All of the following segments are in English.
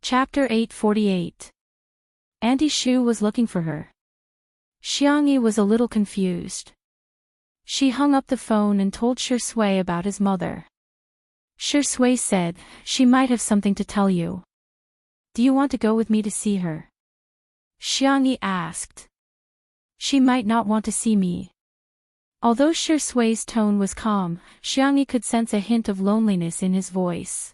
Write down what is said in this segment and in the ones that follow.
Chapter 848. Auntie Shu was looking for her. Xiangyi was a little confused. She hung up the phone and told Shi Sui about his mother. Shi Sui said, "She might have something to tell you. Do you want to go with me to see her?" Xiangyi asked. "She might not want to see me." Although Shi Sui's tone was calm, Xiangyi could sense a hint of loneliness in his voice.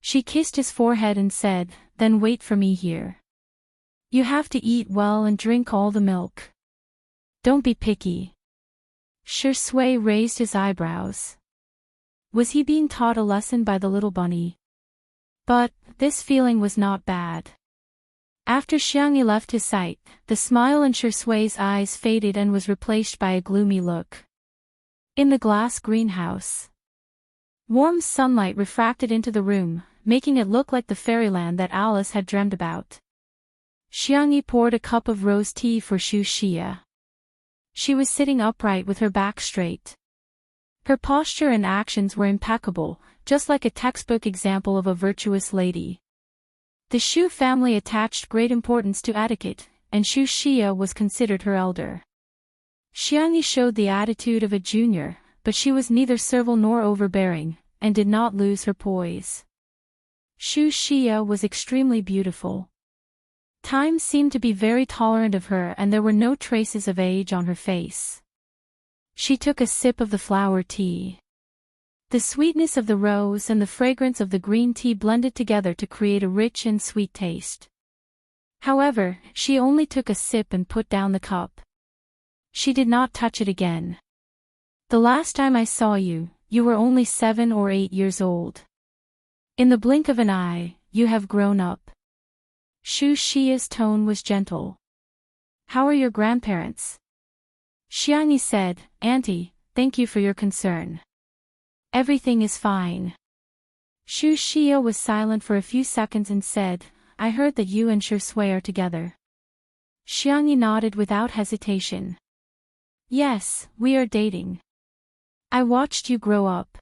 She kissed his forehead and said, "Then wait for me here. You have to eat well and drink all the milk. Don't be picky." Shi Sui raised his eyebrows. Was he being taught a lesson by the little bunny? But this feeling was not bad. After Xiangyi left his sight, the smile in Shi Sui's eyes faded and was replaced by a gloomy look. In the glass greenhouse, warm sunlight refracted into the room, making it look like the fairyland that Alice had dreamed about. Xiangyi poured a cup of rose tea for Xu Xia. She was sitting upright with her back straight. Her posture and actions were impeccable, just like a textbook example of a virtuous lady. The Xu family attached great importance to etiquette, and Xu Xia was considered her elder. Xiangyi showed the attitude of a junior, but she was neither servile nor overbearing, and did not lose her poise. Xu Xia was extremely beautiful. Time seemed to be very tolerant of her and there were no traces of age on her face. She took a sip of the flower tea. The sweetness of the rose and the fragrance of the green tea blended together to create a rich and sweet taste. However, she only took a sip and put down the cup. She did not touch it again. "The last time I saw you, you were only 7 or 8 years old. In the blink of an eye, you have grown up." Xu Xia's tone was gentle. "How are your grandparents?" Xiangyi said, "Auntie, thank you for your concern. Everything is fine." Xu Xia was silent for a few seconds and said, "I heard that you and Shi Sui are together." Xiangyi nodded without hesitation. "Yes, we are dating. I watched you grow up.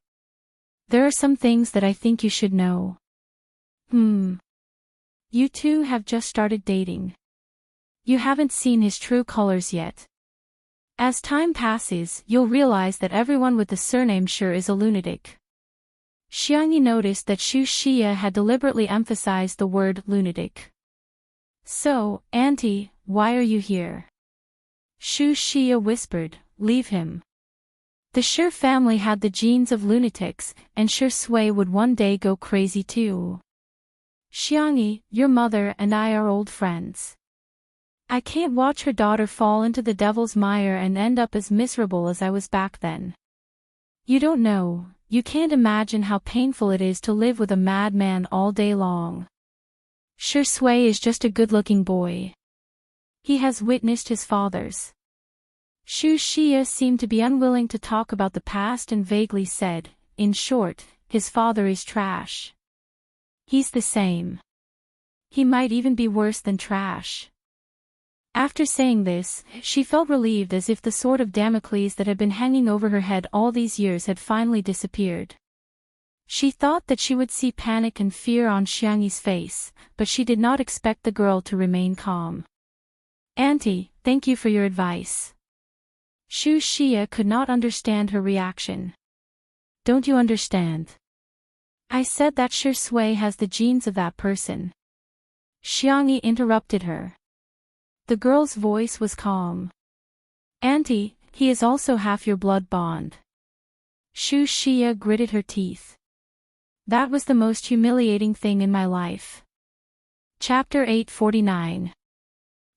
There are some things that I think you should know." You two have just started dating. You haven't seen his true colors yet. As time passes, you'll realize that everyone with the surname Shi is a lunatic." Xiangyi noticed that Xu Xia had deliberately emphasized the word lunatic. "So, Auntie, why are you here?" Xu Xia whispered, "Leave him. The Shi family had the genes of lunatics, and Shi Sui would one day go crazy too. Xiangyi, your mother and I are old friends. I can't watch her daughter fall into the devil's mire and end up as miserable as I was back then. You don't know, you can't imagine how painful it is to live with a madman all day long. Shi Sui is just a good-looking boy. He has witnessed his father's." Xu Xia seemed to be unwilling to talk about the past and vaguely said, "In short, his father is trash. He's the same. He might even be worse than trash." After saying this, she felt relieved as if the sword of Damocles that had been hanging over her head all these years had finally disappeared. She thought that she would see panic and fear on Xiangyi's face, but she did not expect the girl to remain calm. "Auntie, thank you for your advice." Xu Xia could not understand her reaction. "Don't you understand? I said that Shi Sui has the genes of that person." Xiangyi interrupted her. The girl's voice was calm. "Auntie, he is also half your blood bond." Xu Xia gritted her teeth. "That was the most humiliating thing in my life." Chapter 849.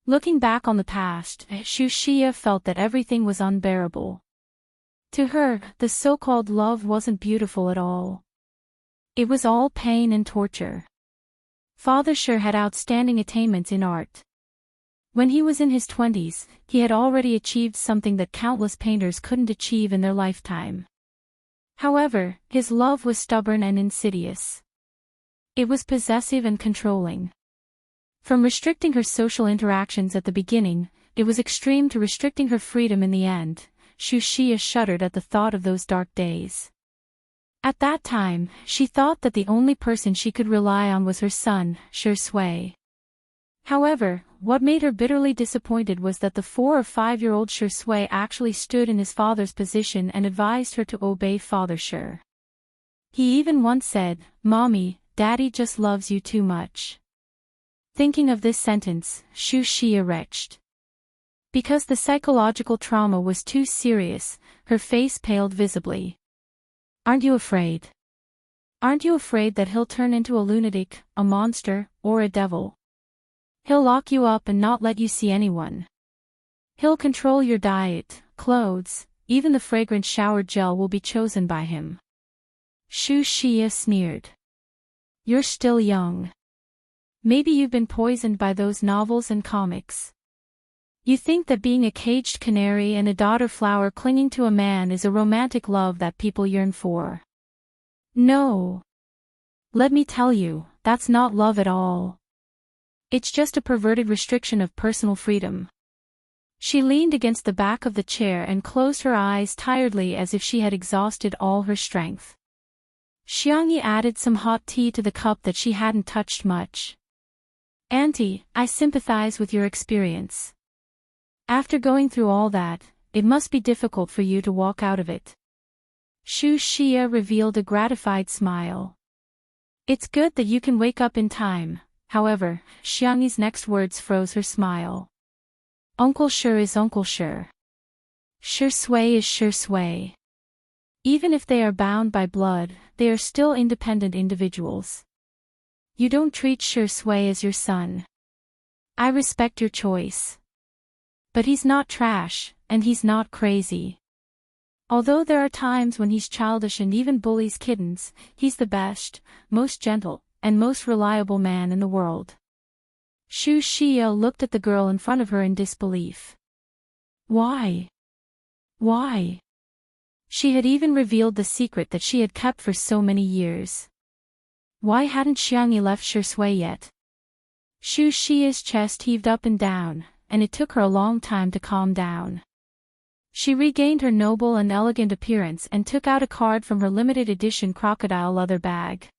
Looking back on the past, Xu Xia felt that everything was unbearable. To her, the so-called love wasn't beautiful at all. It was all pain and torture. Father Shi had outstanding attainments in art. When he was in his 20s, he had already achieved something that countless painters couldn't achieve in their lifetime. However, his love was stubborn and insidious. It was possessive and controlling. From restricting her social interactions at the beginning, it was extreme to restricting her freedom in the end. Xu Xia shuddered at the thought of those dark days. At that time, she thought that the only person she could rely on was her son, Shui. However, what made her bitterly disappointed was that the 4 or 5-year-old Shui actually stood in his father's position and advised her to obey Father Shui. He even once said, "Mommy, Daddy just loves you too much." Thinking of this sentence, Xia retched. Because the psychological trauma was too serious, her face paled visibly. "Aren't you afraid? Aren't you afraid that he'll turn into a lunatic, a monster, or a devil? He'll lock you up and not let you see anyone. He'll control your diet, clothes, even the fragrant shower gel will be chosen by him." Xia sneered. "You're still young. Maybe you've been poisoned by those novels and comics. You think that being a caged canary and a daughter flower clinging to a man is a romantic love that people yearn for. No. Let me tell you, that's not love at all. It's just a perverted restriction of personal freedom." She leaned against the back of the chair and closed her eyes tiredly as if she had exhausted all her strength. Xiangyi added some hot tea to the cup that she hadn't touched much. "Auntie, I sympathize with your experience. After going through all that, it must be difficult for you to walk out of it." Xia revealed a gratified smile. "It's good that you can wake up in time." However, Xiangyi's next words froze her smile. "Uncle Shui is Uncle Shui. Shui is Shui. Even if they are bound by blood, they are still independent individuals. You don't treat Shui as your son. I respect your choice. But he's not trash, and he's not crazy. Although there are times when he's childish and even bullies kittens, he's the best, most gentle, and most reliable man in the world." Xia looked at the girl in front of her in disbelief. Why? Why? She had even revealed the secret that she had kept for so many years. Why hadn't Xiangyi left Shui yet? Xia's chest heaved up and down, and it took her a long time to calm down. She regained her noble and elegant appearance and took out a card from her limited edition crocodile leather bag.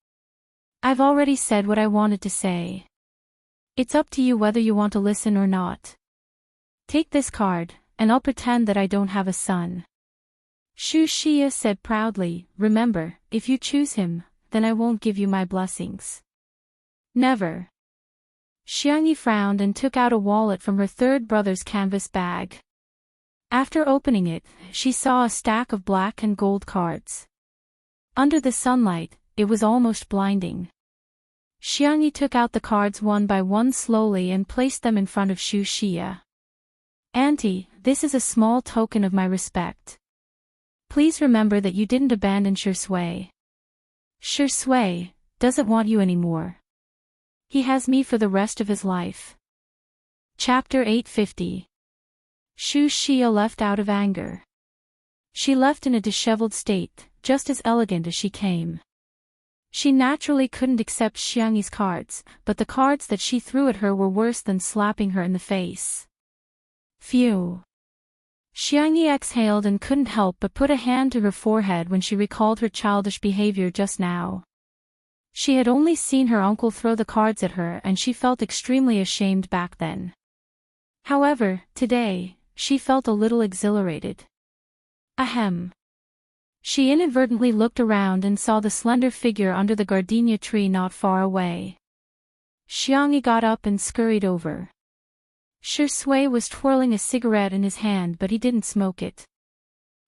"I've already said what I wanted to say. It's up to you whether you want to listen or not. Take this card, and I'll pretend that I don't have a son." Xia said proudly, "Remember, if you choose him, then I won't give you my blessings." "Never." Xiangyi frowned and took out a wallet from her third brother's canvas bag. After opening it, she saw a stack of black and gold cards. Under the sunlight, it was almost blinding. Xiangyi took out the cards one by one slowly and placed them in front of Xia. "Auntie, this is a small token of my respect. Please remember that you didn't abandon Shui. Shui doesn't want you anymore. He has me for the rest of his life." Chapter 850. Xia left out of anger. She left in a disheveled state, just as elegant as she came. She naturally couldn't accept Xiangyi's cards, but the cards that she threw at her were worse than slapping her in the face. Phew. Xiangyi exhaled and couldn't help but put a hand to her forehead when she recalled her childish behavior just now. She had only seen her uncle throw the cards at her and she felt extremely ashamed back then. However, today, she felt a little exhilarated. Ahem. She inadvertently looked around and saw the slender figure under the gardenia tree not far away. Xiangyi got up and scurried over. Shui was twirling a cigarette in his hand but he didn't smoke it.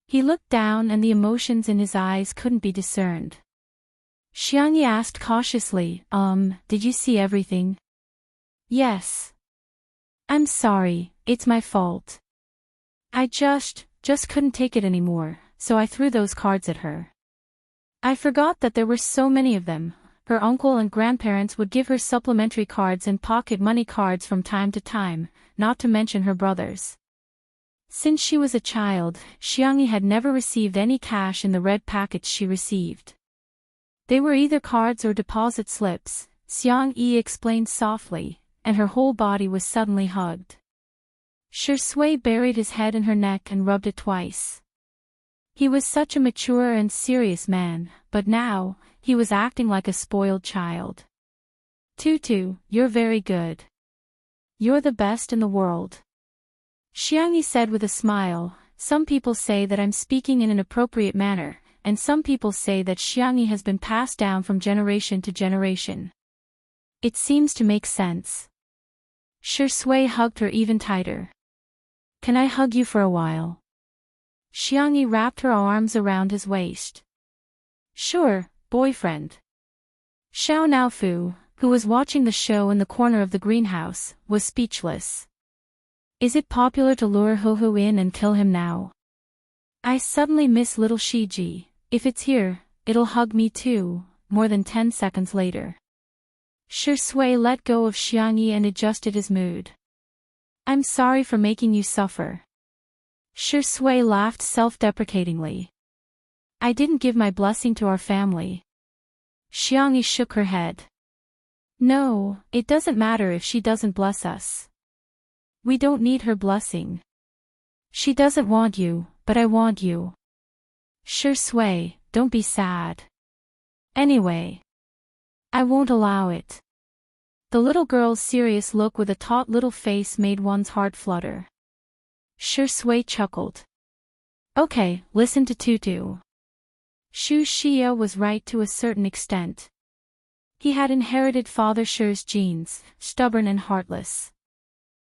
He looked down and the emotions in his eyes couldn't be discerned. Xiangyi asked cautiously, did you see everything?" "Yes." "I'm sorry, it's my fault. I just couldn't take it anymore, so I threw those cards at her. I forgot that there were so many of them." Her uncle and grandparents would give her supplementary cards and pocket money cards from time to time, not to mention her brothers. Since she was a child, Xiangyi had never received any cash in the red packets she received. They were either cards or deposit slips, Xiangyi explained softly, and her whole body was suddenly hugged. Shui buried his head in her neck and rubbed it twice. He was such a mature and serious man, but now, he was acting like a spoiled child. Tutu, you're very good. You're the best in the world. Xiangyi said with a smile. Some people say that I'm speaking in an appropriate manner, and some people say that Xiangyi has been passed down from generation to generation. It seems to make sense. Shi Sui hugged her even tighter. Can I hug you for a while? Xiangyi wrapped her arms around his waist. Sure, boyfriend. Xiao Naofu, who was watching the show in the corner of the greenhouse, was speechless. Is it popular to lure Huhu in and kill him now? I suddenly miss little Shiji. If it's here, it'll hug me too, more than 10 seconds later. Shi Sui let go of Xiangyi and adjusted his mood. I'm sorry for making you suffer. Shi Sui laughed self-deprecatingly. I didn't give my blessing to our family. Xiangyi shook her head. No, it doesn't matter if she doesn't bless us. We don't need her blessing. She doesn't want you, but I want you. Shi Sui, don't be sad. Anyway, I won't allow it. The little girl's serious look with a taut little face made one's heart flutter. Shi Sui chuckled. Okay, listen to Tutu. Xu Xia was right to a certain extent. He had inherited Father Shi's genes, stubborn and heartless.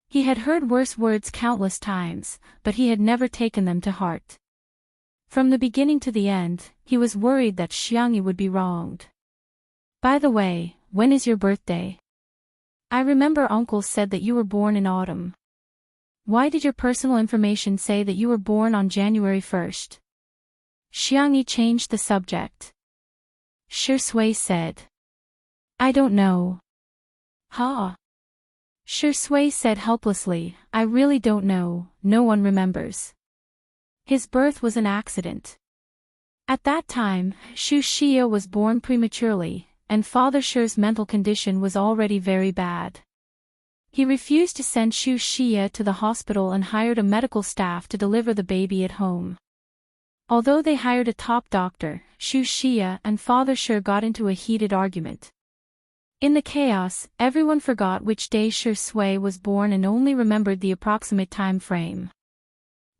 He had heard worse words countless times, but he had never taken them to heart. From the beginning to the end, he was worried that Xiangyi would be wronged. By the way, when is your birthday? I remember Uncle said that you were born in autumn. Why did your personal information say that you were born on January 1st? Xiangyi changed the subject. Shi Sui said. I don't know. Huh? Shi Sui said helplessly, I really don't know, no one remembers. His birth was an accident. At that time, Xu Xia was born prematurely, and Father Shi's mental condition was already very bad. He refused to send Xu Xia to the hospital and hired a medical staff to deliver the baby at home. Although they hired a top doctor, Xu Xia and Father Shi got into a heated argument. In the chaos, everyone forgot which day Shi Sui was born and only remembered the approximate time frame.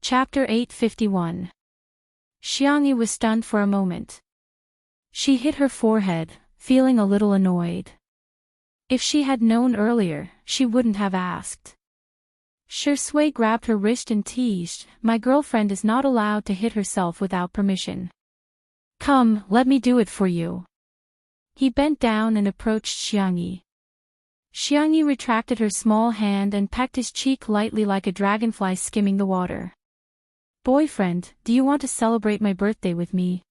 Chapter 851. Xiangyi was stunned for a moment. She hit her forehead, feeling a little annoyed. If she had known earlier, she wouldn't have asked. Shi Sui grabbed her wrist and teased, my girlfriend is not allowed to hit herself without permission. Come, let me do it for you. He bent down and approached Xiangyi. Xiangyi retracted her small hand and pecked his cheek lightly like a dragonfly skimming the water. Boyfriend, do you want to celebrate my birthday with me?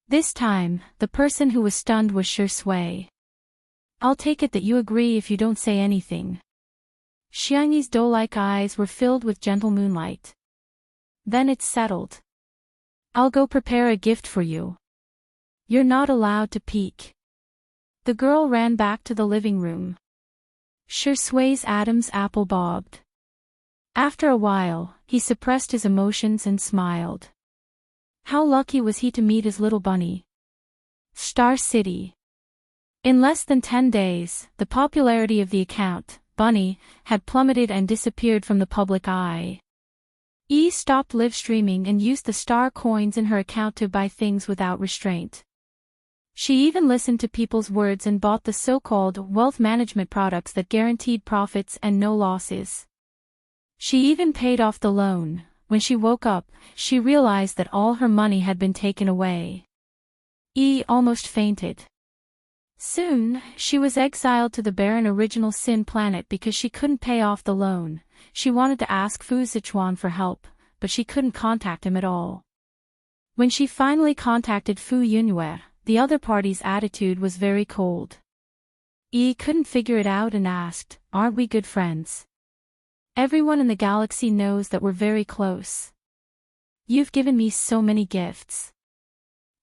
This time, the person who was stunned was Shi Sui. I'll take it that you agree if you don't say anything. Xiangyi's doe-like eyes were filled with gentle moonlight. Then it's settled. I'll go prepare a gift for you. You're not allowed to peek. The girl ran back to the living room. Shi Sui's Adam's apple bobbed. After a while, he suppressed his emotions and smiled. How lucky was he to meet his little bunny? Star City. In less than 10 days, the popularity of the account, Bunny, had plummeted and disappeared from the public eye. Yi stopped live streaming and used the star coins in her account to buy things without restraint. She even listened to people's words and bought the so-called wealth management products that guaranteed profits and no losses. She even paid off the loan. When she woke up, she realized that all her money had been taken away. Yi almost fainted. Soon, she was exiled to the barren Original Sin planet because she couldn't pay off the loan. She wanted to ask Fu Zichuan for help, but she couldn't contact him at all. When she finally contacted Fu Yunhue, the other party's attitude was very cold. Yi couldn't figure it out and asked, aren't we good friends? Everyone in the galaxy knows that we're very close. You've given me so many gifts.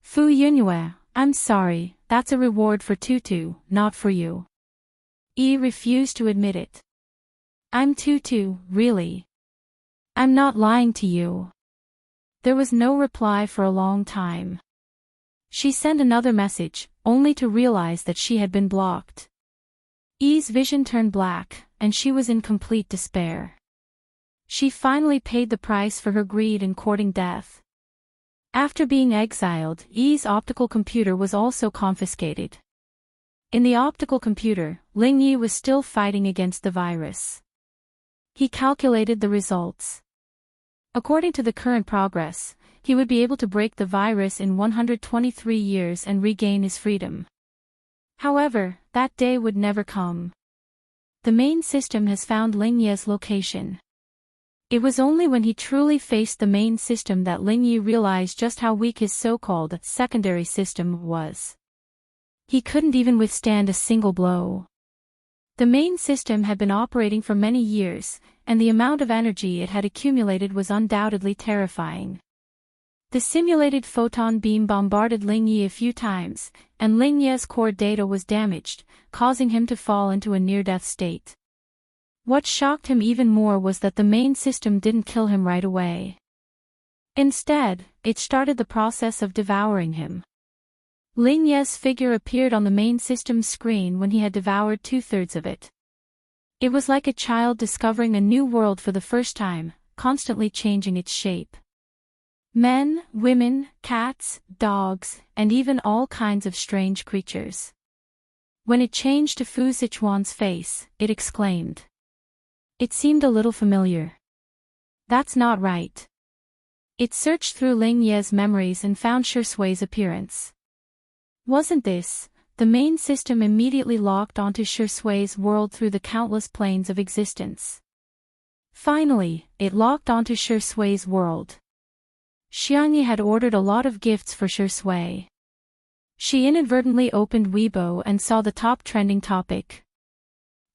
Fu Yunhue, I'm sorry, that's a reward for Tutu, not for you. Yi refused to admit it. I'm Tutu, really. I'm not lying to you. There was no reply for a long time. She sent another message, only to realize that she had been blocked. Yi's vision turned black, and she was in complete despair. She finally paid the price for her greed in courting death. After being exiled, Yi's optical computer was also confiscated. In the optical computer, Ling Yi was still fighting against the virus. He calculated the results. According to the current progress, he would be able to break the virus in 123 years and regain his freedom. However, that day would never come. The main system has found Ling Yi's location. It was only when he truly faced the main system that Ling Yi realized just how weak his so-called secondary system was. He couldn't even withstand a single blow. The main system had been operating for many years, and the amount of energy it had accumulated was undoubtedly terrifying. The simulated photon beam bombarded Ling Yi a few times, and Ling Yi's core data was damaged, causing him to fall into a near-death state. What shocked him even more was that the main system didn't kill him right away. Instead, it started the process of devouring him. Ling Yi's figure appeared on the main system's screen when he had devoured 2/3 of it. It was like a child discovering a new world for the first time, constantly changing its shape. Men, women, cats, dogs, and even all kinds of strange creatures. When it changed to Fu Sichuan's face, it exclaimed. It seemed a little familiar. That's not right. It searched through Ling Yi's memories and found Shusui's appearance. Wasn't this? The main system immediately locked onto Shusui's world through the countless planes of existence. Finally, it locked onto Shusui's world. Xiangyi had ordered a lot of gifts for Shusui. She inadvertently opened Weibo and saw the top trending topic.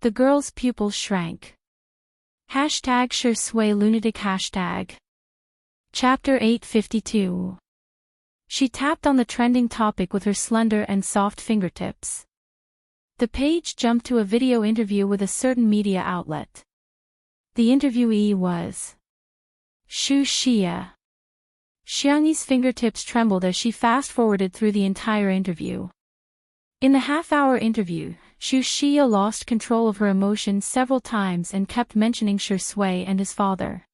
The girl's pupils shrank. #Shusui lunatic. Chapter 852. She tapped on the trending topic with her slender and soft fingertips. The page jumped to a video interview with a certain media outlet. The interviewee was Xu Xia. Xiangyi's fingertips trembled as she fast-forwarded through the entire interview. In the half-hour interview, Xu Xia lost control of her emotions several times and kept mentioning Shui and his father.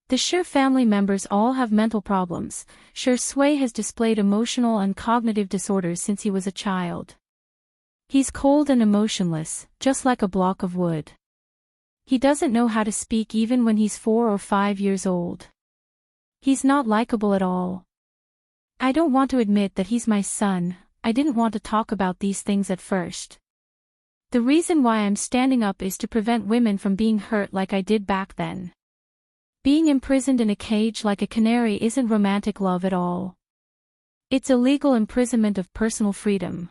The Shi family members all have mental problems. Shui has displayed emotional and cognitive disorders since he was a child. He's cold and emotionless, just like a block of wood. He doesn't know how to speak even when he's 4 or 5 years old. He's not likable at all. I don't want to admit that he's my son. I didn't want to talk about these things at first. The reason why I'm standing up is to prevent women from being hurt like I did back then. Being imprisoned in a cage like a canary isn't romantic love at all. It's illegal imprisonment of personal freedom.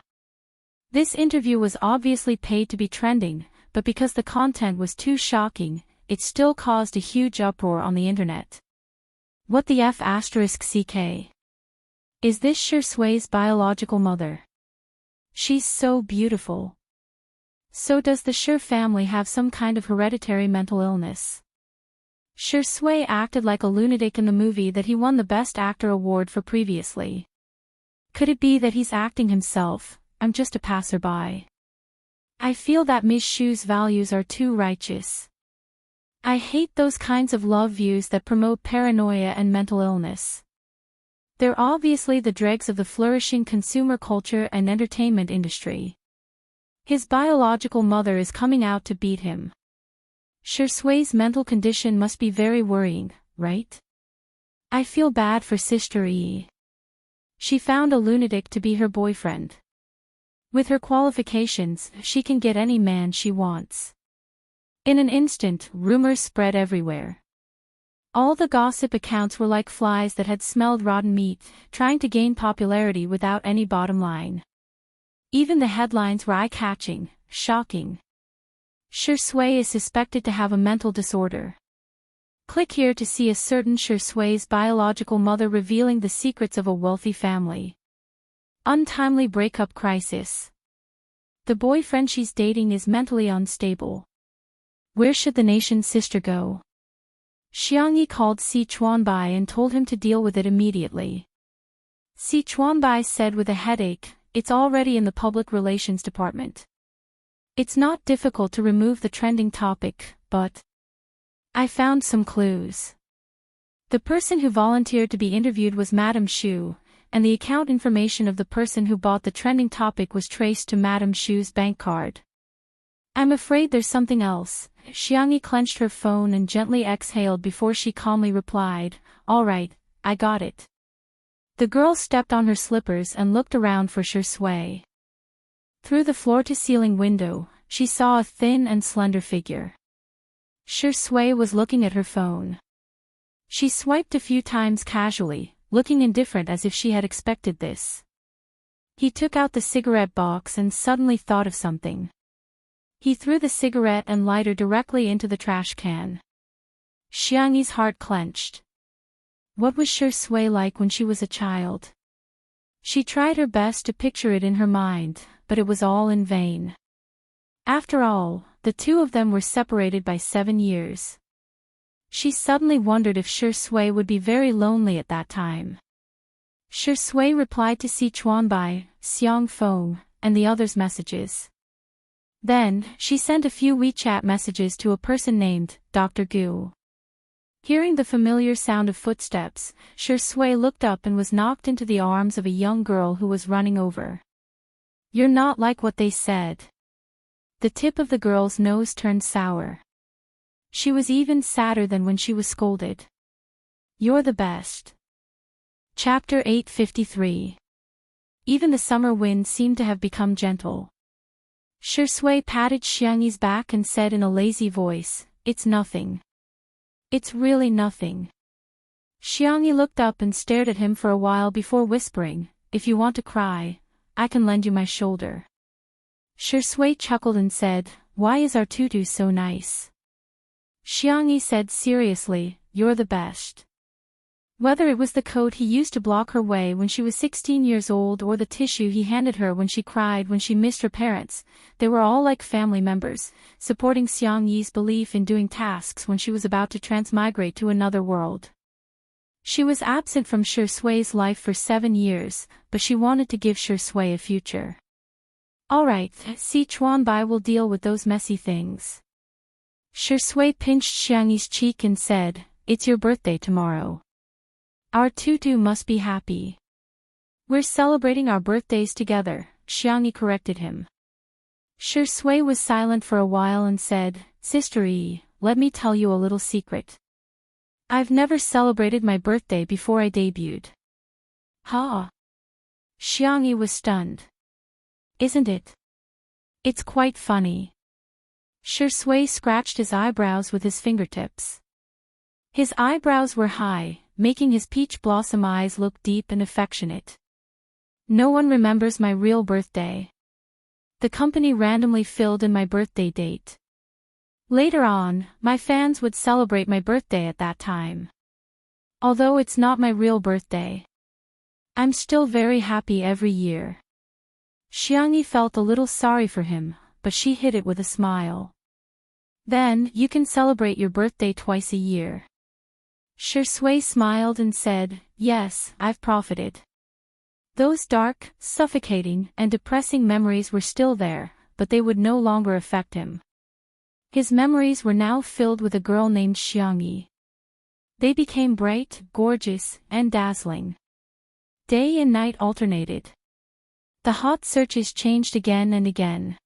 This interview was obviously paid to be trending, but because the content was too shocking, it still caused a huge uproar on the internet. What the F***CK? Is this Shusui's biological mother? She's so beautiful. So does the Shi family have some kind of hereditary mental illness? Shui acted like a lunatic in the movie that he won the Best Actor award for previously. Could it be that he's acting himself? I'm just a passerby. I feel that Ms. Shu's values are too righteous. I hate those kinds of love views that promote paranoia and mental illness. They're obviously the dregs of the flourishing consumer culture and entertainment industry. His biological mother is coming out to beat him. Shusui's mental condition must be very worrying, right? I feel bad for Sister Yi. She found a lunatic to be her boyfriend. With her qualifications, she can get any man she wants. In an instant, rumors spread everywhere. All the gossip accounts were like flies that had smelled rotten meat, trying to gain popularity without any bottom line. Even the headlines were eye-catching, shocking. Shui is suspected to have a mental disorder. Click here to see a certain Shusui's biological mother revealing the secrets of a wealthy family. Untimely breakup crisis. The boyfriend she's dating is mentally unstable. Where should the nation's sister go? Xiangyi called Si Chuanbai and told him to deal with it immediately. Si Chuanbai said with a headache, "It's already in the public relations department. It's not difficult to remove the trending topic, but I found some clues." The person who volunteered to be interviewed was Madame Xu, and the account information of the person who bought the trending topic was traced to Madame Xu's bank card. "I'm afraid there's something else." Xiangyi clenched her phone and gently exhaled before she calmly replied, "All right, I got it." The girl stepped on her slippers and looked around for Shui. Through the floor-to-ceiling window, she saw a thin and slender figure. Shui was looking at her phone. She swiped a few times casually, looking indifferent as if she had expected this. He took out the cigarette box and suddenly thought of something. He threw the cigarette and lighter directly into the trash can. Xiangyi's heart clenched. What was Shui like when she was a child? She tried her best to picture it in her mind, but it was all in vain. After all, the two of them were separated by 7 years. She suddenly wondered if Shui would be very lonely at that time. Shui replied to Si Chuanbai, Xiang Feng, and the others' messages. Then, she sent a few WeChat messages to a person named Dr. Gu. Hearing the familiar sound of footsteps, Shui looked up and was knocked into the arms of a young girl who was running over. "You're not like what they said." The tip of the girl's nose turned sour. She was even sadder than when she was scolded. "You're the best." Chapter 853. Even the summer wind seemed to have become gentle. Shui patted Xiangyi's back and said in a lazy voice, "It's nothing. It's really nothing." Xiangyi looked up and stared at him for a while before whispering, "If you want to cry, I can lend you my shoulder." Shui chuckled and said, "Why is our tutu so nice?" Xiangyi said seriously, "You're the best." Whether it was the coat he used to block her way when she was 16 years old or the tissue he handed her when she cried when she missed her parents, they were all like family members, supporting Xiangyi's belief in doing tasks when she was about to transmigrate to another world. She was absent from Shui's life for 7 years, but she wanted to give Shui a future. "All right, Si Chuanbai will deal with those messy things." Shui pinched Xiangyi's cheek and said, "It's your birthday tomorrow. Our tutu must be happy." "We're celebrating our birthdays together," Xiangyi corrected him. Shui was silent for a while and said, "Sister Yi, let me tell you a little secret. I've never celebrated my birthday before I debuted." "Huh?" Xiangyi was stunned. "Isn't it? It's quite funny." Shui scratched his eyebrows with his fingertips. His eyebrows were high, making his peach blossom eyes look deep and affectionate. "No one remembers my real birthday. The company randomly filled in my birthday date. Later on, my fans would celebrate my birthday at that time. Although it's not my real birthday, I'm still very happy every year." Xiangyi felt a little sorry for him, but she hid it with a smile. "Then, you can celebrate your birthday twice a year." Shui smiled and said, "Yes, I've profited." Those dark, suffocating, and depressing memories were still there, but they would no longer affect him. His memories were now filled with a girl named Xiangyi. They became bright, gorgeous, and dazzling. Day and night alternated. The hot searches changed again and again.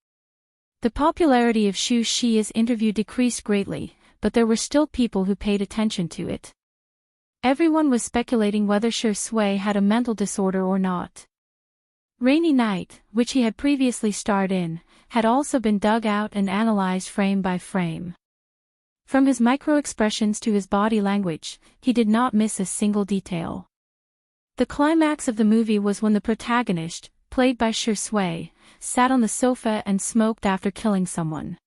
The popularity of Xu Xi's interview decreased greatly, but there were still people who paid attention to it. Everyone was speculating whether Shui had a mental disorder or not. Rainy Night, which he had previously starred in, had also been dug out and analyzed frame by frame. From his micro-expressions to his body language, he did not miss a single detail. The climax of the movie was when the protagonist, played by Shui, sat on the sofa and smoked after killing someone.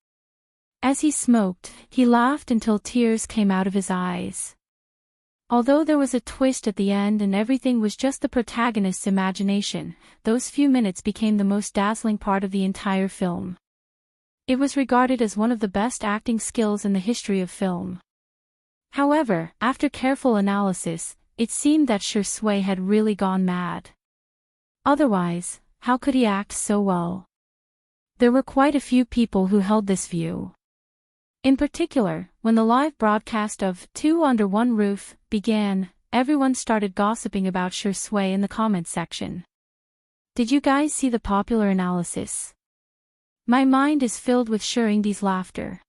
As he smoked, he laughed until tears came out of his eyes. Although there was a twist at the end and everything was just the protagonist's imagination, those few minutes became the most dazzling part of the entire film. It was regarded as one of the best acting skills in the history of film. However, after careful analysis, it seemed that Shui had really gone mad. Otherwise, how could he act so well? There were quite a few people who held this view. In particular, when the live broadcast of Two Under One Roof began, everyone started gossiping about Shui in the comments section. Did you guys see the popular analysis? My mind is filled with Shuri's laughter.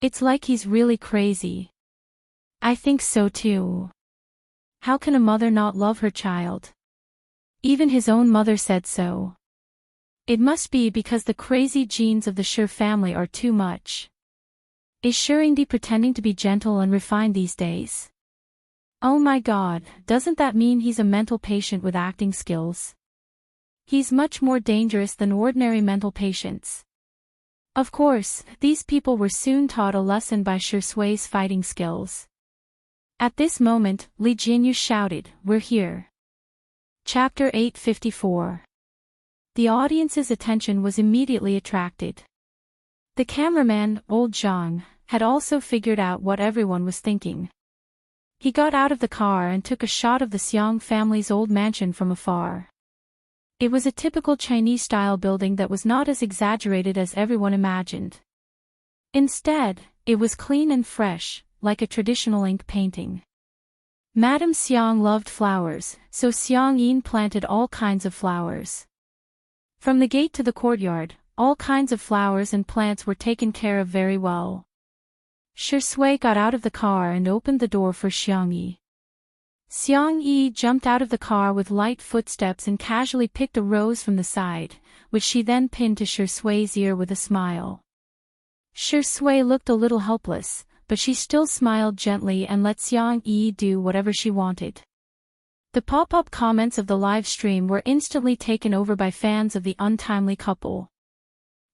It's like he's really crazy. I think so too. How can a mother not love her child? Even his own mother said so. It must be because the crazy genes of the Shui family are too much. Is Shuri pretending to be gentle and refined these days? Oh my god, doesn't that mean he's a mental patient with acting skills? He's much more dangerous than ordinary mental patients. Of course, these people were soon taught a lesson by Shui's fighting skills. At this moment, Li Jinyu shouted, "We're here." Chapter 854. The audience's attention was immediately attracted. The cameraman, Old Zhang, had also figured out what everyone was thinking. He got out of the car and took a shot of the Xiang family's old mansion from afar. It was a typical Chinese-style building that was not as exaggerated as everyone imagined. Instead, it was clean and fresh, like a traditional ink painting. Madame Xiang loved flowers, so Xiang Yin planted all kinds of flowers. From the gate to the courtyard, all kinds of flowers and plants were taken care of very well. Shui got out of the car and opened the door for Xiang Yi. Xiang Yi jumped out of the car with light footsteps and casually picked a rose from the side, which she then pinned to Shui's ear with a smile. Shui looked a little helpless, but she still smiled gently and let Xiang Yi do whatever she wanted. The pop-up comments of the live stream were instantly taken over by fans of the untimely couple.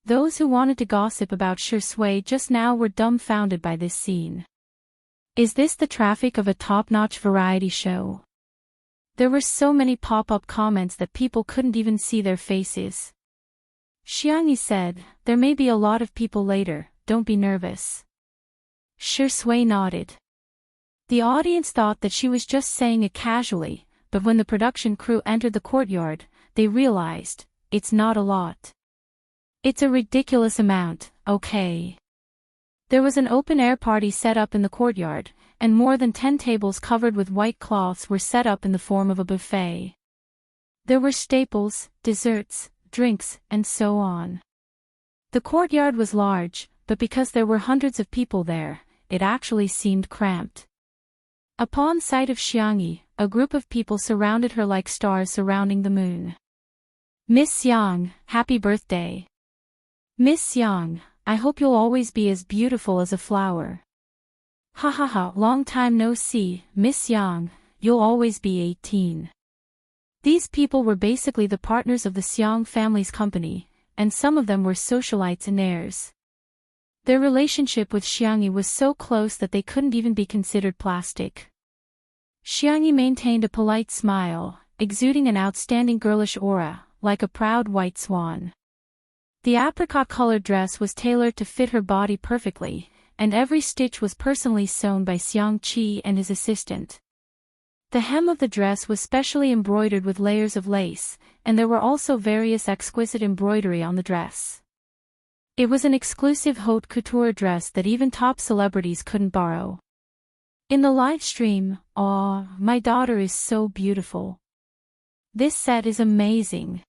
Those who wanted to gossip about Shui just now were dumbfounded by this scene. Is this the traffic of a top-notch variety show? There were so many pop-up comments that people couldn't even see their faces. Xiang Yi said, "There may be a lot of people later, don't be nervous." Shui nodded. The audience thought that she was just saying it casually, but when the production crew entered the courtyard, they realized, it's not a lot. It's a ridiculous amount, okay. There was an open-air party set up in the courtyard, and more than 10 tables covered with white cloths were set up in the form of a buffet. There were staples, desserts, drinks, and so on. The courtyard was large, but because there were hundreds of people there, it actually seemed cramped. Upon sight of Xiang Yi, a group of people surrounded her like stars surrounding the moon. "Miss Xiang, happy birthday. Miss Xiang, I hope you'll always be as beautiful as a flower. Ha ha ha, long time no see, Miss Xiang, you'll always be 18. These people were basically the partners of the Xiang family's company, and some of them were socialites and heirs. Their relationship with Xiang Yi was so close that they couldn't even be considered plastic. Xiang Yi maintained a polite smile, exuding an outstanding girlish aura, like a proud white swan. The apricot-colored dress was tailored to fit her body perfectly, and every stitch was personally sewn by Xiang Qi and his assistant. The hem of the dress was specially embroidered with layers of lace, and there were also various exquisite embroidery on the dress. It was an exclusive haute couture dress that even top celebrities couldn't borrow. In the live stream, "Aw, my daughter is so beautiful. This set is amazing.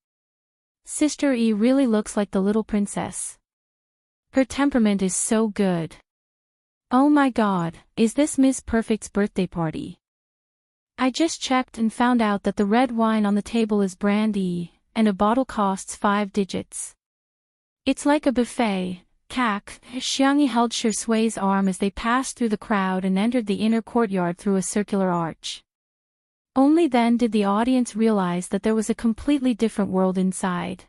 Sister E really looks like the little princess. Her temperament is so good. Oh my god, is this Miss Perfect's birthday party? I just checked and found out that the red wine on the table is brand E, and a bottle costs 5 digits. It's like a buffet." Xiang Yi held Shui's arm as they passed through the crowd and entered the inner courtyard through a circular arch. Only then did the audience realize that there was a completely different world inside.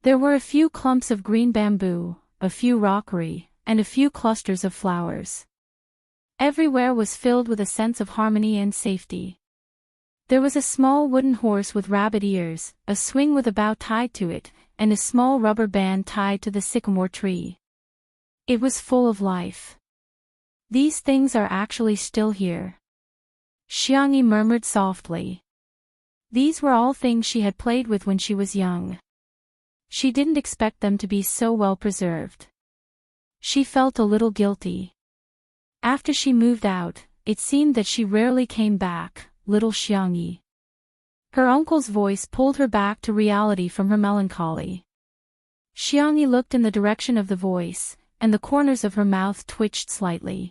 There were a few clumps of green bamboo, a few rockery, and a few clusters of flowers. Everywhere was filled with a sense of harmony and safety. There was a small wooden horse with rabbit ears, a swing with a bow tied to it, and a small rubber band tied to the sycamore tree. It was full of life. These things are actually still here. Xiangyi murmured softly. These were all things she had played with when she was young. She didn't expect them to be so well preserved. She felt a little guilty. After she moved out, it seemed that she rarely came back, little Xiangyi. Her uncle's voice pulled her back to reality from her melancholy. Xiangyi looked in the direction of the voice, and the corners of her mouth twitched slightly.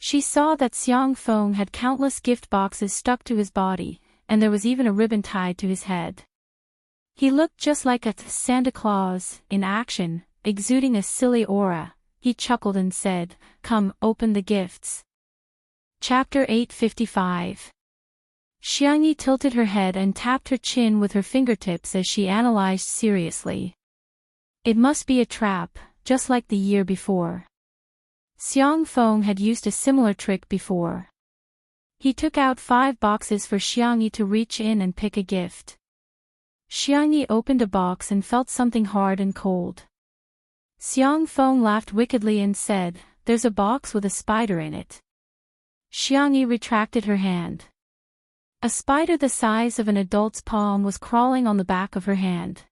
She saw that Xiang Feng had countless gift boxes stuck to his body, and there was even a ribbon tied to his head. He looked just like a Santa Claus, in action, exuding a silly aura. He chuckled and said, "Come, open the gifts." Chapter 855. Xiangyi tilted her head and tapped her chin with her fingertips as she analyzed seriously. It must be a trap, just like the year before. Xiang Feng had used a similar trick before. He took out 5 boxes for Xiangyi to reach in and pick a gift. Xiangyi opened a box and felt something hard and cold. Xiang Feng laughed wickedly and said, "There's a box with a spider in it." Xiangyi retracted her hand. A spider the size of an adult's palm was crawling on the back of her hand.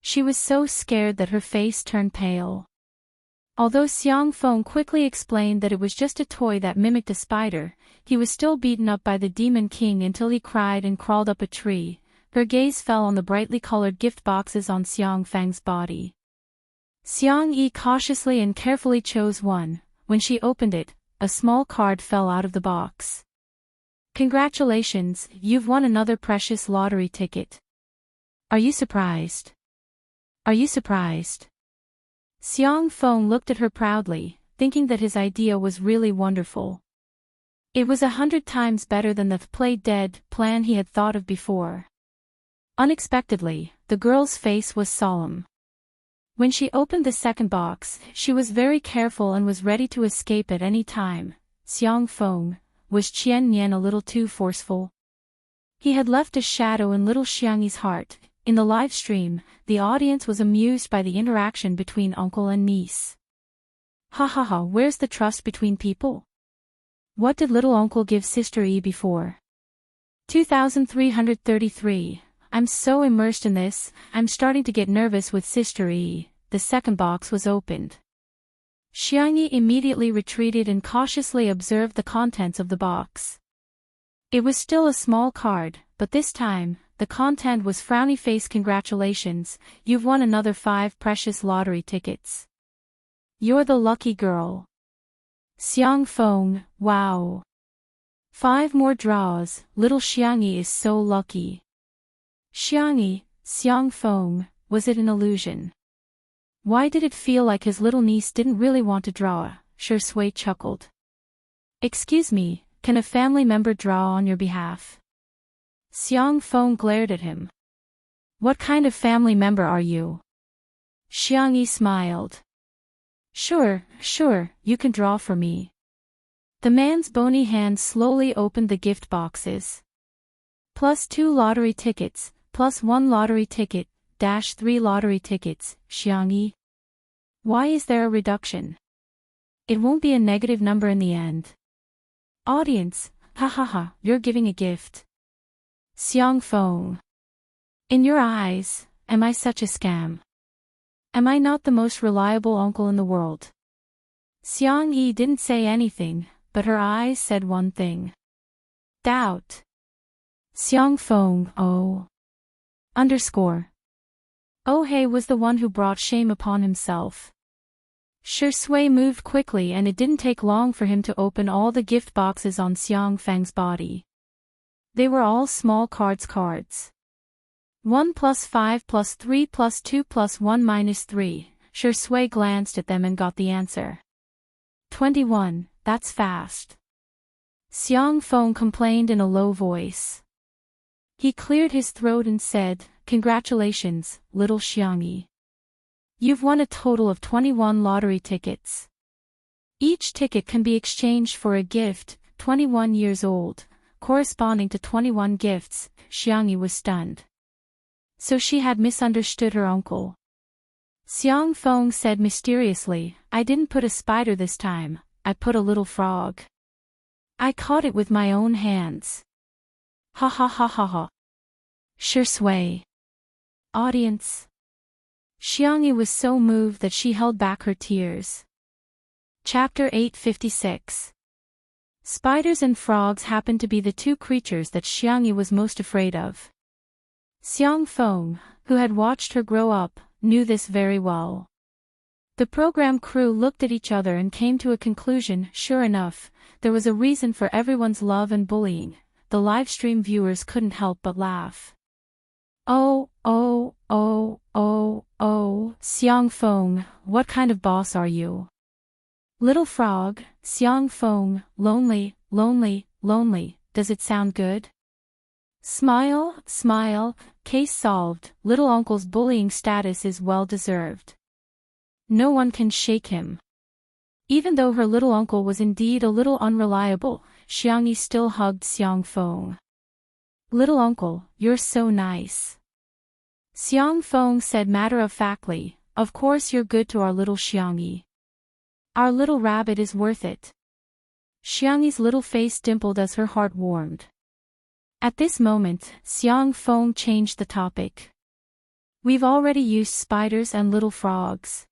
She was so scared that her face turned pale. Although Xiang Feng quickly explained that it was just a toy that mimicked a spider, he was still beaten up by the Demon King until he cried and crawled up a tree. Her gaze fell on the brightly colored gift boxes on Xiang Feng's body. Xiang Yi cautiously and carefully chose one. When she opened it, a small card fell out of the box. "Congratulations, you've won another precious lottery ticket. Are you surprised? Are you surprised?" Xiang Feng looked at her proudly, thinking that his idea was really wonderful. It was 100 times better than the play dead plan he had thought of before. Unexpectedly, the girl's face was solemn. When she opened the second box, she was very careful and was ready to escape at any time. Xiang Feng, was Qian Nian a little too forceful? He had left a shadow in little Xiangyi's heart. In the live stream, the audience was amused by the interaction between uncle and niece. "Ha ha ha, where's the trust between people? What did little uncle give sister E before?" 2333. I'm so immersed in this, I'm starting to get nervous with sister E. The second box was opened. Xiangyi immediately retreated and cautiously observed the contents of the box. It was still a small card, but this time, the content was frowny face. "Congratulations, you've won another 5 precious lottery tickets. You're the lucky girl." Xiang Feng, wow. 5 more draws, little Xiangyi is so lucky. Xiang Feng, was it an illusion? Why did it feel like his little niece didn't really want to draw? Shui chuckled. "Excuse me, can a family member draw on your behalf?" Xiang Feng glared at him. "What kind of family member are you?" Xiangyi smiled. Sure, you can draw for me." The man's bony hand slowly opened the gift boxes. +2 lottery tickets, +1 lottery ticket, -3 lottery tickets, Xiangyi. Why is there a reduction? It won't be a negative number in the end. Audience, ha ha ha, you're giving a gift. Xiang Feng. In your eyes, am I such a scam? Am I not the most reliable uncle in the world? Xiang Yi didn't say anything, but her eyes said one thing. Doubt. Xiang Feng, oh. Oh He was the one who brought shame upon himself. Shui moved quickly and it didn't take long for him to open all the gift boxes on Xiang Feng's body. They were all small cards. 1 + 5 + 3 + 2 + 1 - 3. Shui glanced at them and got the answer. 21, that's fast. Xiang Feng complained in a low voice. He cleared his throat and said, "Congratulations, little Xiangyi. You've won a total of 21 lottery tickets. Each ticket can be exchanged for a gift, 21 years old, corresponding to 21 gifts." Xiangyi was stunned. So she had misunderstood her uncle. Xiang Feng said mysteriously, "I didn't put a spider this time, I put a little frog. I caught it with my own hands. Ha ha ha ha ha. Sure sway. Audience. Xiangyi was so moved that she held back her tears. Chapter 856. Spiders and frogs happened to be the two creatures that Xiangyi was most afraid of. Xiang Feng, who had watched her grow up, knew this very well. The program crew looked at each other and came to a conclusion. Sure enough, there was a reason for everyone's love and bullying. The livestream viewers couldn't help but laugh. Oh, Xiang Feng, what kind of boss are you? Little frog, Xiang Feng, lonely, lonely, lonely, does it sound good? Smile, smile, case solved, little uncle's bullying status is well deserved. No one can shake him. Even though her little uncle was indeed a little unreliable, Xiangyi still hugged Xiang Feng. Little uncle, you're so nice. Xiang Feng said matter-of-factly, of course you're good to our little Xiangyi. Our little rabbit is worth it. Xiangyi's little face dimpled as her heart warmed. At this moment, Xiang Feng changed the topic. We've already used spiders and little frogs.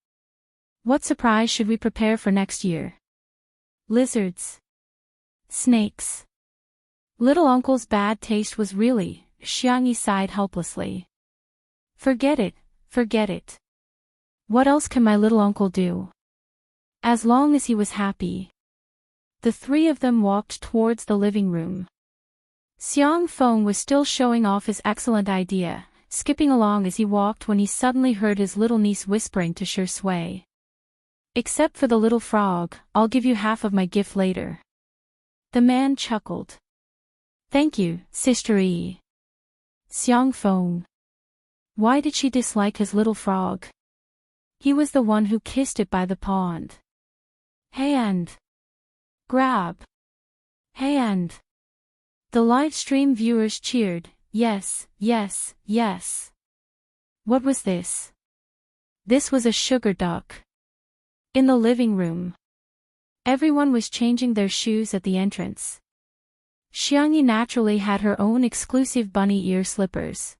What surprise should we prepare for next year? Lizards. Snakes. Little uncle's bad taste was really, Xiangyi sighed helplessly. Forget it, forget it. What else can my little uncle do? As long as he was happy. The three of them walked towards the living room. Xiang Feng was still showing off his excellent idea, skipping along as he walked when he suddenly heard his little niece whispering to Sure Sui. Except for the little frog, I'll give you half of my gift later. The man chuckled. Thank you, Sister Yi. Xiang Feng. Why did she dislike his little frog? He was the one who kissed it by the pond. Hand. Grab. Hand. The live stream viewers cheered, yes, yes, yes. What was this? This was a sugar duck. In the living room. Everyone was changing their shoes at the entrance. Xiangyi naturally had her own exclusive bunny ear slippers.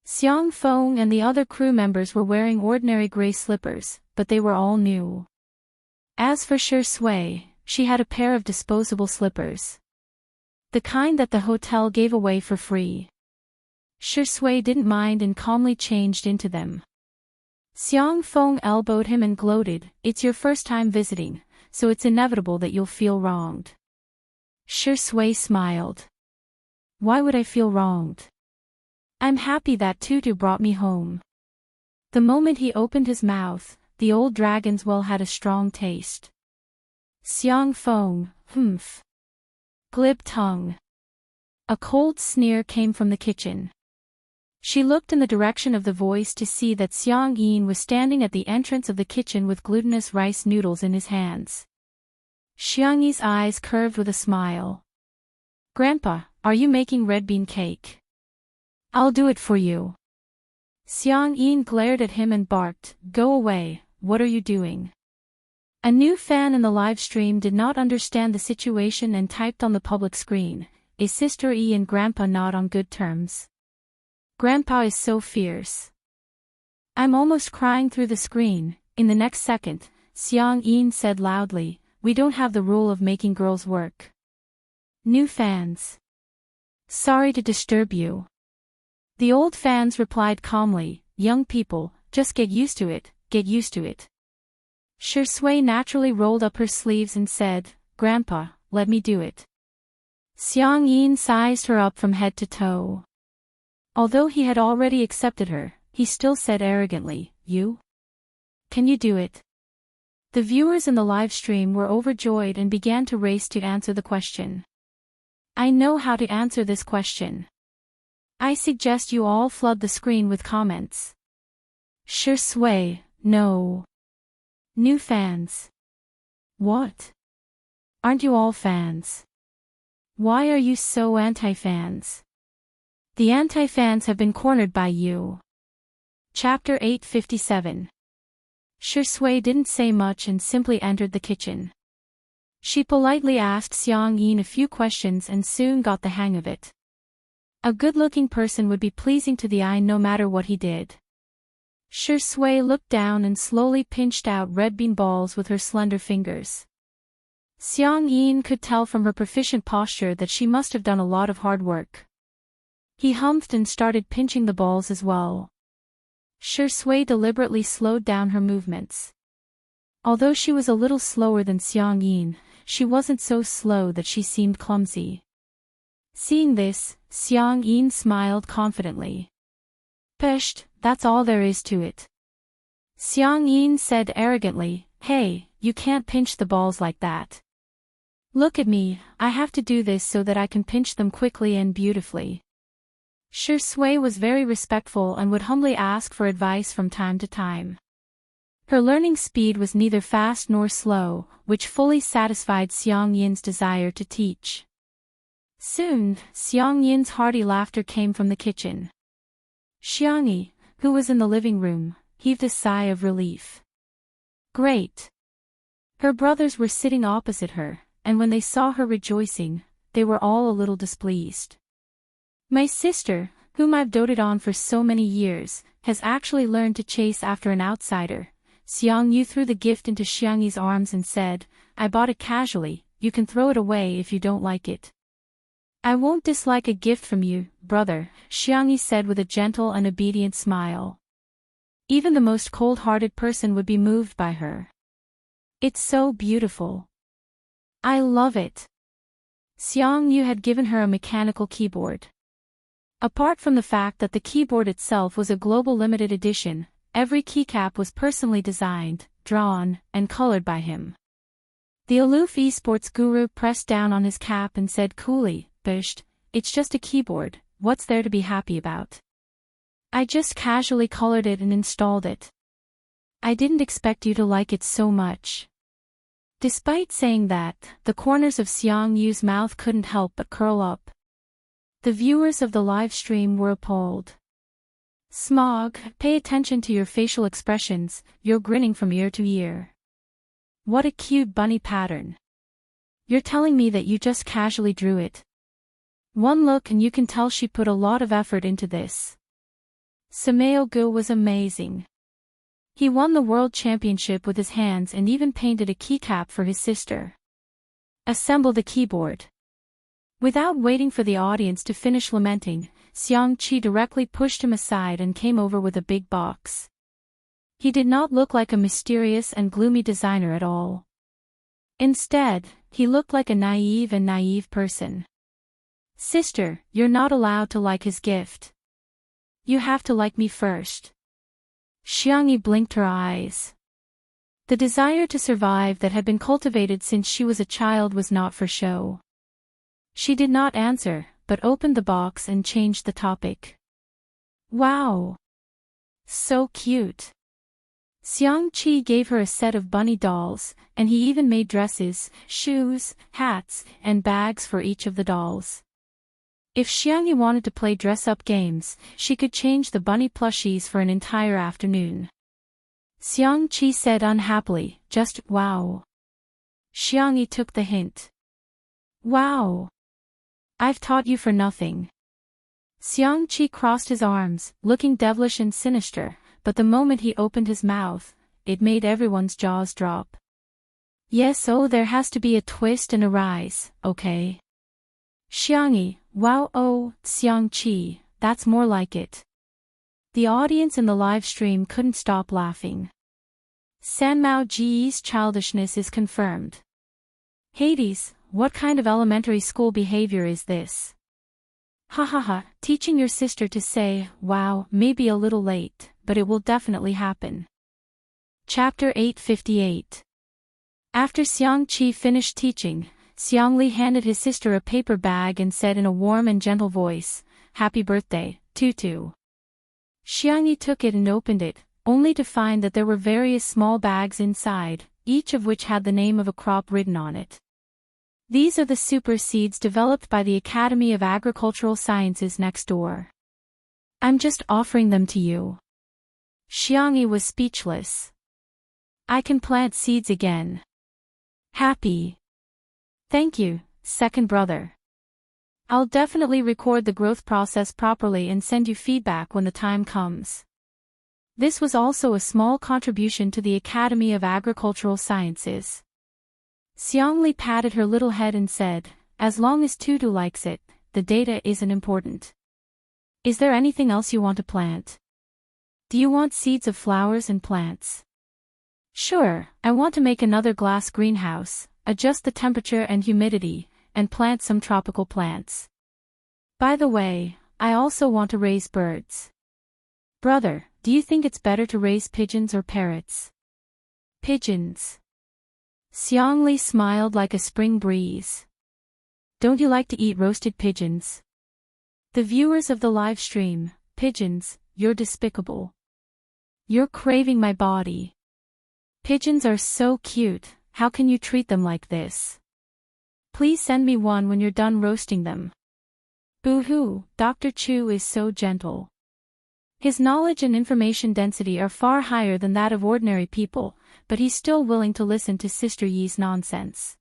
Xiang Feng and the other crew members were wearing ordinary gray slippers, but they were all new. As for Sure Sui, she had a pair of disposable slippers. The kind that the hotel gave away for free. Sure Sui didn't mind and calmly changed into them. Xiang Feng elbowed him and gloated, it's your first time visiting, so it's inevitable that you'll feel wronged. Sure Sui smiled. Why would I feel wronged? I'm happy that Tutu brought me home. The moment he opened his mouth, the old dragon's well had a strong taste. Xiang Feng, humph. Glib tongue. A cold sneer came from the kitchen. She looked in the direction of the voice to see that Xiang Yin was standing at the entrance of the kitchen with glutinous rice noodles in his hands. Xiangyi's eyes curved with a smile. Grandpa, are you making red bean cake? I'll do it for you. Xiang Yin glared at him and barked, go away, what are you doing? A new fan in the live stream did not understand the situation and typed on the public screen, is Sister E and Grandpa not on good terms? Grandpa is so fierce. I'm almost crying through the screen. In the next second, Xiang Yin said loudly, we don't have the rule of making girls work. New fans. Sorry to disturb you. The old fans replied calmly, young people, just get used to it, get used to it. Sure Sui naturally rolled up her sleeves and said, Grandpa, let me do it. Xiang Yin sized her up from head to toe. Although he had already accepted her, he still said arrogantly, you? Can you do it? The viewers in the live stream were overjoyed and began to race to answer the question. I know how to answer this question. I suggest you all flood the screen with comments. Sure Sui, no. New fans. What? Aren't you all fans? Why are you so anti-fans? The anti-fans have been cornered by you. Chapter 857. Sure Sui didn't say much and simply entered the kitchen. She politely asked Xiang Yin a few questions and soon got the hang of it. A good-looking person would be pleasing to the eye no matter what he did. Shi Sui looked down and slowly pinched out red bean balls with her slender fingers. Xiang Yin could tell from her proficient posture that she must have done a lot of hard work. He humphed and started pinching the balls as well. Shi Sui deliberately slowed down her movements. Although she was a little slower than Xiang Yin, she wasn't so slow that she seemed clumsy. Seeing this, Xiang Yin smiled confidently. Psht, that's all there is to it. Xiang Yin said arrogantly, hey, you can't pinch the balls like that. Look at me, I have to do this so that I can pinch them quickly and beautifully. Shi Sui was very respectful and would humbly ask for advice from time to time. Her learning speed was neither fast nor slow, which fully satisfied Xiang Yin's desire to teach. Soon, Xiang Yin's hearty laughter came from the kitchen. Xiang Yi, who was in the living room, heaved a sigh of relief. Great! Her brothers were sitting opposite her, and when they saw her rejoicing, they were all a little displeased. My sister, whom I've doted on for so many years, has actually learned to chase after an outsider. Xiang Yu threw the gift into Xiang Yi's arms and said, I bought it casually, you can throw it away if you don't like it. I won't dislike a gift from you, brother, Xiang Yi said with a gentle and obedient smile. Even the most cold-hearted person would be moved by her. It's so beautiful. I love it. Xiang Yu had given her a mechanical keyboard. Apart from the fact that the keyboard itself was a global limited edition, every keycap was personally designed, drawn, and colored by him. The aloof esports guru pressed down on his cap and said coolly, Bisht, it's just a keyboard, what's there to be happy about? I just casually colored it and installed it. I didn't expect you to like it so much. Despite saying that, the corners of Xiang Yu's mouth couldn't help but curl up. The viewers of the live stream were appalled. Smog, pay attention to your facial expressions, you're grinning from ear to ear. What a cute bunny pattern. You're telling me that you just casually drew it. One look and you can tell she put a lot of effort into this. Sameo Gu was amazing. He won the world championship with his hands and even painted a keycap for his sister. Assemble the keyboard. Without waiting for the audience to finish lamenting, Xiang Qi directly pushed him aside and came over with a big box. He did not look like a mysterious and gloomy designer at all. Instead, he looked like a naive person. Sister, you're not allowed to like his gift. You have to like me first. Xiang Yi blinked her eyes. The desire to survive that had been cultivated since she was a child was not for show. She did not answer, but opened the box and changed the topic. Wow! So cute! Xiang Qi gave her a set of bunny dolls, and he even made dresses, shoes, hats, and bags for each of the dolls. If Xiang Yi wanted to play dress-up games, she could change the bunny plushies for an entire afternoon. Xiang Qi said unhappily, just, wow. Xiang Yi took the hint. Wow! I've taught you for nothing. Xiang Qi crossed his arms, looking devilish and sinister, but the moment he opened his mouth, it made everyone's jaws drop. Yes, oh, there has to be a twist and a rise, okay? Xiang Yi, wow, oh, Xiang Qi, that's more like it. The audience in the live stream couldn't stop laughing. Sanmao Ji's childishness is confirmed. Hades, what kind of elementary school behavior is this? Ha ha ha, teaching your sister to say, wow, may be a little late, but it will definitely happen. Chapter 858. After Xiang Qi finished teaching, Xiang Li handed his sister a paper bag and said in a warm and gentle voice, Happy birthday, Tutu. Xiang Yi took it and opened it, only to find that there were various small bags inside, each of which had the name of a crop written on it. These are the super seeds developed by the Academy of Agricultural Sciences next door. I'm just offering them to you. Xiang Yi was speechless. I can plant seeds again. Happy. Thank you, second brother. I'll definitely record the growth process properly and send you feedback when the time comes. This was also a small contribution to the Academy of Agricultural Sciences. Xiangli patted her little head and said, as long as Tutu likes it, the data isn't important. Is there anything else you want to plant? Do you want seeds of flowers and plants? Sure, I want to make another glass greenhouse, adjust the temperature and humidity, and plant some tropical plants. By the way, I also want to raise birds. Brother, do you think it's better to raise pigeons or parrots? Pigeons. Xiangli smiled like a spring breeze. Don't you like to eat roasted pigeons? The viewers of the live stream, pigeons, you're despicable. You're craving my body. Pigeons are so cute, how can you treat them like this? Please send me one when you're done roasting them. Boo-hoo, Dr. Chu is so gentle. His knowledge and information density are far higher than that of ordinary people, but he's still willing to listen to Sister Yi's nonsense.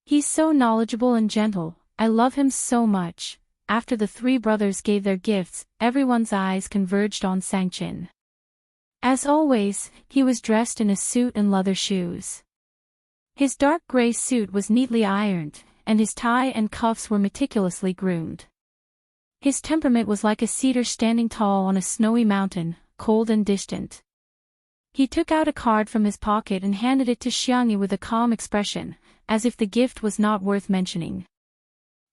He's so knowledgeable and gentle, I love him so much. After the three brothers gave their gifts, everyone's eyes converged on Sangchen. As always, he was dressed in a suit and leather shoes. His dark gray suit was neatly ironed, and his tie and cuffs were meticulously groomed. His temperament was like a cedar standing tall on a snowy mountain, cold and distant. He took out a card from his pocket and handed it to Xiangyi with a calm expression, as if the gift was not worth mentioning.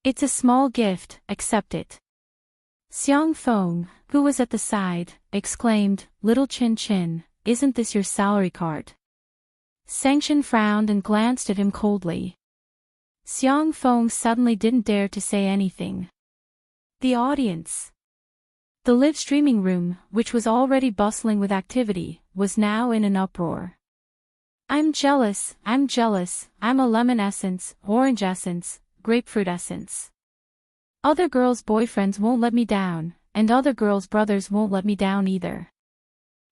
It's a small gift, accept it. Xiang Feng, who was at the side, exclaimed, Little Chin Chin, isn't this your salary card? Sangchen frowned and glanced at him coldly. Xiang Feng suddenly didn't dare to say anything. The audience. The live streaming room, which was already bustling with activity, was now in an uproar. I'm jealous, I'm a lemon essence, orange essence, grapefruit essence. Other girls' boyfriends won't let me down, and other girls' brothers won't let me down either.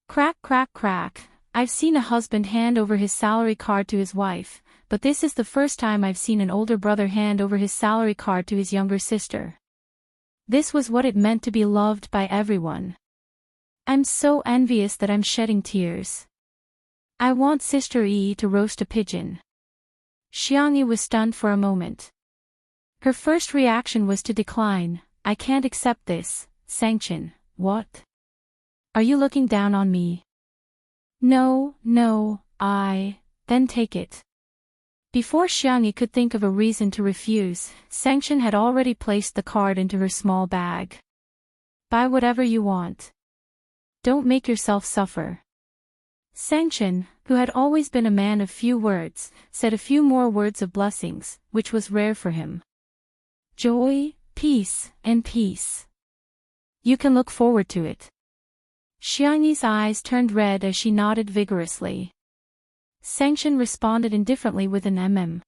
Crack crack crack, I've seen a husband hand over his salary card to his wife, but this is the first time I've seen an older brother hand over his salary card to his younger sister. This was what it meant to be loved by everyone. I'm so envious that I'm shedding tears. I want Sister Yi to roast a pigeon. Xiangyi was stunned for a moment. Her first reaction was to decline. I can't accept this, Sangchen. What? Are you looking down on me? No, then take it. Before Xiangyi could think of a reason to refuse, Sangchen had already placed the card into her small bag. Buy whatever you want. Don't make yourself suffer. Sangchen, who had always been a man of few words, said a few more words of blessings, which was rare for him. Joy, peace, and peace. You can look forward to it. Xiangyi's eyes turned red as she nodded vigorously. Sangchen responded indifferently with an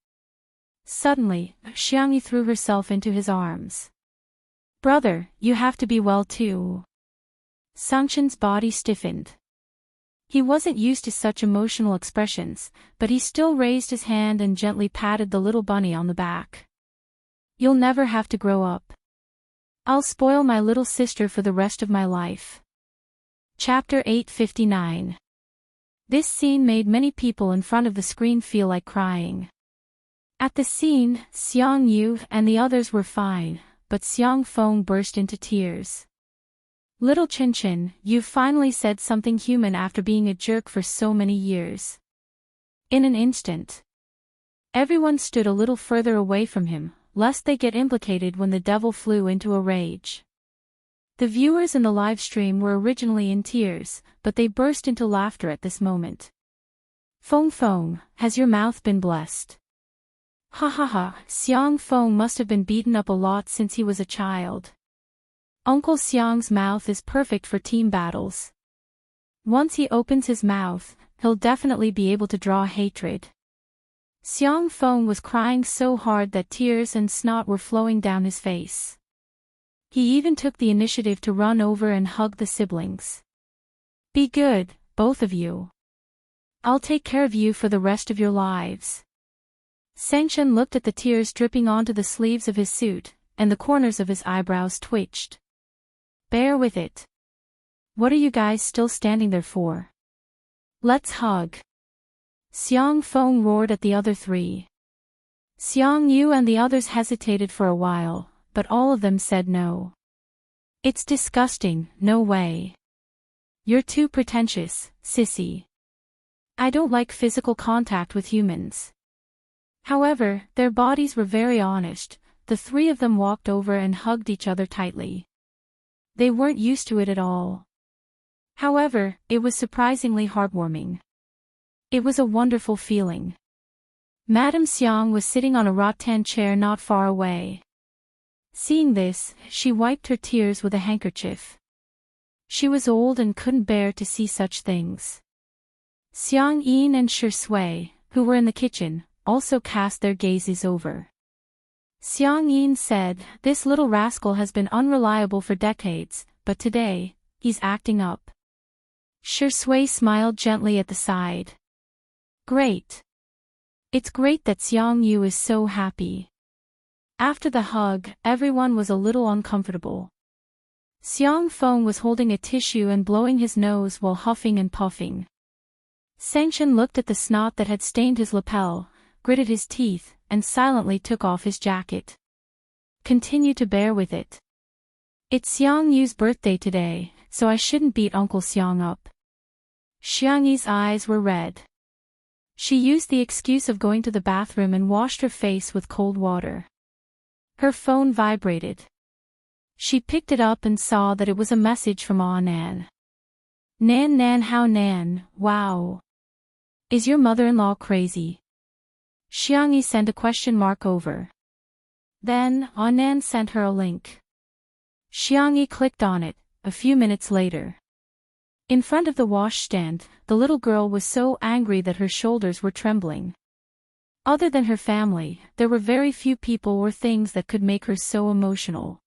Suddenly, Xiangyi threw herself into his arms. Brother, you have to be well too. Sangchen's body stiffened. He wasn't used to such emotional expressions, but he still raised his hand and gently patted the little bunny on the back. You'll never have to grow up. I'll spoil my little sister for the rest of my life. Chapter 859. This scene made many people in front of the screen feel like crying. At the scene, Xiang Yu and the others were fine, but Xiang Feng burst into tears. Little Chin Chin, you've finally said something human after being a jerk for so many years. In an instant, everyone stood a little further away from him, lest they get implicated when the devil flew into a rage. The viewers in the live stream were originally in tears, but they burst into laughter at this moment. Feng, has your mouth been blessed? Ha ha ha, Xiang Feng must have been beaten up a lot since he was a child. Uncle Xiang's mouth is perfect for team battles. Once he opens his mouth, he'll definitely be able to draw hatred. Xiang Feng was crying so hard that tears and snot were flowing down his face. He even took the initiative to run over and hug the siblings. Be good, both of you. I'll take care of you for the rest of your lives. Sengshen looked at the tears dripping onto the sleeves of his suit, and the corners of his eyebrows twitched. Bear with it. What are you guys still standing there for? Let's hug. Xiang Feng roared at the other three. Xiang Yu and the others hesitated for a while, but all of them said no. It's disgusting, no way. You're too pretentious, sissy. I don't like physical contact with humans. However, their bodies were very honest. The three of them walked over and hugged each other tightly. They weren't used to it at all. However, it was surprisingly heartwarming. It was a wonderful feeling. Madame Xiang was sitting on a rattan chair not far away. Seeing this, she wiped her tears with a handkerchief. She was old and couldn't bear to see such things. Xiang Yin and Shi Sui, who were in the kitchen, also cast their gazes over. Xiang Yin said, "This little rascal has been unreliable for decades, but today, he's acting up." Shi Sui smiled gently at the side. Great. It's great that Xiang Yu is so happy. After the hug, everyone was a little uncomfortable. Xiang Feng was holding a tissue and blowing his nose while huffing and puffing. Sengshen looked at the snot that had stained his lapel, gritted his teeth, and silently took off his jacket. Continue to bear with it. It's Xiang Yu's birthday today, so I shouldn't beat Uncle Xiang up. Xiang Yi's eyes were red. She used the excuse of going to the bathroom and washed her face with cold water. Her phone vibrated. She picked it up and saw that it was a message from Nan. Nan how Nan, wow. Is your mother-in-law crazy? Xiang Yi sent a question mark over. Then, Nan sent her a link. Xiang Yi clicked on it, a few minutes later. In front of the washstand, the little girl was so angry that her shoulders were trembling. Other than her family, there were very few people or things that could make her so emotional.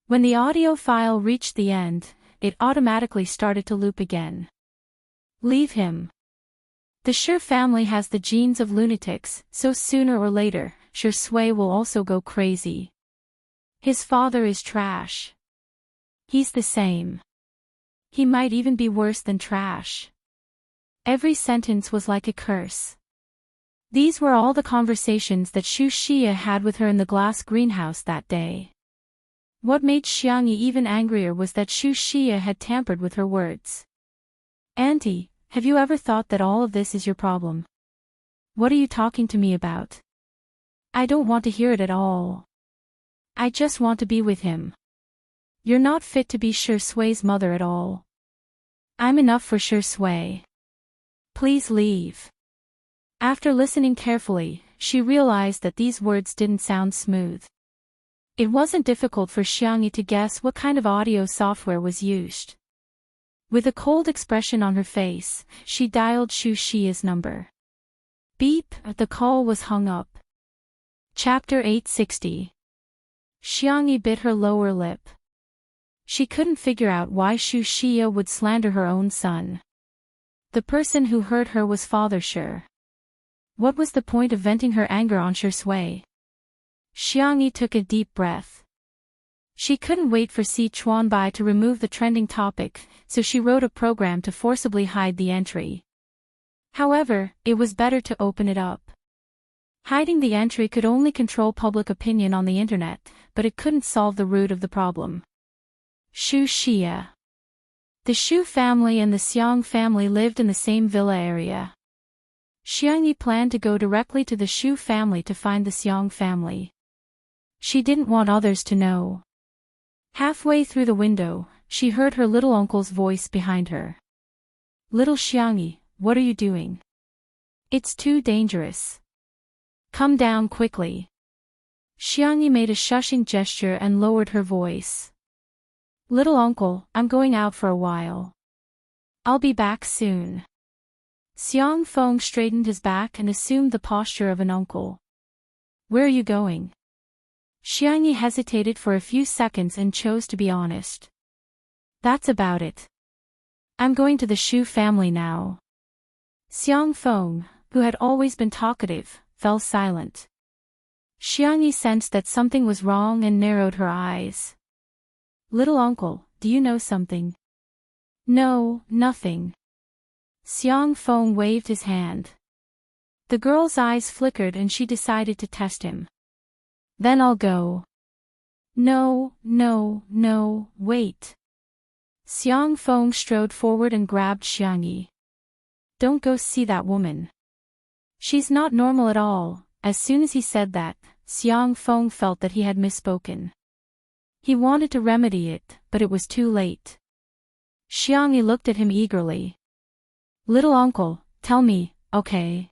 When the audio file reached the end, it automatically started to loop again. Leave him. The Shi family has the genes of lunatics, so sooner or later, Shi Sui will also go crazy. His father is trash. He's the same. He might even be worse than trash. Every sentence was like a curse. These were all the conversations that Xu Xia had with her in the glass greenhouse that day. What made Xiang Yi even angrier was that Xu Xia had tampered with her words. Auntie, have you ever thought that all of this is your problem? What are you talking to me about? I don't want to hear it at all. I just want to be with him. You're not fit to be Shi Sui's mother at all. I'm enough for Shi Sui. Please leave. After listening carefully, she realized that these words didn't sound smooth. It wasn't difficult for Xiang Yi to guess what kind of audio software was used. With a cold expression on her face, she dialed Xu Xia's number. Beep, the call was hung up. Chapter 860. Xiang Yi bit her lower lip. She couldn't figure out why Xu Xia would slander her own son. The person who hurt her was Father Shi. What was the point of venting her anger on Shi Sui? Xiang Yi took a deep breath. She couldn't wait for Si Chuanbai to remove the trending topic, so she wrote a program to forcibly hide the entry. However, it was better to open it up. Hiding the entry could only control public opinion on the internet, but it couldn't solve the root of the problem. Xu Xia. The Xu family and the Xiang family lived in the same villa area. Xiang Yi planned to go directly to the Xu family to find the Xiang family. She didn't want others to know. Halfway through the window, she heard her little uncle's voice behind her. Little Xiang Yi, what are you doing? It's too dangerous. Come down quickly. Xiang Yi made a shushing gesture and lowered her voice. Little uncle, I'm going out for a while. I'll be back soon. Xiang Feng straightened his back and assumed the posture of an uncle. Where are you going? Xiang Yi hesitated for a few seconds and chose to be honest. That's about it. I'm going to the Xu family now. Xiang Feng, who had always been talkative, fell silent. Xiangyi sensed that something was wrong and narrowed her eyes. "Little uncle, do you know something?" "No, nothing." Xiang Feng waved his hand. The girl's eyes flickered and she decided to test him. "Then I'll go." "No, no, no, wait." Xiang Feng strode forward and grabbed Xiangyi. "Don't go see that woman. She's not normal at all." As soon as he said that, Xiang Feng felt that he had misspoken. He wanted to remedy it, but it was too late. Xiangyi looked at him eagerly. "Little uncle, tell me, okay?"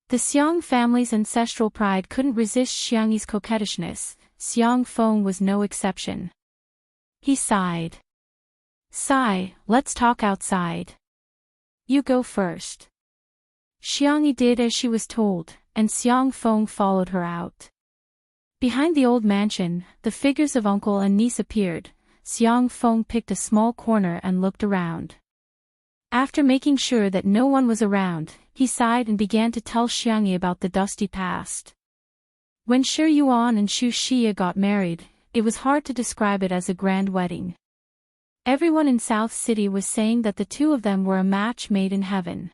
The Xiang family's ancestral pride couldn't resist Xiangyi's coquettishness. Xiang Feng was no exception. He sighed. "Sigh, let's talk outside. You go first." Xiangyi did as she was told, and Xiang Feng followed her out. Behind the old mansion, the figures of uncle and niece appeared. Xiang Feng picked a small corner and looked around. After making sure that no one was around, he sighed and began to tell Xiangyi about the dusty past. When Shi Yuan and Xu Xia got married, it was hard to describe it as a grand wedding. Everyone in South City was saying that the two of them were a match made in heaven.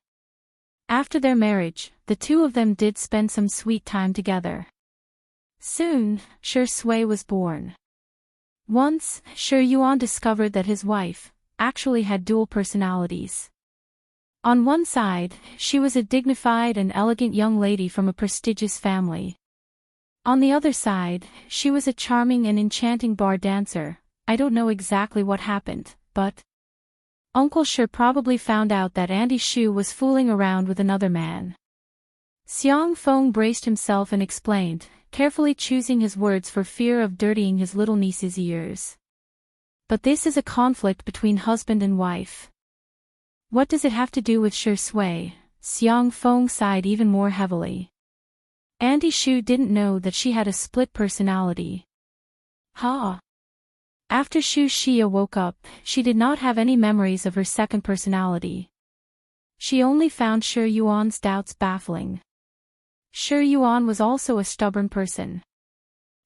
After their marriage, the two of them did spend some sweet time together. Soon, Shi Sui was born. Once, Shi Yuan discovered that his wife actually had dual personalities. On one side, she was a dignified and elegant young lady from a prestigious family. On the other side, she was a charming and enchanting bar dancer. I don't know exactly what happened, but Uncle Shi probably found out that Auntie Shu was fooling around with another man. Xiang Feng braced himself and explained, carefully choosing his words for fear of dirtying his little niece's ears. "But this is a conflict between husband and wife." "What does it have to do with Shi Sui?" Xiang Feng sighed even more heavily. Auntie Shu didn't know that she had a split personality. Ha! After Xu Xia woke up, she did not have any memories of her second personality. She only found Shi Yuan's doubts baffling. Shi Yuan was also a stubborn person.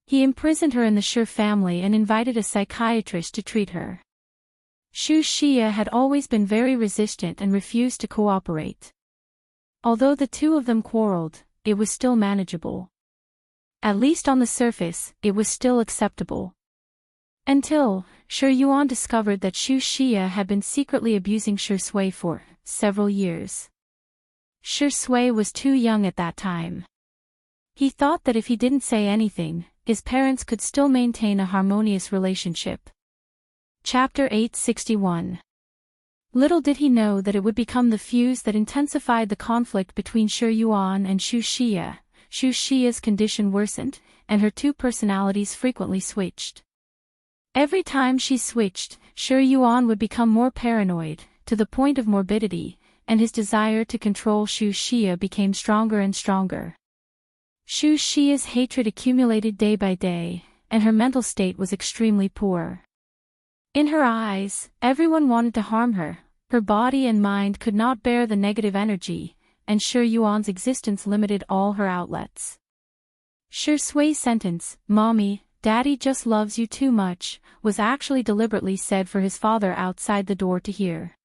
He imprisoned her in the Shi family and invited a psychiatrist to treat her. Xu Xia had always been very resistant and refused to cooperate. Although the two of them quarreled, it was still manageable. At least on the surface, it was still acceptable. Until Shi Yuan discovered that Xu Xia had been secretly abusing Shi Sui for several years. Shi Sui was too young at that time. He thought that if he didn't say anything, his parents could still maintain a harmonious relationship. Chapter 861. Little did he know that it would become the fuse that intensified the conflict between Shi Yuan and Xu Xia. Xu Xia's condition worsened, and her two personalities frequently switched. Every time she switched, Shi Yuan would become more paranoid, to the point of morbidity, and his desire to control Xu Xia became stronger and stronger. Xu Xia's hatred accumulated day by day, and her mental state was extremely poor. In her eyes, everyone wanted to harm her. Her body and mind could not bear the negative energy, and Shi Yuan's existence limited all her outlets. Shi Sui's sentence, "Mommy, Daddy just loves you too much," was actually deliberately said for his father outside the door to hear.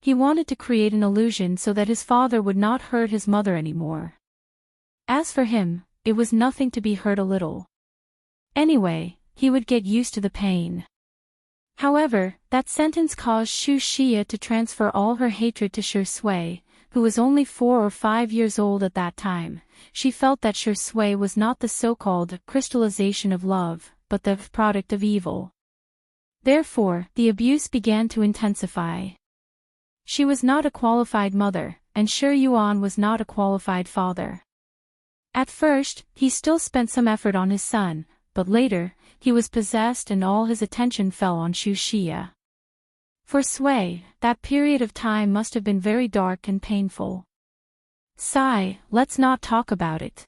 He wanted to create an illusion so that his father would not hurt his mother anymore. As for him, it was nothing to be hurt a little. Anyway, he would get used to the pain. However, that sentence caused Xu Xia to transfer all her hatred to Shi Sui, who was only 4 or 5 years old at that time. She felt that Shi Sui was not the so-called crystallization of love, but the product of evil. Therefore, the abuse began to intensify. She was not a qualified mother, and Shi Yuan was not a qualified father. At first, he still spent some effort on his son, but later, he was possessed and all his attention fell on Xu Xia. For Sui, that period of time must have been very dark and painful. Sigh, let's not talk about it.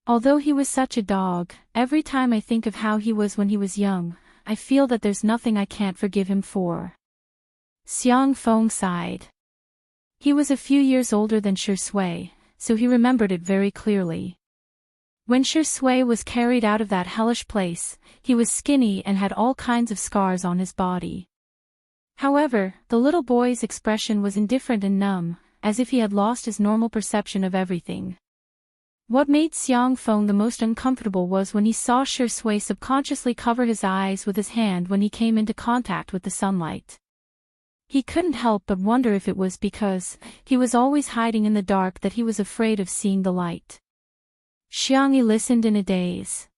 Although he was such a dog, every time I think of how he was when he was young, I feel that there's nothing I can't forgive him for. Xiang Feng sighed. He was a few years older than Shi Sui, so he remembered it very clearly. When Shui was carried out of that hellish place, he was skinny and had all kinds of scars on his body. However, the little boy's expression was indifferent and numb, as if he had lost his normal perception of everything. What made Xiang Feng the most uncomfortable was when he saw Shui subconsciously cover his eyes with his hand when he came into contact with the sunlight. He couldn't help but wonder if it was because he was always hiding in the dark that he was afraid of seeing the light. Xiangyi listened in a daze.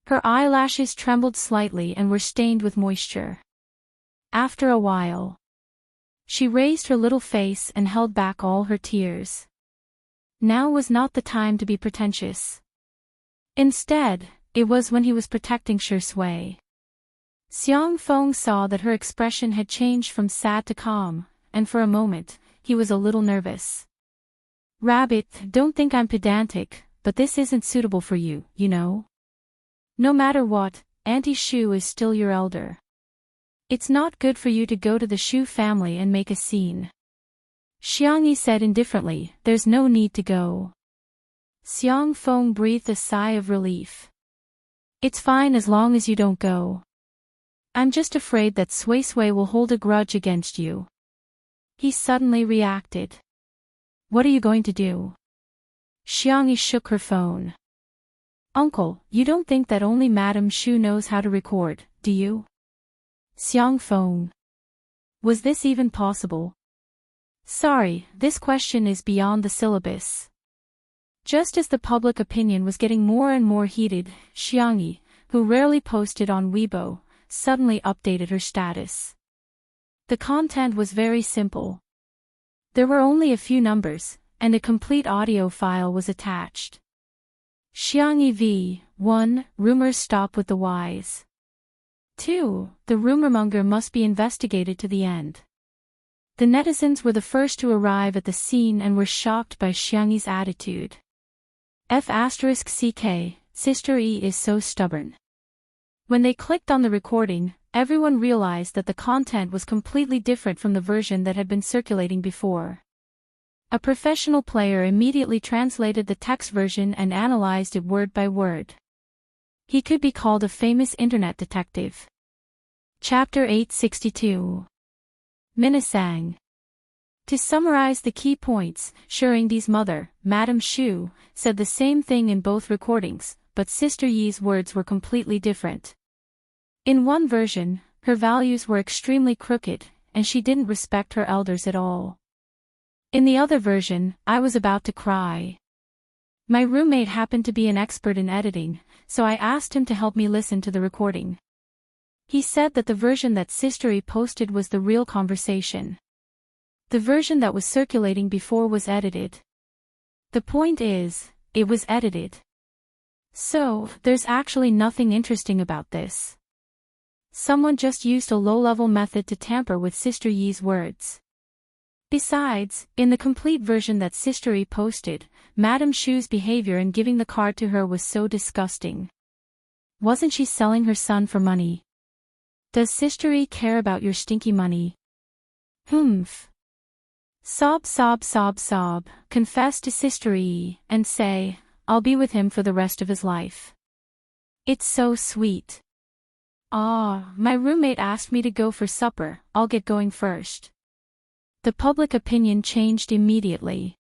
Her eyelashes trembled slightly and were stained with moisture. After a while, she raised her little face and held back all her tears. Now was not the time to be pretentious. Instead, it was when he was protecting Shui. Xiang Feng saw that her expression had changed from sad to calm, and for a moment, he was a little nervous. "Rabbit, don't think I'm pedantic, but this isn't suitable for you, you know? No matter what, Auntie Shu is still your elder. It's not good for you to go to the Shu family and make a scene." Xiangyi said indifferently, "There's no need to go." Xiang Feng breathed a sigh of relief. "It's fine as long as you don't go. I'm just afraid that Sui will hold a grudge against you." He suddenly reacted. "What are you going to do?" Xiangyi shook her phone. "Uncle, you don't think that only Madame Shu knows how to record, do you?" Xiang Feng. Was this even possible? "Sorry, this question is beyond the syllabus." Just as the public opinion was getting more and more heated, Xiangyi, who rarely posted on Weibo, suddenly updated her status. The content was very simple. There were only a few numbers, and a complete audio file was attached. Xiangyi v. 1. Rumors stop with the wise. 2. The rumormonger must be investigated to the end. The netizens were the first to arrive at the scene and were shocked by Xiangyi's attitude. F***ck, Sister E is so stubborn. When they clicked on the recording, everyone realized that the content was completely different from the version that had been circulating before. A professional player immediately translated the text version and analyzed it word by word. He could be called a famous internet detective. Chapter 862. Minasang. To summarize the key points, Shuringdi's mother, Madame Shu, said the same thing in both recordings, but Sister Yi's words were completely different. In one version, her values were extremely crooked, and she didn't respect her elders at all. In the other version, I was about to cry. My roommate happened to be an expert in editing, so I asked him to help me listen to the recording. He said that the version that Sister E posted was the real conversation. The version that was circulating before was edited. The point is, it was edited. So, there's actually nothing interesting about this. Someone just used a low-level method to tamper with Sister Yi's words. Besides, in the complete version that Sister E posted, Madame Shu's behavior in giving the card to her was so disgusting. Wasn't she selling her son for money? Does Sister E care about your stinky money? Humph. Sob, sob, sob, sob, confess to Sister E, and say, I'll be with him for the rest of his life. It's so sweet. Ah, my roommate asked me to go for supper, I'll get going first. The public opinion changed immediately.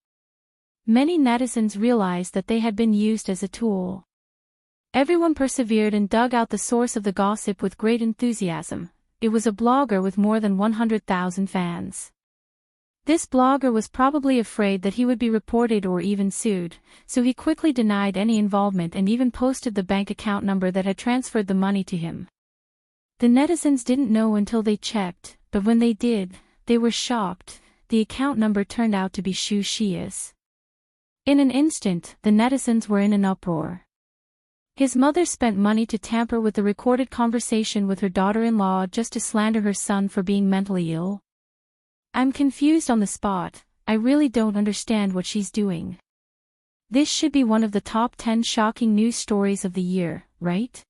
Many netizens realized that they had been used as a tool. Everyone persevered and dug out the source of the gossip with great enthusiasm. It was a blogger with more than 100,000 fans. This blogger was probably afraid that he would be reported or even sued, so he quickly denied any involvement and even posted the bank account number that had transferred the money to him. The netizens didn't know until they checked, but when they did, they were shocked. The account number turned out to be Shu Xia's. In an instant, the netizens were in an uproar. His mother spent money to tamper with the recorded conversation with her daughter-in-law just to slander her son for being mentally ill. I'm confused on the spot, I really don't understand what she's doing. This should be one of the top 10 shocking news stories of the year, right?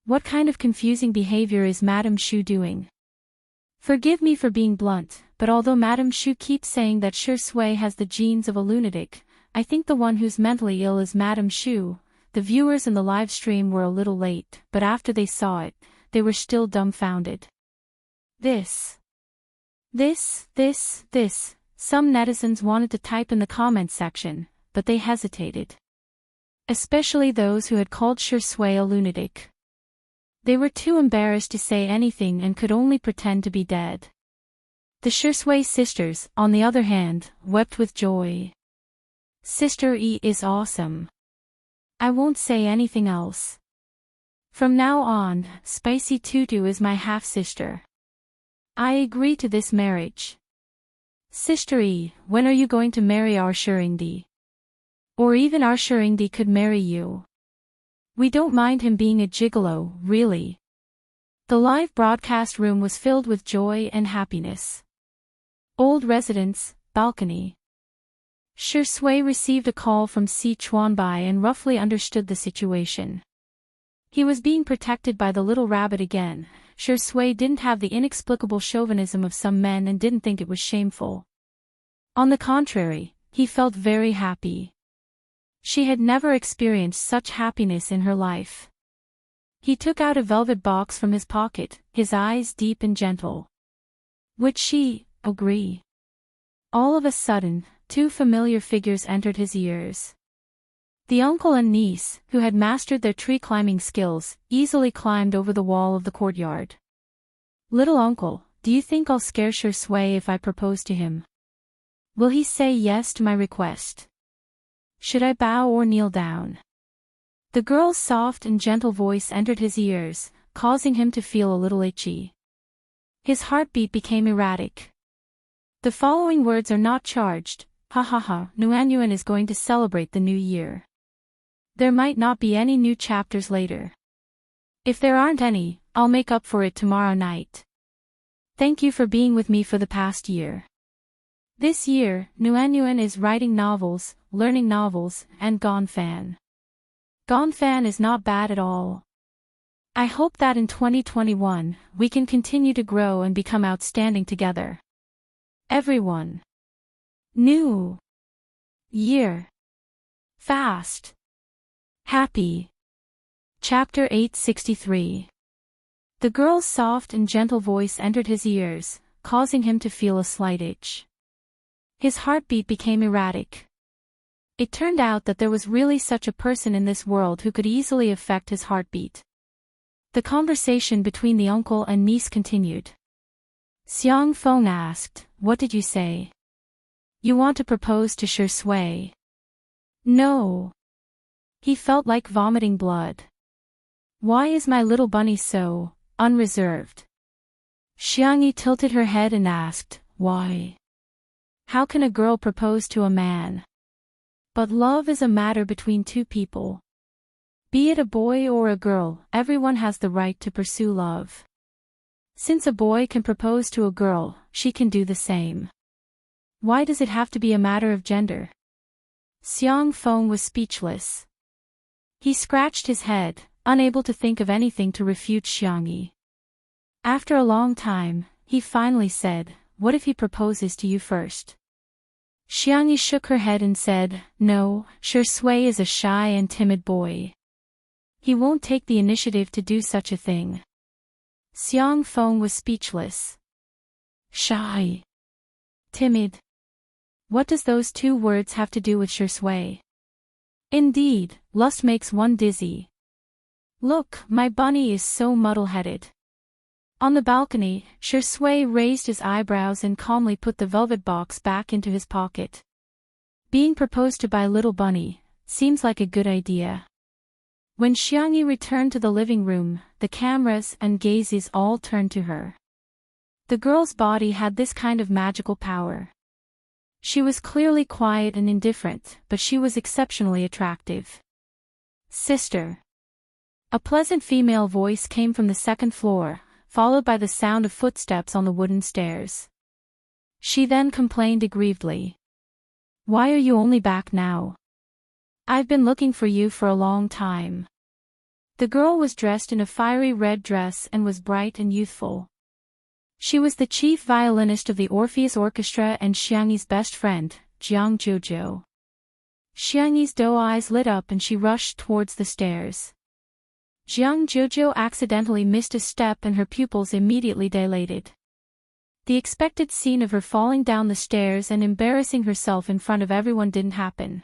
What kind of confusing behavior is Madame Shu doing? Forgive me for being blunt, but although Madame Shu keeps saying that Shui has the genes of a lunatic, I think the one who's mentally ill is Madame Shu. The viewers in the live stream were a little late, but after they saw it, they were still dumbfounded. This. Some netizens wanted to type in the comment section, but they hesitated. Especially those who had called Shui a lunatic. They were too embarrassed to say anything and could only pretend to be dead. The Shui sisters, on the other hand, wept with joy. Sister E is awesome. I won't say anything else. From now on, Spicy Tutu is my half-sister. I agree to this marriage. Sister E, when are you going to marry our Shuringdi? Or even our Shuringdi could marry you. We don't mind him being a gigolo, really. The live broadcast room was filled with joy and happiness. Old residence, balcony. Shui received a call from Si Chuanbai and roughly understood the situation. He was being protected by the little rabbit again. Shui didn't have the inexplicable chauvinism of some men and didn't think it was shameful. On the contrary, he felt very happy. She had never experienced such happiness in her life. He took out a velvet box from his pocket, his eyes deep and gentle. Would she agree? All of a sudden, two familiar figures entered his ears. The uncle and niece, who had mastered their tree-climbing skills, easily climbed over the wall of the courtyard. Little uncle, do you think I'll scare Shui if I propose to him? Will he say yes to my request? Should I bow or kneel down? The girl's soft and gentle voice entered his ears, causing him to feel a little itchy. His heartbeat became erratic. The following words are not charged. Ha ha ha, Nuanyuan is going to celebrate the new year. There might not be any new chapters later. If there aren't any, I'll make up for it tomorrow night. Thank you for being with me for the past year. This year, Nuanyuan is writing novels, learning novels, and Gonfan. Gonfan is not bad at all. I hope that in 2021, we can continue to grow and become outstanding together. Everyone. New year. Fast. Happy. Chapter 863. The girl's soft and gentle voice entered his ears, causing him to feel a slight itch. His heartbeat became erratic. It turned out that there was really such a person in this world who could easily affect his heartbeat. The conversation between the uncle and niece continued. Xiang Feng asked, "What did you say? You want to propose to Shui?" No. He felt like vomiting blood. Why is my little bunny so unreserved? Xiangyi tilted her head and asked, why? How can a girl propose to a man? But love is a matter between two people. Be it a boy or a girl, everyone has the right to pursue love. Since a boy can propose to a girl, she can do the same. Why does it have to be a matter of gender? Xiang Feng was speechless. He scratched his head, unable to think of anything to refute Xiangyi. After a long time, he finally said, "What if he proposes to you first?" Xiangyi shook her head and said, "No, Shui is a shy and timid boy. He won't take the initiative to do such a thing." Xiang Feng was speechless. Shy. Timid. What does those two words have to do with Shui? Indeed, lust makes one dizzy. Look, my bunny is so muddle-headed. On the balcony, Shui raised his eyebrows and calmly put the velvet box back into his pocket. Being proposed to by little bunny, seems like a good idea. When Xiangyi returned to the living room, the cameras and gazes all turned to her. The girl's body had this kind of magical power. She was clearly quiet and indifferent, but she was exceptionally attractive. Sister. A pleasant female voice came from the second floor, followed by the sound of footsteps on the wooden stairs. She then complained aggrievedly. Why are you only back now? I've been looking for you for a long time. The girl was dressed in a fiery red dress and was bright and youthful. She was the chief violinist of the Orpheus Orchestra and Xiangyi's best friend, Jiang Jojo. Xiangyi's doe eyes lit up and she rushed towards the stairs. Jiang Jojo accidentally missed a step and her pupils immediately dilated. The expected scene of her falling down the stairs and embarrassing herself in front of everyone didn't happen.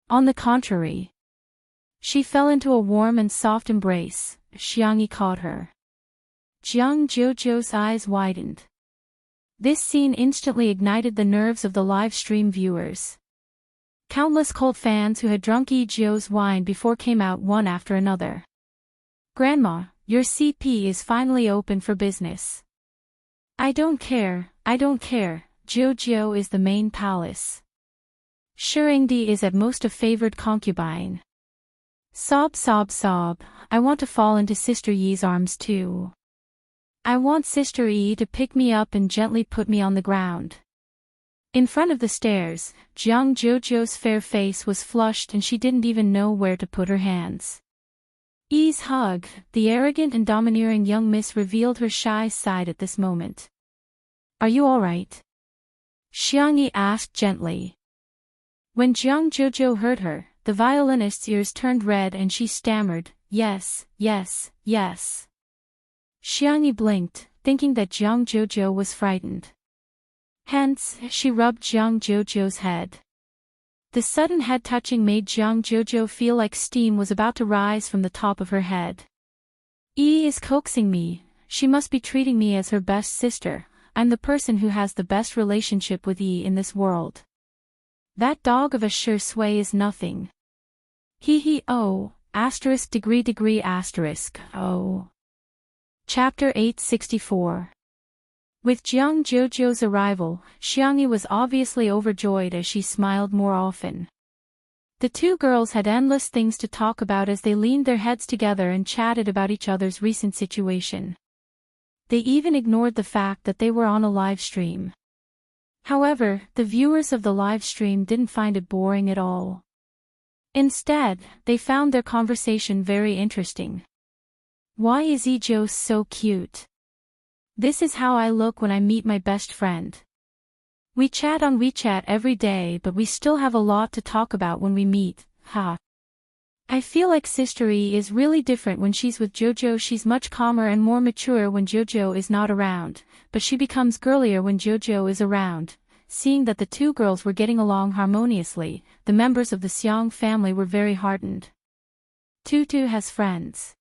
On the contrary, she fell into a warm and soft embrace. Xiangyi caught her. Jiang Jojo's eyes widened. This scene instantly ignited the nerves of the live stream viewers. Countless cult fans who had drunk Yi Jiu's wine before came out one after another. "Grandma, your CP is finally open for business." I don't care, Jiu is the main palace. Shuringdi is at most a favored concubine. Sob, I want to fall into Sister Yi's arms too. I want Sister Yi to pick me up and gently put me on the ground. In front of the stairs, Jiang Jojo's fair face was flushed and she didn't even know where to put her hands. Yi's hug, the arrogant and domineering young miss revealed her shy side at this moment. Are you alright? Xiangyi asked gently. When Jiang Jojo heard her, the violinist's ears turned red and she stammered, yes. Xiangyi blinked, thinking that Jiang Jojo was frightened. Hence, she rubbed Jiang Jojo's head. The sudden head touching made Jiang Jojo feel like steam was about to rise from the top of her head. Yi is coaxing me, she must be treating me as her best sister, I'm the person who has the best relationship with Yi in this world. That dog of a sure sway is nothing. Oh, degree oh. Chapter 864. With Jiang Jojo's arrival, Xiangyi was obviously overjoyed as she smiled more often. The two girls had endless things to talk about as they leaned their heads together and chatted about each other's recent situation. They even ignored the fact that they were on a live stream. However, the viewers of the live stream didn't find it boring at all. Instead, they found their conversation very interesting. Why is Yi Jiu so cute? This is how I look when I meet my best friend. We chat on WeChat every day, but we still have a lot to talk about when we meet, ha. I feel like Sister Yi is really different when she's with Jojo. She's much calmer and more mature when Jojo is not around, but she becomes girlier when Jojo is around. Seeing that the two girls were getting along harmoniously, the members of the Xiang family were very heartened. Tutu has friends.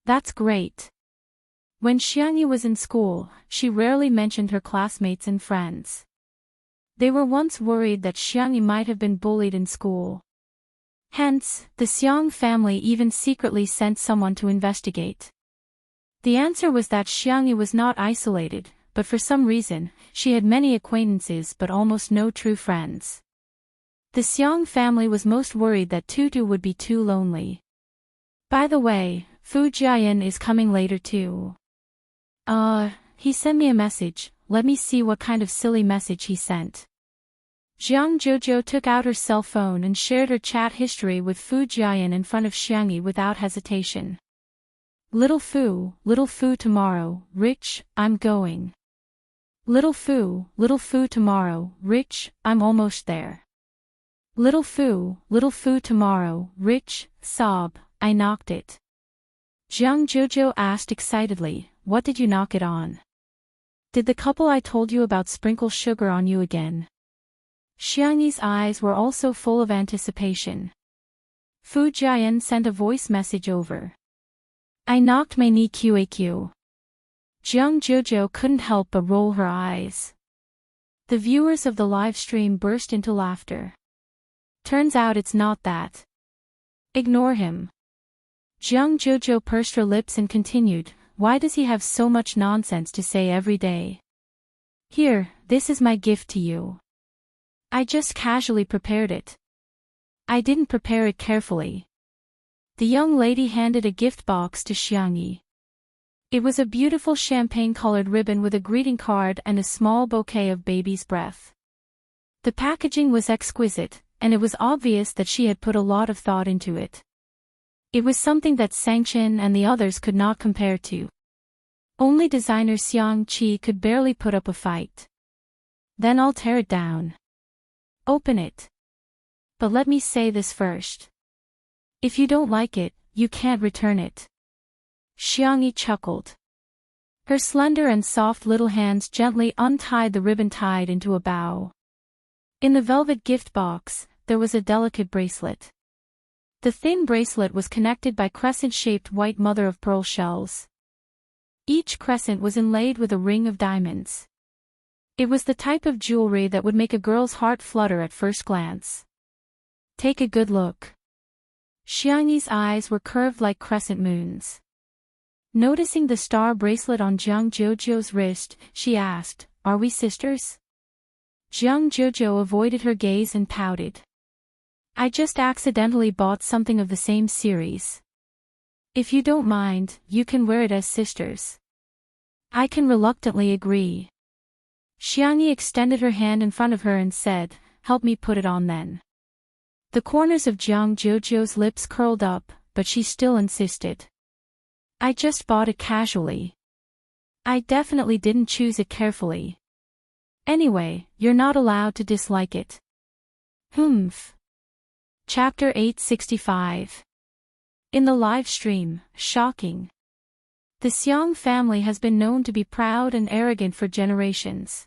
That's great. When Xiangyi was in school, she rarely mentioned her classmates and friends. They were once worried that Xiangyi might have been bullied in school. Hence, the Xiang family even secretly sent someone to investigate. The answer was that Xiangyi was not isolated, but for some reason, she had many acquaintances but almost no true friends. The Xiang family was most worried that Tutu would be too lonely. By the way, Fu Jiayan is coming later too. He sent me a message, let me see what kind of silly message he sent. Jiang Jojo took out her cell phone and shared her chat history with Fu Jiayan in front of Xiangyi without hesitation. Little Fu tomorrow, Rich, I'm going. Little Fu tomorrow, Rich, I'm almost there. Little Fu tomorrow, Rich, sob, I knocked it. Jiang Jojo asked excitedly, what did you knock it on? Did the couple I told you about sprinkle sugar on you again? Xiangyi's eyes were also full of anticipation. Fu Jiayan sent a voice message over. I knocked my knee QAQ. Jiang Jojo couldn't help but roll her eyes. The viewers of the live stream burst into laughter. Turns out it's not that. Ignore him. Jiang Jojo pursed her lips and continued, why does he have so much nonsense to say every day? Here, this is my gift to you. I just casually prepared it. I didn't prepare it carefully. The young lady handed a gift box to Xiangyi. It was a beautiful champagne-colored ribbon with a greeting card and a small bouquet of baby's breath. The packaging was exquisite, and it was obvious that she had put a lot of thought into it. It was something that Sangchen and the others could not compare to. Only designer Xiang Qi could barely put up a fight. Then I'll tear it down. Open it. But let me say this first. If you don't like it, you can't return it. Xiangyi chuckled. Her slender and soft little hands gently untied the ribbon tied into a bow. In the velvet gift box, there was a delicate bracelet. The thin bracelet was connected by crescent-shaped white mother-of-pearl shells. Each crescent was inlaid with a ring of diamonds. It was the type of jewelry that would make a girl's heart flutter at first glance. Take a good look. Xiangyi's eyes were curved like crescent moons. Noticing the star bracelet on Jiang Jojo's wrist, she asked, "Are we sisters?" Jiang Jojo avoided her gaze and pouted. "I just accidentally bought something of the same series. If you don't mind, you can wear it as sisters." I can reluctantly agree. Xiangyi extended her hand in front of her and said, "Help me put it on then." The corners of Jiang Jojo's lips curled up, but she still insisted. "I just bought it casually. I definitely didn't choose it carefully. Anyway, you're not allowed to dislike it." Humph. Chapter 865. In the live stream, shocking. The Xiang family has been known to be proud and arrogant for generations.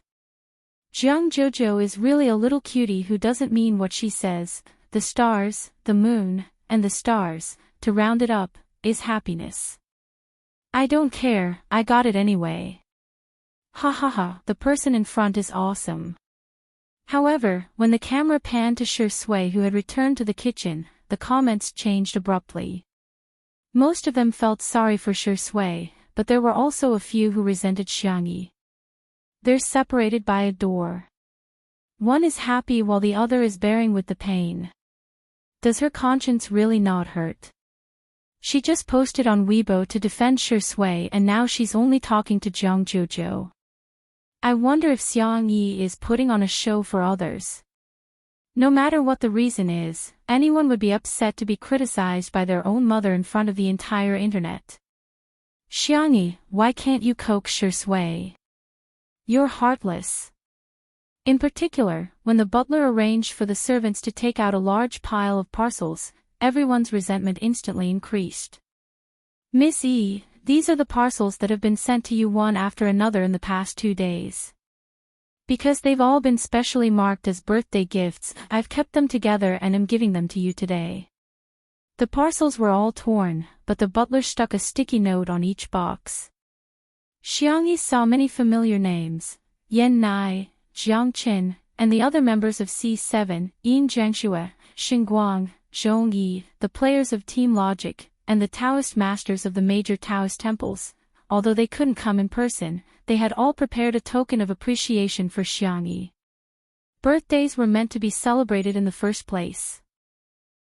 Jiang Jojo is really a little cutie who doesn't mean what she says. The stars, the moon, and the stars, to round it up, is happiness. "I don't care, I got it anyway." Ha ha ha, the person in front is awesome. However, when the camera panned to Shi Sui who had returned to the kitchen, the comments changed abruptly. Most of them felt sorry for Shi Sui, but there were also a few who resented Xiangyi. They're separated by a door. One is happy while the other is bearing with the pain. Does her conscience really not hurt? She just posted on Weibo to defend Shi Sui and now she's only talking to Jiang Jojo. I wonder if Xiangyi is putting on a show for others. No matter what the reason is, anyone would be upset to be criticized by their own mother in front of the entire internet. Xiangyi, why can't you coax Shi Sui? You're heartless. In particular, when the butler arranged for the servants to take out a large pile of parcels, everyone's resentment instantly increased. "Miss E, these are the parcels that have been sent to you one after another in the past 2 days. Because they've all been specially marked as birthday gifts, I've kept them together and am giving them to you today." The parcels were all torn, but the butler stuck a sticky note on each box. Xiangyi saw many familiar names: Yan Nai, Jiang Qin, and the other members of C7, Yin Jiangxue, Xinguang, Zhong Yi, the players of Team Logic, and the Taoist masters of the major Taoist temples. Although they couldn't come in person, they had all prepared a token of appreciation for Xiangyi. Birthdays were meant to be celebrated in the first place.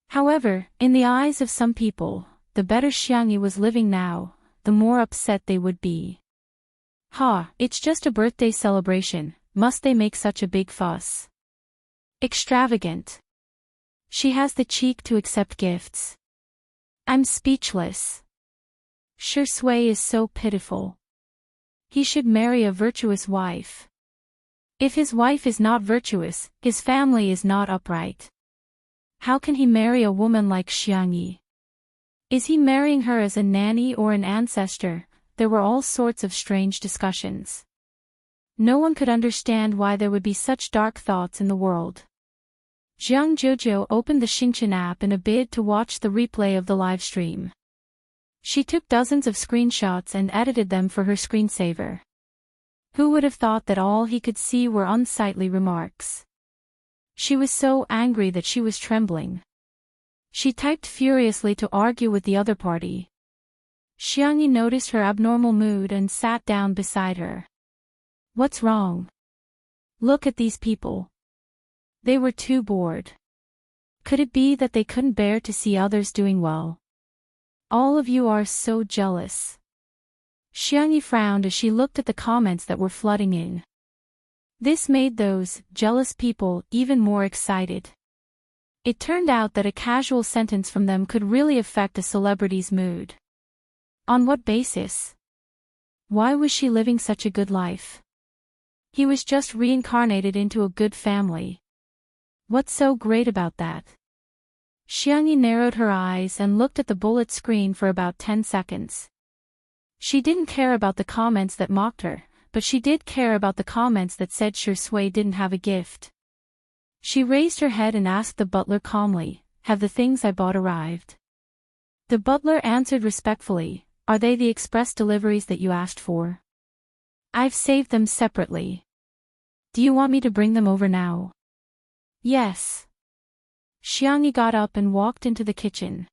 However, in the eyes of some people, the better Xiangyi was living now, the more upset they would be. Ha, it's just a birthday celebration, must they make such a big fuss? Extravagant. She has the cheek to accept gifts. I'm speechless. Shi Sui is so pitiful. He should marry a virtuous wife. If his wife is not virtuous, his family is not upright. How can he marry a woman like Xiangyi? Is he marrying her as a nanny or an ancestor? There were all sorts of strange discussions. No one could understand why there would be such dark thoughts in the world. Jiang Jojo opened the Xingqian app in a bid to watch the replay of the livestream. She took dozens of screenshots and edited them for her screensaver. Who would have thought that all he could see were unsightly remarks? She was so angry that she was trembling. She typed furiously to argue with the other party. Xiangyi noticed her abnormal mood and sat down beside her. What's wrong? Look at these people. They were too bored. Could it be that they couldn't bear to see others doing well? All of you are so jealous. Xiangyi frowned as she looked at the comments that were flooding in. This made those jealous people even more excited. It turned out that a casual sentence from them could really affect a celebrity's mood. On what basis? Why was she living such a good life? He was just reincarnated into a good family. What's so great about that? Xiangyi narrowed her eyes and looked at the bullet screen for about 10 seconds. She didn't care about the comments that mocked her, but she did care about the comments that said Shui didn't have a gift. She raised her head and asked the butler calmly, "Have the things I bought arrived?" The butler answered respectfully, "Are they the express deliveries that you asked for? I've saved them separately. Do you want me to bring them over now?" "Yes." Xiangyi got up and walked into the kitchen.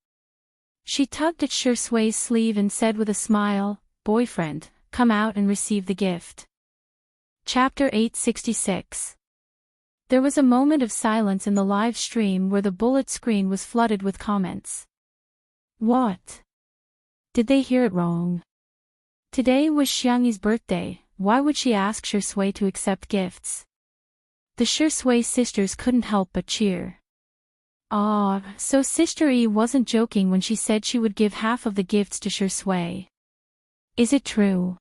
She tugged at Shui's sleeve and said with a smile, "Boyfriend, come out and receive the gift." Chapter 866. There was a moment of silence in the live stream where the bullet screen was flooded with comments. What? Did they hear it wrong? Today was Xiangyi's birthday, why would she ask Shui to accept gifts? The Shui sisters couldn't help but cheer. Ah, so Sister Yi wasn't joking when she said she would give half of the gifts to Shui. Is it true?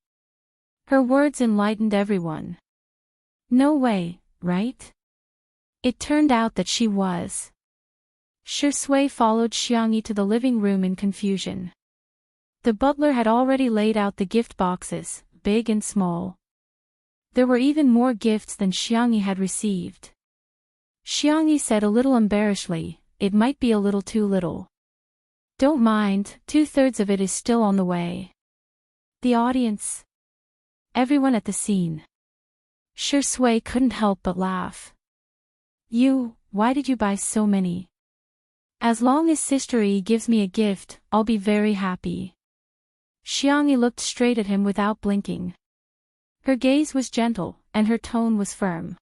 Her words enlightened everyone. No way, right? It turned out that she was. Shui followed Xiangyi to the living room in confusion. The butler had already laid out the gift boxes, big and small. There were even more gifts than Xiangyi had received. Xiangyi said a little embarrassedly, "It might be a little too little." "Don't mind, 2/3 of it is still on the way." The audience. Everyone at the scene. Shui couldn't help but laugh. Why did you buy so many? As long as Sister Yi gives me a gift, I'll be very happy. Xiangyi looked straight at him without blinking. Her gaze was gentle, and her tone was firm.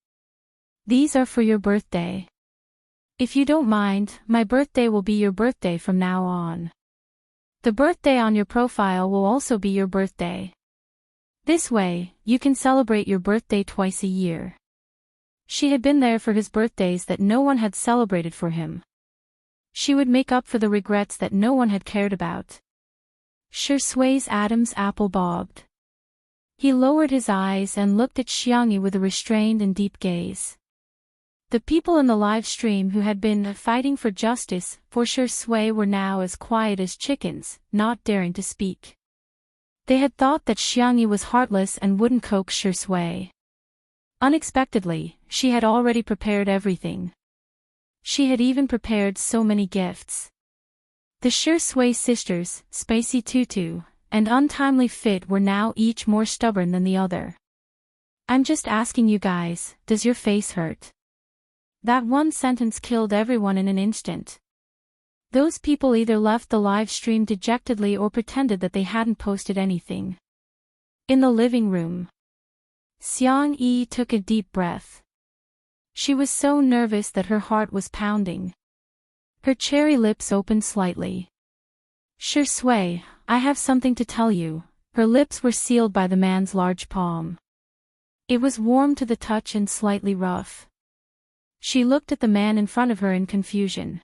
"These are for your birthday. If you don't mind, my birthday will be your birthday from now on. The birthday on your profile will also be your birthday. This way, you can celebrate your birthday twice a year." She had been there for his birthdays that no one had celebrated for him. She would make up for the regrets that no one had cared about. Shui's Adam's apple bobbed. He lowered his eyes and looked at Xiangyi with a restrained and deep gaze. The people in the live stream who had been fighting for justice for Shui were now as quiet as chickens, not daring to speak. They had thought that Xiangyi was heartless and wouldn't coax Shui. Unexpectedly, she had already prepared everything. She had even prepared so many gifts. The Shui sisters, Spacey Tutu, and Untimely Fit were now each more stubborn than the other. "I'm just asking you guys, does your face hurt?" That one sentence killed everyone in an instant. Those people either left the live stream dejectedly or pretended that they hadn't posted anything. In the living room, Xiangyi took a deep breath. She was so nervous that her heart was pounding. Her cherry lips opened slightly. "Shui, I have something to tell you." Her lips were sealed by the man's large palm. It was warm to the touch and slightly rough. She looked at the man in front of her in confusion.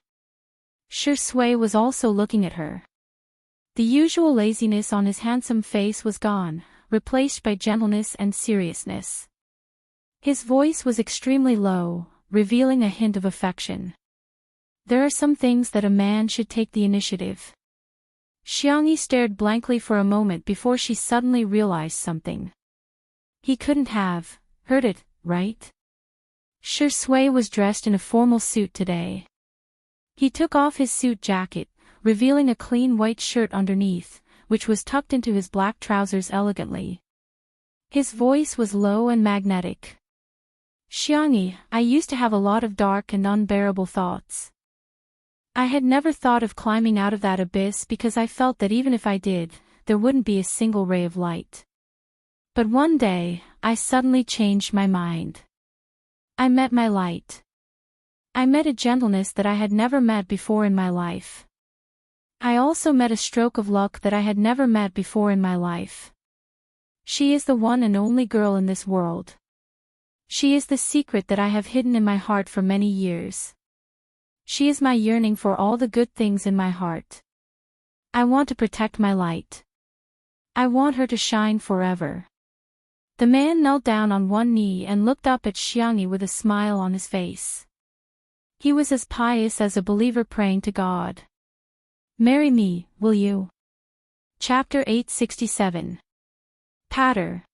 Shui was also looking at her. The usual laziness on his handsome face was gone, replaced by gentleness and seriousness. His voice was extremely low, revealing a hint of affection. "There are some things that a man should take the initiative." Xiangyi stared blankly for a moment before she suddenly realized something. He couldn't have heard it, right? Shui was dressed in a formal suit today. He took off his suit jacket, revealing a clean white shirt underneath, which was tucked into his black trousers elegantly. His voice was low and magnetic. "Xiangyi, I used to have a lot of dark and unbearable thoughts. I had never thought of climbing out of that abyss because I felt that even if I did, there wouldn't be a single ray of light. But one day, I suddenly changed my mind. I met my light. I met a gentleness that I had never met before in my life. I also met a stroke of luck that I had never met before in my life. She is the one and only girl in this world. She is the secret that I have hidden in my heart for many years. She is my yearning for all the good things in my heart. I want to protect my light. I want her to shine forever." The man knelt down on one knee and looked up at Xiangyi with a smile on his face. He was as pious as a believer praying to God. Marry me, will you? Chapter 867. Patter.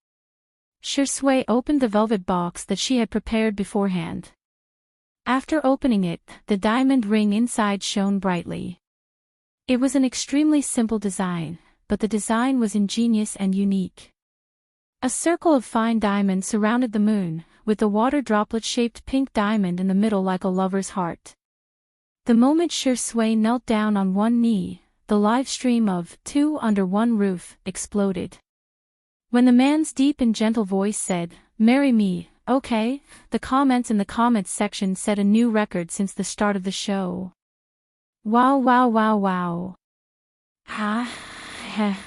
Shui opened the velvet box that she had prepared beforehand. After opening it, the diamond ring inside shone brightly. It was an extremely simple design, but the design was ingenious and unique. A circle of fine diamonds surrounded the moon, with the water droplet-shaped pink diamond in the middle like a lover's heart. The moment Shui knelt down on one knee, the live stream of Two Under One Roof exploded. When the man's deep and gentle voice said, "Marry me, okay," the comments in the comments section set a new record since the start of the show. Wow wow wow wow. Ha ha.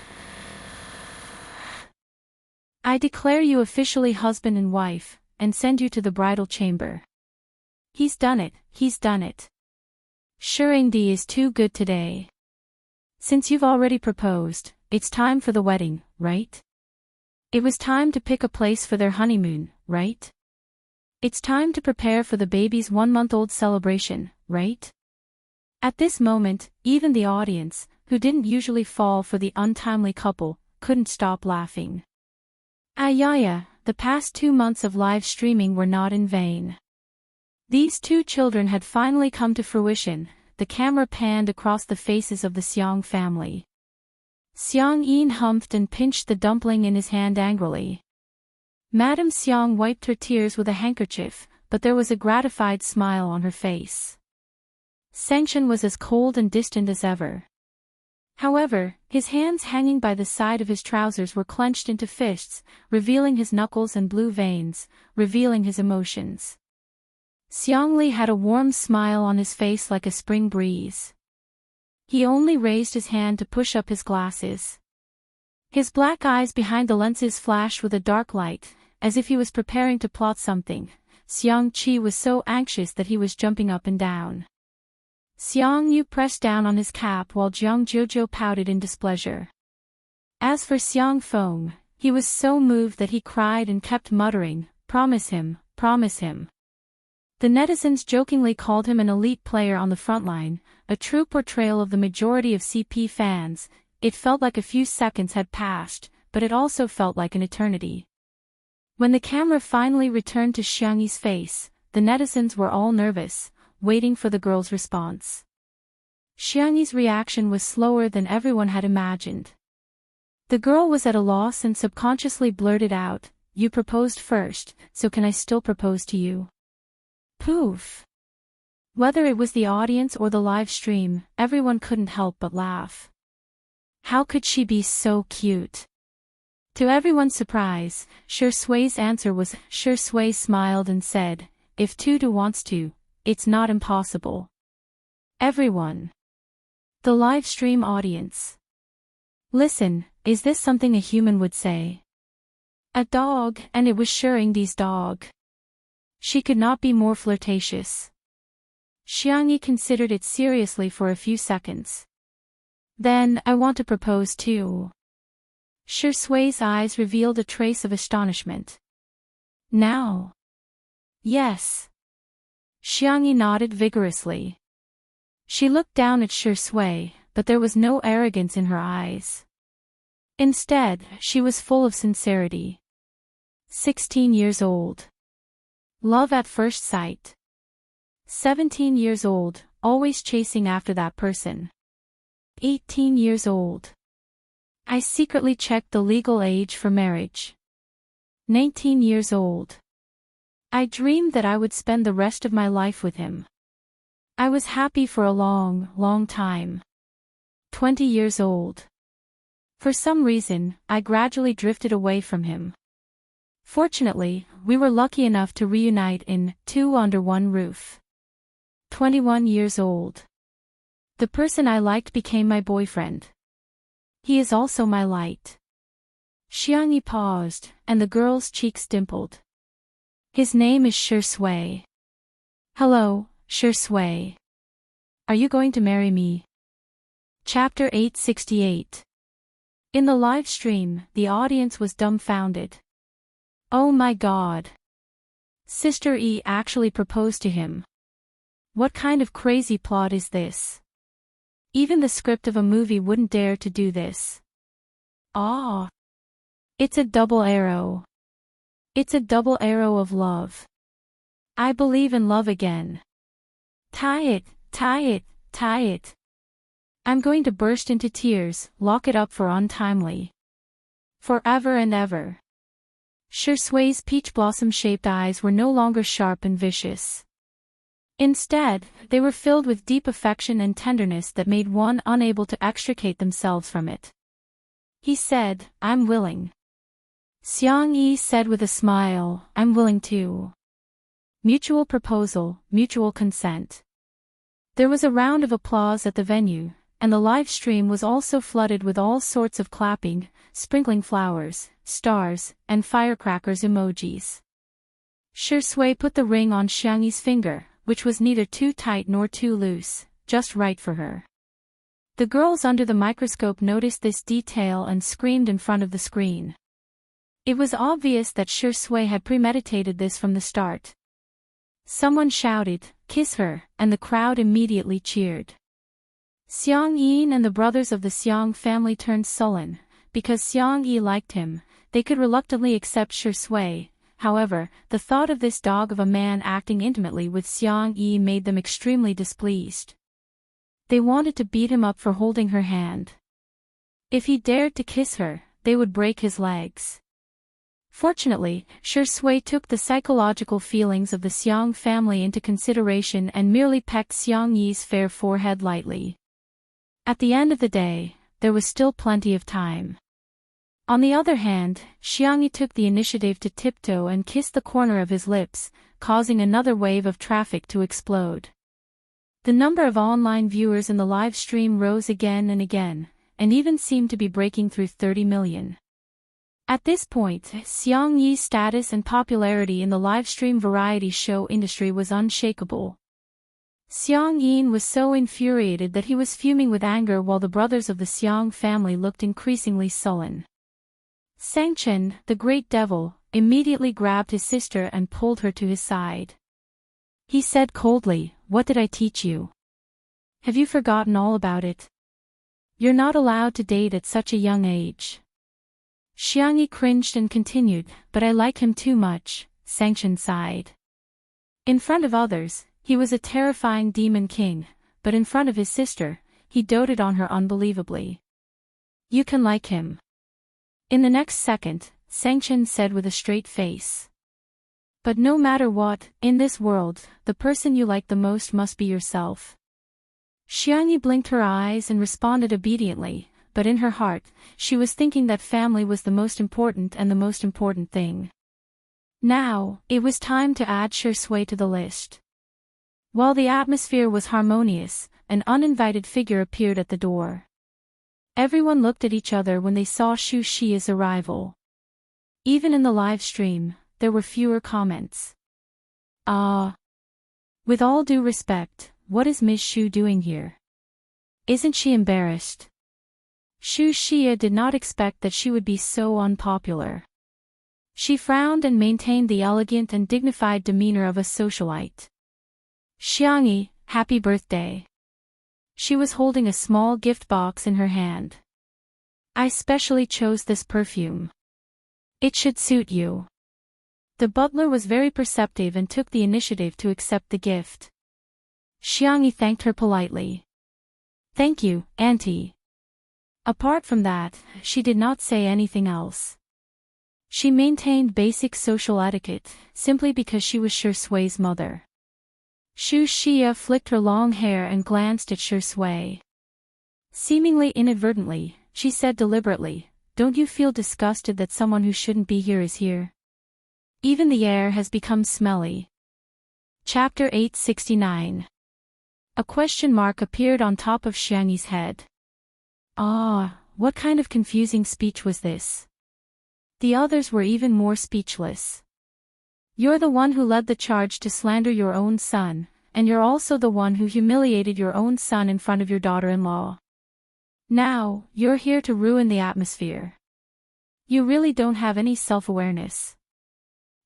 I declare you officially husband and wife, and send you to the bridal chamber. He's done it, he's done it. Shui is too good today. Since you've already proposed, it's time for the wedding, right? It was time to pick a place for their honeymoon, right? It's time to prepare for the baby's 1-month-old celebration, right? At this moment, even the audience, who didn't usually fall for the untimely couple, couldn't stop laughing. Ayaya, the past 2 months of live streaming were not in vain. These two children had finally come to fruition. The camera panned across the faces of the Xiang family. Xiang Yin humphed and pinched the dumpling in his hand angrily. Madame Xiang wiped her tears with a handkerchief, but there was a gratified smile on her face. Sengshen was as cold and distant as ever. However, his hands hanging by the side of his trousers were clenched into fists, revealing his knuckles and blue veins, revealing his emotions. Xiangli had a warm smile on his face like a spring breeze. He only raised his hand to push up his glasses. His black eyes behind the lenses flashed with a dark light, as if he was preparing to plot something. Xiang Qi was so anxious that he was jumping up and down. Xiang Yu pressed down on his cap while Jiang Jojo pouted in displeasure. As for Xiang Feng, he was so moved that he cried and kept muttering, "Promise him, promise him." The netizens jokingly called him an elite player on the front line, a true portrayal of the majority of CP fans. It felt like a few seconds had passed, but it also felt like an eternity. When the camera finally returned to Xiangyi's face, the netizens were all nervous, waiting for the girl's response. Xiangyi's reaction was slower than everyone had imagined. The girl was at a loss and subconsciously blurted out, "You proposed first, so can I still propose to you?" Poof! Whether it was the audience or the live stream, everyone couldn't help but laugh. How could she be so cute? To everyone's surprise, Shui's answer was, Shui smiled and said, "If Tutu wants to, it's not impossible." Everyone. The live stream audience. Listen, is this something a human would say? A dog, and it was Shui's dog. She could not be more flirtatious. Xiangyi considered it seriously for a few seconds. Then, I want to propose too. Shui's eyes revealed a trace of astonishment. Now? Yes. Xiangyi nodded vigorously. She looked down at Shui, but there was no arrogance in her eyes. Instead, she was full of sincerity. 16 years old. Love at first sight. 17 years old, always chasing after that person. 18 years old. I secretly checked the legal age for marriage. 19 years old. I dreamed that I would spend the rest of my life with him. I was happy for a long, long time. 20 years old. For some reason, I gradually drifted away from him. Fortunately, we were lucky enough to reunite in Two Under One Roof. 21 years old. The person I liked became my boyfriend. He is also my light. Xiangyi paused, and the girl's cheeks dimpled. His name is Shui. Hello, Shui. Are you going to marry me? Chapter 868. In the live stream, the audience was dumbfounded. Oh my god. Sister E actually proposed to him. What kind of crazy plot is this? Even the script of a movie wouldn't dare to do this. Ah! It's a double arrow. It's a double arrow of love. I believe in love again. Tie it, tie it, tie it. I'm going to burst into tears, lock it up for untimely. Forever and ever. Shusui's peach blossom-shaped eyes were no longer sharp and vicious. Instead, they were filled with deep affection and tenderness that made one unable to extricate themselves from it. He said, I'm willing. Xiangyi said with a smile, I'm willing too. Mutual proposal, mutual consent. There was a round of applause at the venue, and the live stream was also flooded with all sorts of clapping, sprinkling flowers, stars, and firecrackers emojis. Shui put the ring on Xiangyi's finger, which was neither too tight nor too loose, just right for her. The girls under the microscope noticed this detail and screamed in front of the screen. It was obvious that Shui had premeditated this from the start. Someone shouted, "Kiss her," and the crowd immediately cheered. Xiang Yin and the brothers of the Xiang family turned sullen. Because Xiang Yi liked him, they could reluctantly accept Shui. However, the thought of this dog of a man acting intimately with Xiang Yi made them extremely displeased. They wanted to beat him up for holding her hand. If he dared to kiss her, they would break his legs. Fortunately, Shui took the psychological feelings of the Xiang family into consideration and merely pecked Xiang Yi's fair forehead lightly. At the end of the day, there was still plenty of time. On the other hand, Xiang Yi took the initiative to tiptoe and kiss the corner of his lips, causing another wave of traffic to explode. The number of online viewers in the live stream rose again and again, and even seemed to be breaking through 30 million. At this point, Xiang Yi's status and popularity in the livestream variety show industry was unshakable. Xiang Yin was so infuriated that he was fuming with anger while the brothers of the Xiang family looked increasingly sullen. Sangchen, the great devil, immediately grabbed his sister and pulled her to his side. He said coldly, "What did I teach you? Have you forgotten all about it? You're not allowed to date at such a young age." Xiangyi cringed and continued, "But I like him too much," Sangchen sighed. In front of others, he was a terrifying demon king, but in front of his sister, he doted on her unbelievably. "You can like him." In the next second, Sangchen said with a straight face. "But no matter what, in this world, the person you like the most must be yourself." Xiangyi blinked her eyes and responded obediently, but in her heart, she was thinking that family was the most important and the most important thing. Now, it was time to add Shui to the list. While the atmosphere was harmonious, an uninvited figure appeared at the door. Everyone looked at each other when they saw Shu Xia's arrival. Even in the live stream, there were fewer comments. With all due respect, what is Ms. Shu doing here? Isn't she embarrassed? Shu Xia did not expect that she would be so unpopular. She frowned and maintained the elegant and dignified demeanor of a socialite. "Xiangyi, happy birthday." She was holding a small gift box in her hand. "I specially chose this perfume. It should suit you." The butler was very perceptive and took the initiative to accept the gift. Xiangyi thanked her politely. "Thank you, Auntie." Apart from that, she did not say anything else. She maintained basic social etiquette, simply because she was Shui's mother. Shu Xia flicked her long hair and glanced at Shui. Seemingly inadvertently, she said deliberately, "Don't you feel disgusted that someone who shouldn't be here is here? Even the air has become smelly." Chapter 869. A question mark appeared on top of Xiangyi's head. What kind of confusing speech was this? The others were even more speechless. "You're the one who led the charge to slander your own son, and you're also the one who humiliated your own son in front of your daughter-in-law. Now, you're here to ruin the atmosphere. You really don't have any self-awareness."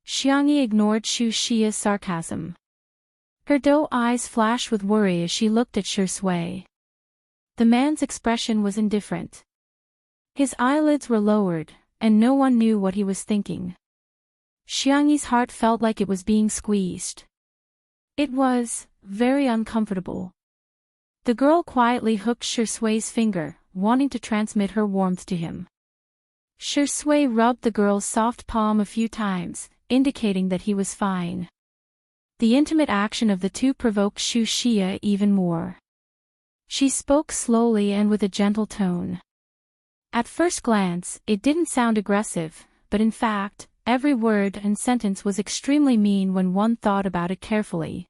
Xiangyi ignored Shu Xia's sarcasm. Her doe eyes flashed with worry as she looked at Shui. The man's expression was indifferent. His eyelids were lowered, and no one knew what he was thinking. Xiangyi's heart felt like it was being squeezed. It was very uncomfortable. The girl quietly hooked Shui's finger, wanting to transmit her warmth to him. Shui rubbed the girl's soft palm a few times, indicating that he was fine. The intimate action of the two provoked Shu Xia even more. She spoke slowly and with a gentle tone. At first glance, it didn't sound aggressive, but in fact, every word and sentence was extremely mean when one thought about it carefully.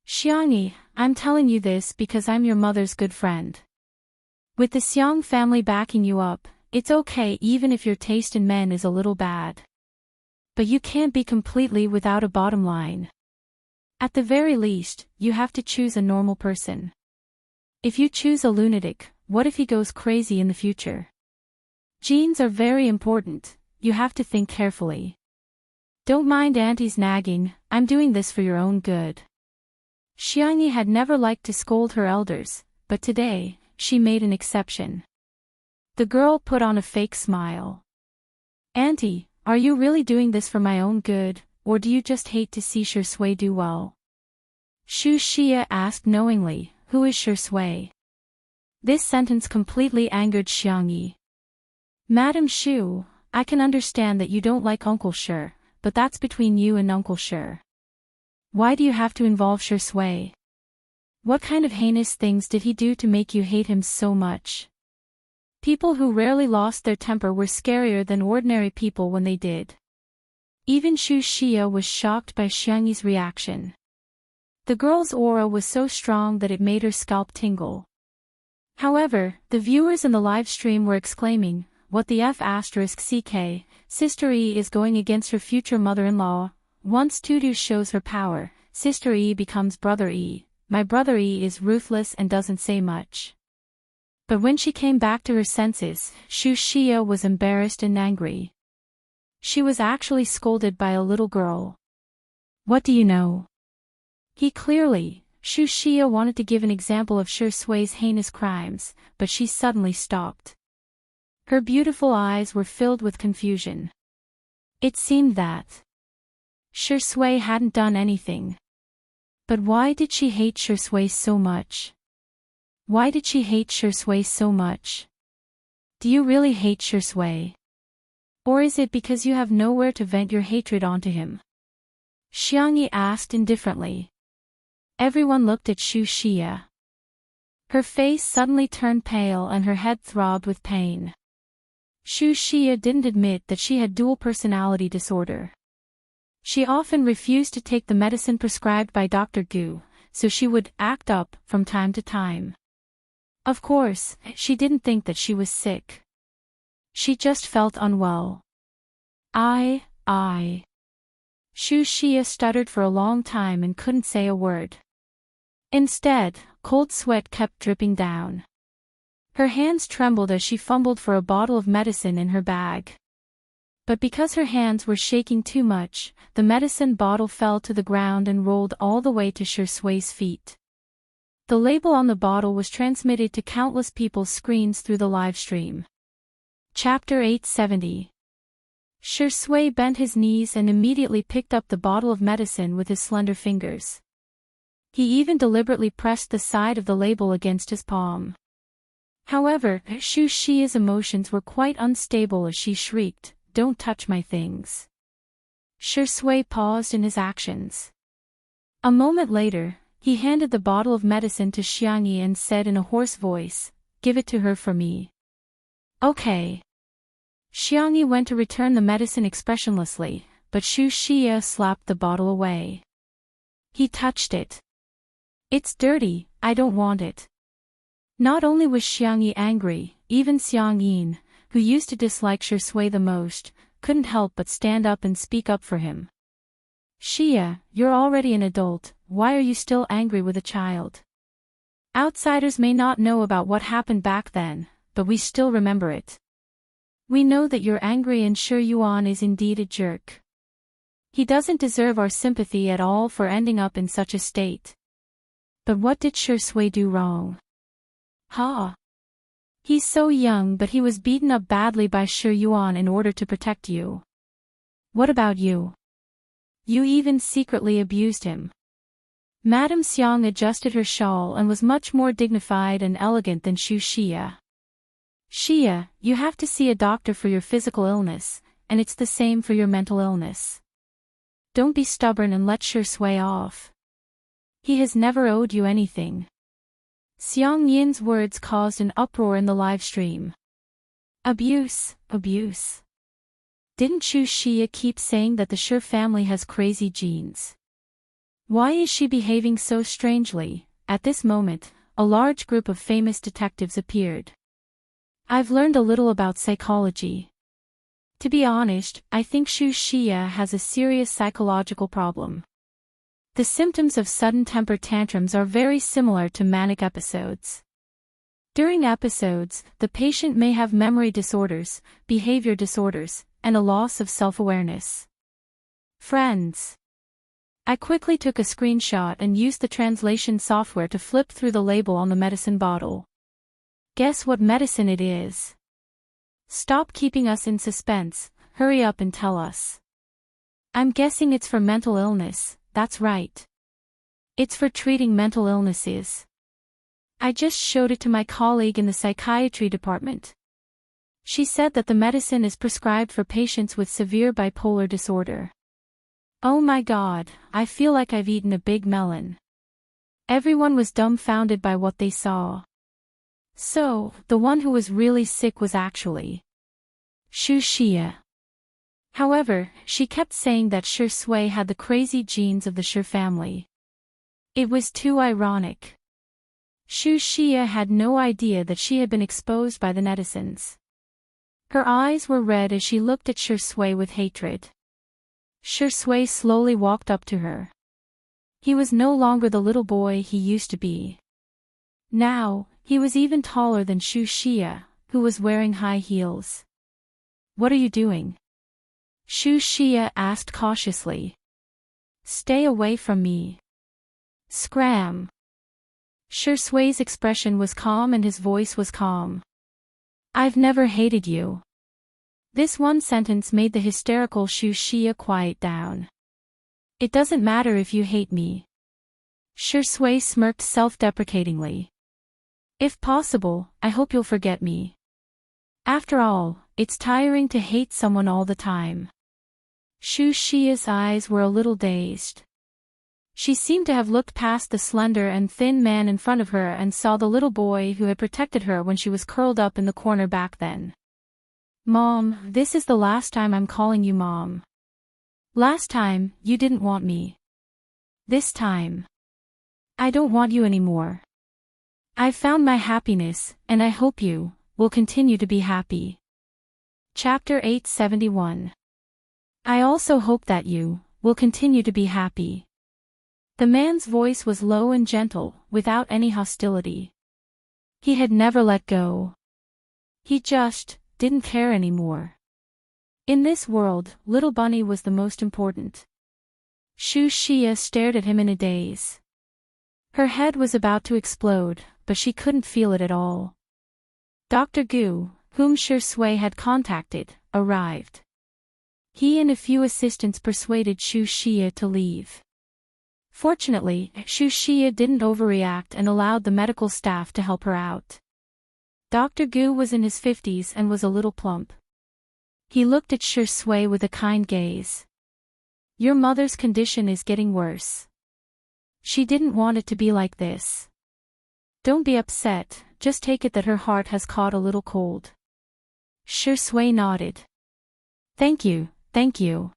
Xiangyi, I'm telling you this because I'm your mother's good friend. With the Xiang family backing you up, it's okay even if your taste in men is a little bad. But you can't be completely without a bottom line. At the very least, you have to choose a normal person. If you choose a lunatic, what if he goes crazy in the future? Genes are very important, you have to think carefully. Don't mind Auntie's nagging, I'm doing this for your own good. Xiangyi had never liked to scold her elders, but today, she made an exception. The girl put on a fake smile. Auntie, are you really doing this for my own good, or do you just hate to see Shui do well? Shu Xia asked knowingly, who is Shui? This sentence completely angered Xiangyi. Madam Shu, I can understand that you don't like Uncle Shi, but that's between you and Uncle Shi. Why do you have to involve Shui? What kind of heinous things did he do to make you hate him so much? People who rarely lost their temper were scarier than ordinary people when they did. Even Shu Xia was shocked by Xiangyi's reaction. The girl's aura was so strong that it made her scalp tingle. However, the viewers in the live stream were exclaiming, "What the F***ck, Sister E is going against her future mother-in-law. Once Tutu shows her power, Sister E becomes Brother E. My Brother E is ruthless and doesn't say much." But when she came back to her senses, Shu Xia was embarrassed and angry. She was actually scolded by a little girl. What do you know? Shu Xia wanted to give an example of Shui's heinous crimes, but she suddenly stopped. Her beautiful eyes were filled with confusion. It seemed that Shui hadn't done anything. But why did she hate Shui so much? Why did she hate Shui so much? Do you really hate Shui? Or is it because you have nowhere to vent your hatred onto him? Xiangyi asked indifferently. Everyone looked at Shu Xia. Her face suddenly turned pale and her head throbbed with pain. Shu Xia didn't admit that she had dual personality disorder. She often refused to take the medicine prescribed by Dr. Gu, so she would act up from time to time. Of course, she didn't think that she was sick. She just felt unwell. Shu Xia stuttered for a long time and couldn't say a word. Instead, cold sweat kept dripping down. Her hands trembled as she fumbled for a bottle of medicine in her bag. But because her hands were shaking too much, the medicine bottle fell to the ground and rolled all the way to Shui's feet. The label on the bottle was transmitted to countless people's screens through the live stream. Chapter 870. Shui bent his knees and immediately picked up the bottle of medicine with his slender fingers. He even deliberately pressed the side of the label against his palm. However, Shu Xia's emotions were quite unstable as she shrieked, "Don't touch my things." Shui paused in his actions. A moment later, he handed the bottle of medicine to Xiangyi and said in a hoarse voice, "Give it to her for me." Okay. Xiangyi went to return the medicine expressionlessly, but Shu Xia slapped the bottle away. He touched it. "It's dirty, I don't want it." Not only was Xiangyi angry, even Xiang Yin, who used to dislike Shui the most, couldn't help but stand up and speak up for him. "Xia, you're already an adult, why are you still angry with a child? Outsiders may not know about what happened back then, but we still remember it. We know that you're angry and Shi Yuan is indeed a jerk. He doesn't deserve our sympathy at all for ending up in such a state. But what did Shui do wrong? Ha! He's so young, but he was beaten up badly by Shi Yuan in order to protect you. What about you? You even secretly abused him. Madame Xiang adjusted her shawl and was much more dignified and elegant than Xu Xia. Xia, you have to see a doctor for your physical illness, and it's the same for your mental illness. Don't be stubborn and let Shui off. He has never owed you anything. Xiang Yin's words caused an uproar in the live stream. Abuse, abuse. Didn't Xu Xia keep saying that the Shi family has crazy genes? Why is she behaving so strangely? At this moment, a large group of famous detectives appeared. I've learned a little about psychology. To be honest, I think Xu Xia has a serious psychological problem. The symptoms of sudden temper tantrums are very similar to manic episodes. During episodes, the patient may have memory disorders, behavior disorders, and a loss of self-awareness. Friends. I quickly took a screenshot and used the translation software to flip through the label on the medicine bottle. Guess what medicine it is? Stop keeping us in suspense, hurry up and tell us. I'm guessing it's for mental illness, that's right. It's for treating mental illnesses. I just showed it to my colleague in the psychiatry department. She said that the medicine is prescribed for patients with severe bipolar disorder. Oh my God, I feel like I've eaten a big melon. Everyone was dumbfounded by what they saw. So, the one who was really sick was actually Xu Xia. However, she kept saying that Shui had the crazy genes of the Shi family. It was too ironic. Xu Xia had no idea that she had been exposed by the netizens. Her eyes were red as she looked at Shui with hatred. Shui slowly walked up to her. He was no longer the little boy he used to be. Now, he was even taller than Xu Xia, who was wearing high heels. What are you doing? Xu Xia asked cautiously. Stay away from me. Scram. Shui's expression was calm and his voice was calm. I've never hated you. This one sentence made the hysterical Xu Xia quiet down. It doesn't matter if you hate me. Shui smirked self-deprecatingly. If possible, I hope you'll forget me. After all, it's tiring to hate someone all the time. Xu Xia's eyes were a little dazed. She seemed to have looked past the slender and thin man in front of her and saw the little boy who had protected her when she was curled up in the corner back then. Mom, this is the last time I'm calling you Mom. Last time, you didn't want me. This time, I don't want you anymore. I've found my happiness, and I hope you will continue to be happy. Chapter 871. I also hope that you will continue to be happy. The man's voice was low and gentle, without any hostility. He had never let go. He just didn't care anymore. In this world, little Bunny was the most important. Xu Xia stared at him in a daze. Her head was about to explode, but she couldn't feel it at all. Dr. Gu, whom Shui had contacted, arrived. He and a few assistants persuaded Xu Xia to leave. Fortunately, Xu Xia didn't overreact and allowed the medical staff to help her out. Dr. Gu was in his 50s and was a little plump. He looked at Shui with a kind gaze. Your mother's condition is getting worse. She didn't want it to be like this. Don't be upset, just take it that her heart has caught a little cold. Shui nodded. Thank you, thank you.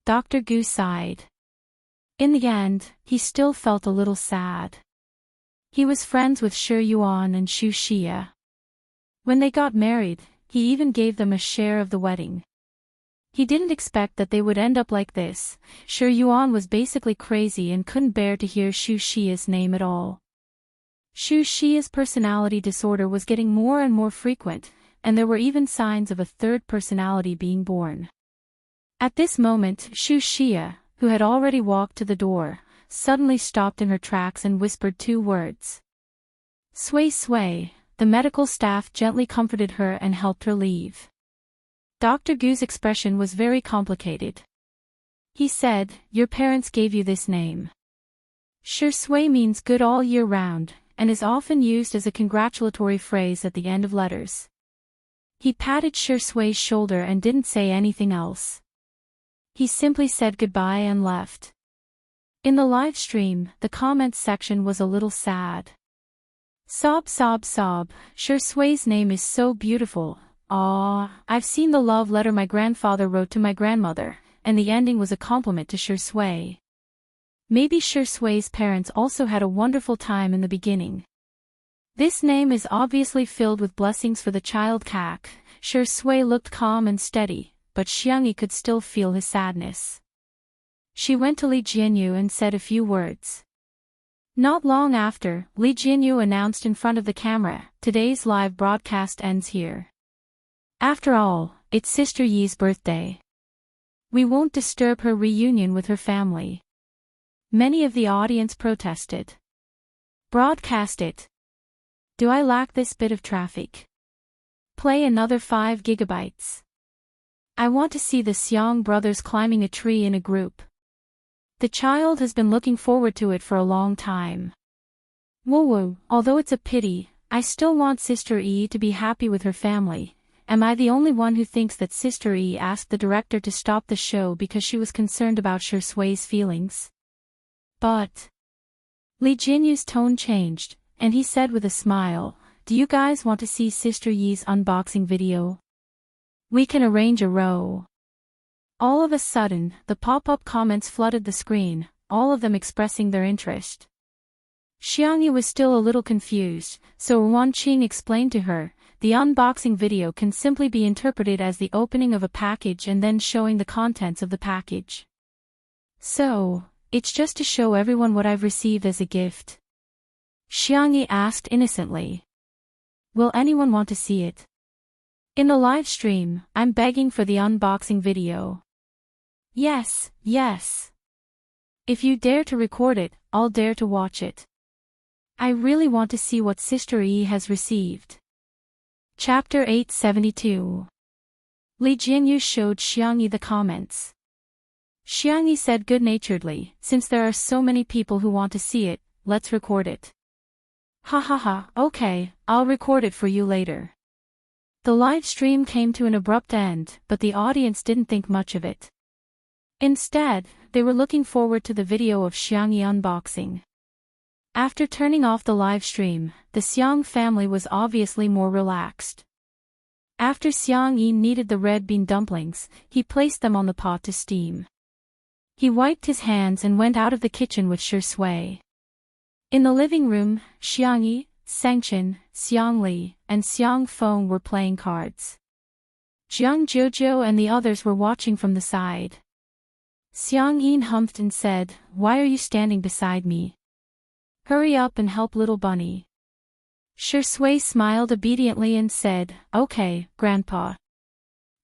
Dr. Gu sighed. In the end, he still felt a little sad. He was friends with Shi Yuan and Xu Xia. When they got married, he even gave them a share of the wedding. He didn't expect that they would end up like this. Shi Yuan was basically crazy and couldn't bear to hear Xu Xia's name at all. Xu Xia's personality disorder was getting more and more frequent, and there were even signs of a third personality being born. At this moment, Shu Xia, who had already walked to the door, suddenly stopped in her tracks and whispered 2 words. Sway sway. The medical staff gently comforted her and helped her leave. Dr. Gu's expression was very complicated. He said, "Your parents gave you this name. Shi Sui means good all year round, and is often used as a congratulatory phrase at the end of letters." He patted Shi Sui's shoulder and didn't say anything else. He simply said goodbye and left. In the live stream, the comments section was a little sad. Sob sob sob, Shi Sui's name is so beautiful. Ah, I've seen the love letter my grandfather wrote to my grandmother, and the ending was a compliment to Shi Sui. Maybe Shi Sui's parents also had a wonderful time in the beginning. This name is obviously filled with blessings for the child Kak. Shi Sui looked calm and steady, but Xiangyi could still feel his sadness. She went to Li Jianyu and said a few words. Not long after, Li Jianyu announced in front of the camera, "Today's live broadcast ends here. After all, it's Sister Yi's birthday. We won't disturb her reunion with her family." Many of the audience protested. Broadcast it. Do I lack this bit of traffic? Play another 5 gigabytes. I want to see the Xiang brothers climbing a tree in a group. The child has been looking forward to it for a long time. Woo, although it's a pity, I still want Sister Yi to be happy with her family. Am I the only one who thinks that Sister Yi asked the director to stop the show because she was concerned about Shi Sui's feelings? But Li Jianyu's tone changed, and he said with a smile, "Do you guys want to see Sister Yi's unboxing video? We can arrange a row." All of a sudden, the pop-up comments flooded the screen, all of them expressing their interest. Xiangyi was still a little confused, so Wan Qing explained to her, the unboxing video can simply be interpreted as the opening of a package and then showing the contents of the package. So, it's just to show everyone what I've received as a gift? Xiangyi asked innocently. Will anyone want to see it? In the live stream, I'm begging for the unboxing video. Yes, yes. If you dare to record it, I'll dare to watch it. I really want to see what Sister Yi has received. Chapter 872. Li Jianyu showed Xiangyi the comments. Xiangyi said good-naturedly, "Since there are so many people who want to see it, let's record it." Ha ha ha, okay, I'll record it for you later. The live stream came to an abrupt end, but the audience didn't think much of it. Instead, they were looking forward to the video of Xiangyi unboxing. After turning off the live stream, the Xiang family was obviously more relaxed. After Xiangyi kneaded the red bean dumplings, he placed them on the pot to steam. He wiped his hands and went out of the kitchen with Shi Sui. In the living room, Xiangyi, Sengchen, Xiangli, and Xiang Feng were playing cards. Jiang Jojo and the others were watching from the side. Xiang Yin humphed and said, "Why are you standing beside me? Hurry up and help little bunny." Shi Sui smiled obediently and said, "Okay, Grandpa."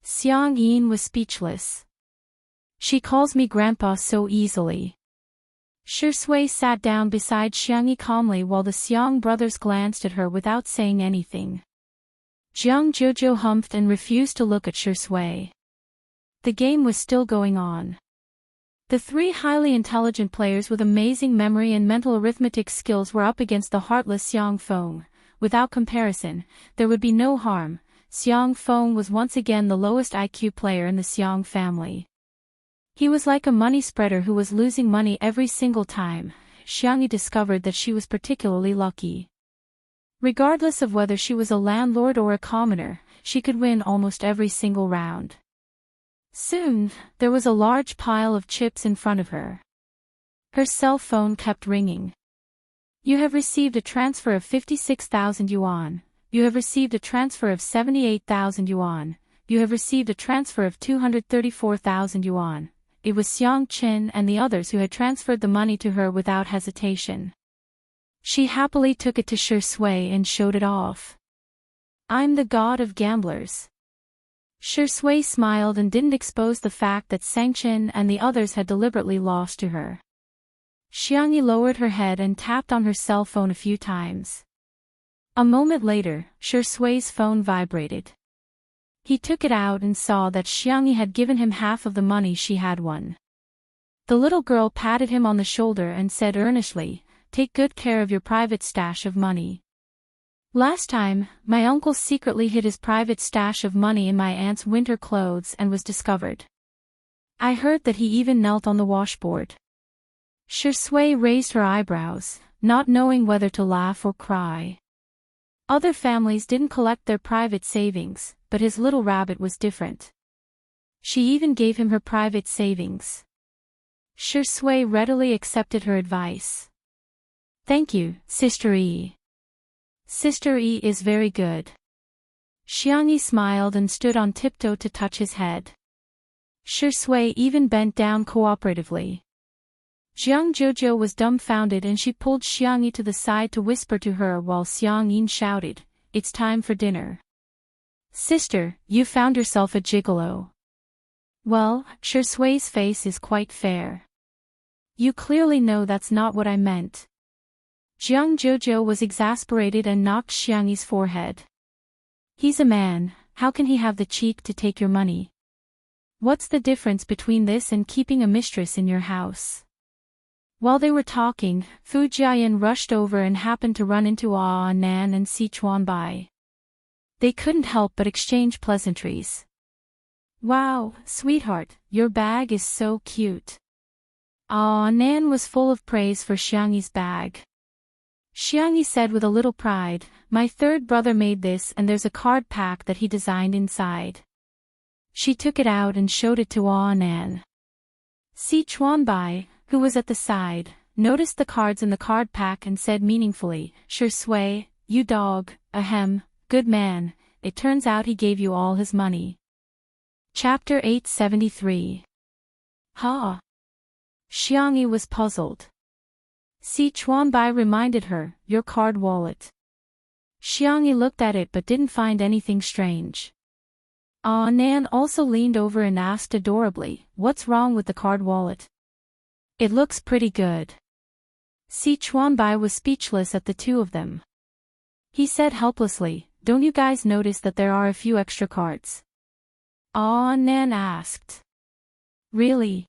Xiang Yin was speechless. She calls me Grandpa so easily. Shi Sui sat down beside Xiangyi calmly while the Xiang brothers glanced at her without saying anything. Jiang Jojo humphed and refused to look at Shi Sui. The game was still going on. The 3 highly intelligent players with amazing memory and mental arithmetic skills were up against the heartless Xiang Feng. Without comparison, there would be no harm. Xiang Feng was once again the lowest IQ player in the Xiang family. He was like a money spreader who was losing money every single time. Xiangyi discovered that she was particularly lucky. Regardless of whether she was a landlord or a commoner, she could win almost every single round. Soon, there was a large pile of chips in front of her. Her cell phone kept ringing. You have received a transfer of 56,000 yuan. You have received a transfer of 78,000 yuan. You have received a transfer of 234,000 yuan. It was Xiang Qin and the others who had transferred the money to her without hesitation. She happily took it to Shi Sui and showed it off. I'm the god of gamblers. Shi Sui smiled and didn't expose the fact that Sangchen and the others had deliberately lost to her. Xiangyi lowered her head and tapped on her cell phone a few times. A moment later, Shi Sui's phone vibrated. He took it out and saw that Xiangyi had given him half of the money she had won. The little girl patted him on the shoulder and said earnestly, "Take good care of your private stash of money. Last time, my uncle secretly hid his private stash of money in my aunt's winter clothes and was discovered. I heard that he even knelt on the washboard." Shi Sui raised her eyebrows, not knowing whether to laugh or cry. Other families didn't collect their private savings, but his little rabbit was different. She even gave him her private savings. Shi Sui readily accepted her advice. "Thank you, Sister Yi. Sister Yi is very good." Xiangyi smiled and stood on tiptoe to touch his head. Shi Sui even bent down cooperatively. Jiang Jojo was dumbfounded and she pulled Xiangyi to the side to whisper to her while Xiang Yin shouted, "It's time for dinner." "Sister, you found yourself a gigolo." "Well, Shi Sui's face is quite fair. You clearly know that's not what I meant." Jiang Jojo was exasperated and knocked Xiangyi's forehead. "He's a man, how can he have the cheek to take your money? What's the difference between this and keeping a mistress in your house?" While they were talking, Fu Jiayan rushed over and happened to run into Nan and Si Chuanbai. They couldn't help but exchange pleasantries. "Wow, sweetheart, your bag is so cute." Nan was full of praise for Xiangyi's bag. Xiangyi said with a little pride, "My third brother made this and there's a card pack that he designed inside." She took it out and showed it to Nan. Si Chuanbai, who was at the side, noticed the cards in the card pack and said meaningfully, "Shi Sui, you dog, ahem, good man, it turns out he gave you all his money." Chapter 873. Ha! Xiangyi was puzzled. Si Chuanbai reminded her, "Your card wallet." Xiangyi looked at it but didn't find anything strange. Nan also leaned over and asked adorably, "What's wrong with the card wallet?" "It looks pretty good." Si Chuanbai was speechless at the two of them. He said helplessly, "Don't you guys notice that there are a few extra cards?" Nan asked. "Really?"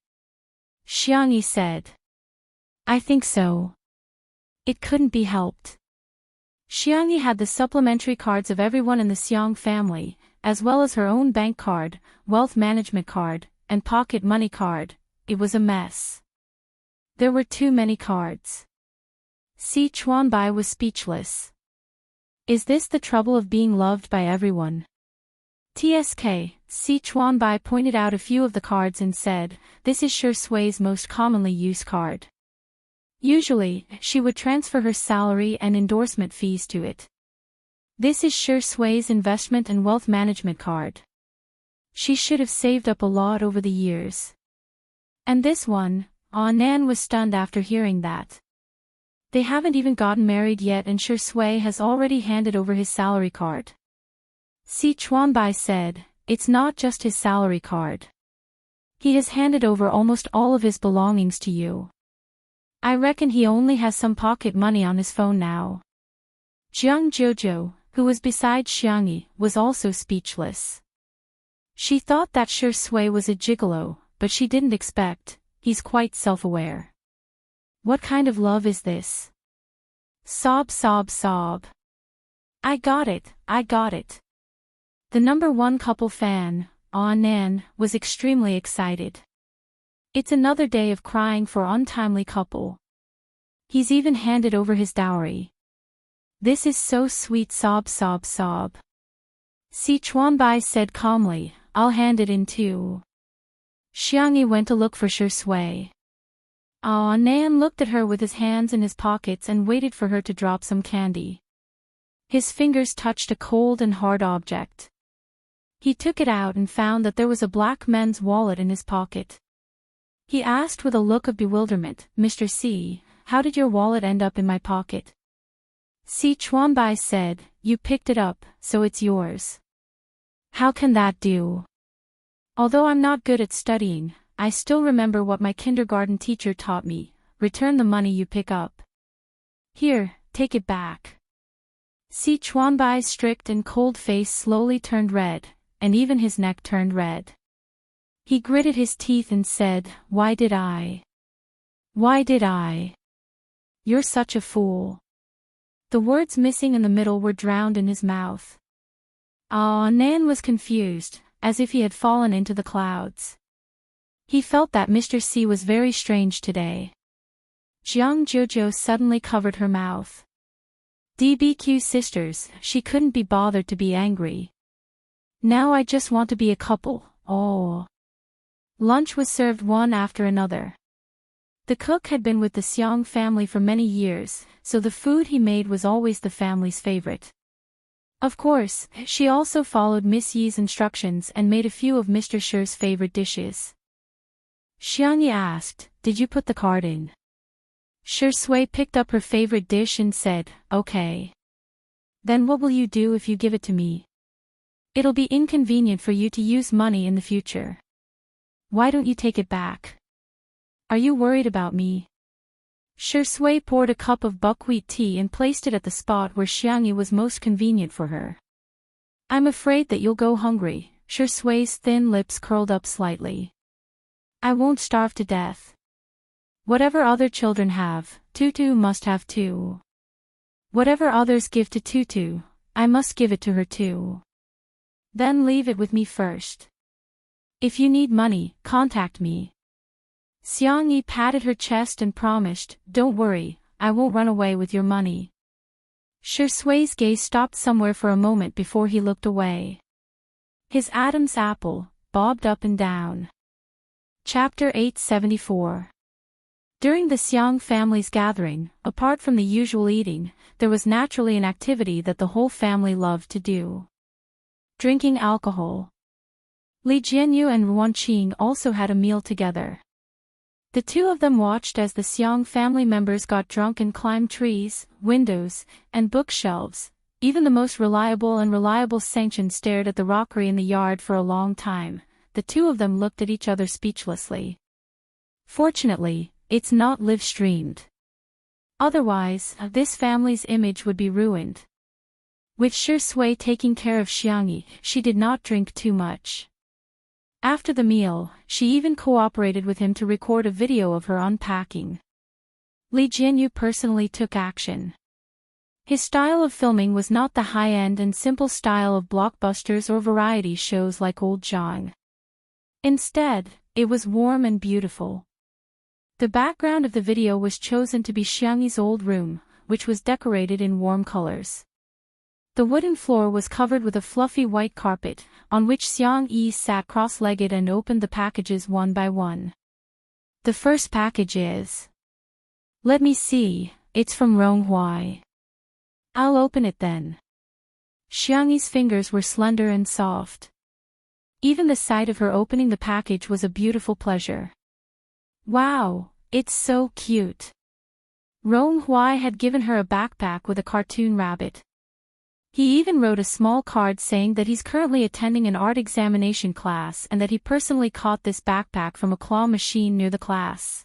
Xiangyi said. "I think so. It couldn't be helped." Xiangyi had the supplementary cards of everyone in the Xiang family, as well as her own bank card, wealth management card, and pocket money card. It was a mess. There were too many cards. Si Chuanbai was speechless. Is this the trouble of being loved by everyone? TSK, Si Chuanbai pointed out a few of the cards and said, "This is Shi Sui's most commonly used card. Usually, she would transfer her salary and endorsement fees to it. This is Shi Sui's investment and wealth management card. She should have saved up a lot over the years." And this one, Nan was stunned after hearing that. They haven't even gotten married yet and Shi Sui has already handed over his salary card. Si Chuanbai said, "It's not just his salary card. He has handed over almost all of his belongings to you. I reckon he only has some pocket money on his phone now." Jiang Jojo, who was beside Xiangyi, was also speechless. She thought that Shi Sui was a gigolo, but she didn't expect, he's quite self-aware. What kind of love is this? Sob sob sob. I got it, I got it. The number one couple fan, Nan, was extremely excited. It's another day of crying for untimely couple. He's even handed over his dowry. This is so sweet sob sob sob. Si Chuanbai said calmly, "I'll hand it in too." Xiangyi went to look for Shi Sui. Nan looked at her with his hands in his pockets and waited for her to drop some candy. His fingers touched a cold and hard object. He took it out and found that there was a black men's wallet in his pocket. He asked with a look of bewilderment, "Mr. C, how did your wallet end up in my pocket?" Si Chuanbai said, "You picked it up, so it's yours." How can that do? Although I'm not good at studying, I still remember what my kindergarten teacher taught me: return the money you pick up. Here, take it back. Si Chuanbai's strict and cold face slowly turned red, and even his neck turned red. He gritted his teeth and said, "Why did I? Why did I? You're such a fool." The words missing in the middle were drowned in his mouth. Nan was confused, as if he had fallen into the clouds. He felt that Mr. C was very strange today. Jiang Jojo suddenly covered her mouth. DBQ sisters, she couldn't be bothered to be angry. Now I just want to be a couple. Oh. Lunch was served one after another. The cook had been with the Xiang family for many years, so the food he made was always the family's favorite. Of course, she also followed Miss Yi's instructions and made a few of Mr. Shi's favorite dishes. Xiang Yi asked, "Did you put the card in?" Shi Sui picked up her favorite dish and said, "Okay. Then what will you do if you give it to me? It'll be inconvenient for you to use money in the future. Why don't you take it back? Are you worried about me?" Shi Sui poured a cup of buckwheat tea and placed it at the spot where Xiang Yi was most convenient for her. "I'm afraid that you'll go hungry." Shi Sui's thin lips curled up slightly. "I won't starve to death. Whatever other children have, Tutu must have too. Whatever others give to Tutu, I must give it to her too. Then leave it with me first. If you need money, contact me." Xiang Yi patted her chest and promised, "Don't worry, I won't run away with your money." Shi Sui's gaze stopped somewhere for a moment before he looked away. His Adam's apple bobbed up and down. Chapter 874. During the Xiang family's gathering, apart from the usual eating, there was naturally an activity that the whole family loved to do: drinking alcohol. Li Jianyu and Ruan Qing also had a meal together. The two of them watched as the Xiang family members got drunk and climbed trees, windows, and bookshelves. Even the most reliable Sanction stared at the rockery in the yard for a long time. The two of them looked at each other speechlessly. Fortunately, it's not live-streamed. Otherwise, this family's image would be ruined. With Shi Sui taking care of Xiang Yi, she did not drink too much. After the meal, she even cooperated with him to record a video of her unpacking. Li Jianyu personally took action. His style of filming was not the high-end and simple style of blockbusters or variety shows like Old Zhang. Instead, it was warm and beautiful. The background of the video was chosen to be Xiang Yi's old room, which was decorated in warm colors. The wooden floor was covered with a fluffy white carpet, on which Xiang Yi sat cross-legged and opened the packages one by one. The first package is... Let me see, it's from Ronghuai. I'll open it then. Xiang Yi's fingers were slender and soft. Even the sight of her opening the package was a beautiful pleasure. Wow, it's so cute. Ronghuai had given her a backpack with a cartoon rabbit. He even wrote a small card saying that he's currently attending an art examination class and that he personally caught this backpack from a claw machine near the class.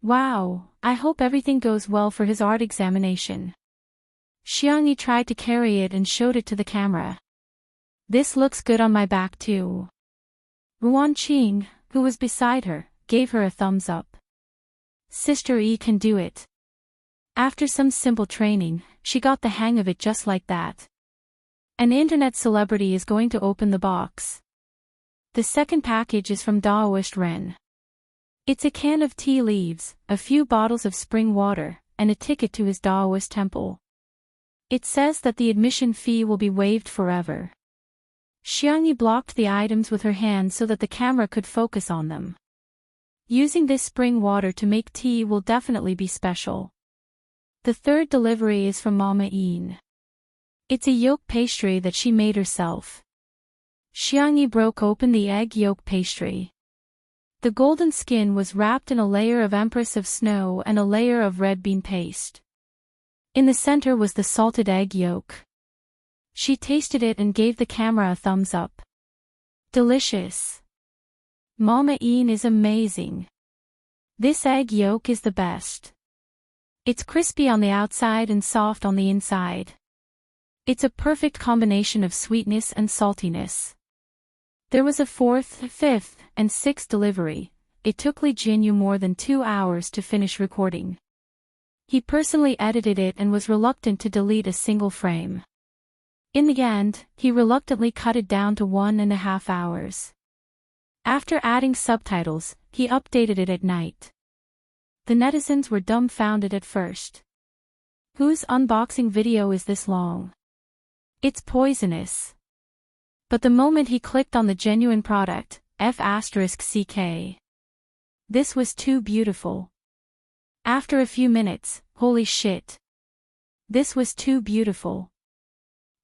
Wow, I hope everything goes well for his art examination. Xiang Yi tried to carry it and showed it to the camera. This looks good on my back too. Ruan Qing, who was beside her, gave her a thumbs up. Sister Yi can do it. After some simple training, she got the hang of it just like that. An internet celebrity is going to open the box. The second package is from Daoist Ren. It's a can of tea leaves, a few bottles of spring water, and a ticket to his Daoist temple. It says that the admission fee will be waived forever. Xiang Yi blocked the items with her hand so that the camera could focus on them. Using this spring water to make tea will definitely be special. The third delivery is from Mama Yin. It's a yolk pastry that she made herself. Xiang Yi broke open the egg yolk pastry. The golden skin was wrapped in a layer of Empress of Snow and a layer of red bean paste. In the center was the salted egg yolk. She tasted it and gave the camera a thumbs up. Delicious. Mama Ian is amazing. This egg yolk is the best. It's crispy on the outside and soft on the inside. It's a perfect combination of sweetness and saltiness. There was a fourth, fifth, and sixth delivery. It took Lee Jin-yu more than 2 hours to finish recording. He personally edited it and was reluctant to delete a single frame. In the end, he reluctantly cut it down to 1.5 hours. After adding subtitles, he updated it at night. The netizens were dumbfounded at first. Whose unboxing video is this long? It's poisonous. But the moment he clicked on the genuine product, F***CK. This was too beautiful. After a few minutes, holy shit. This was too beautiful.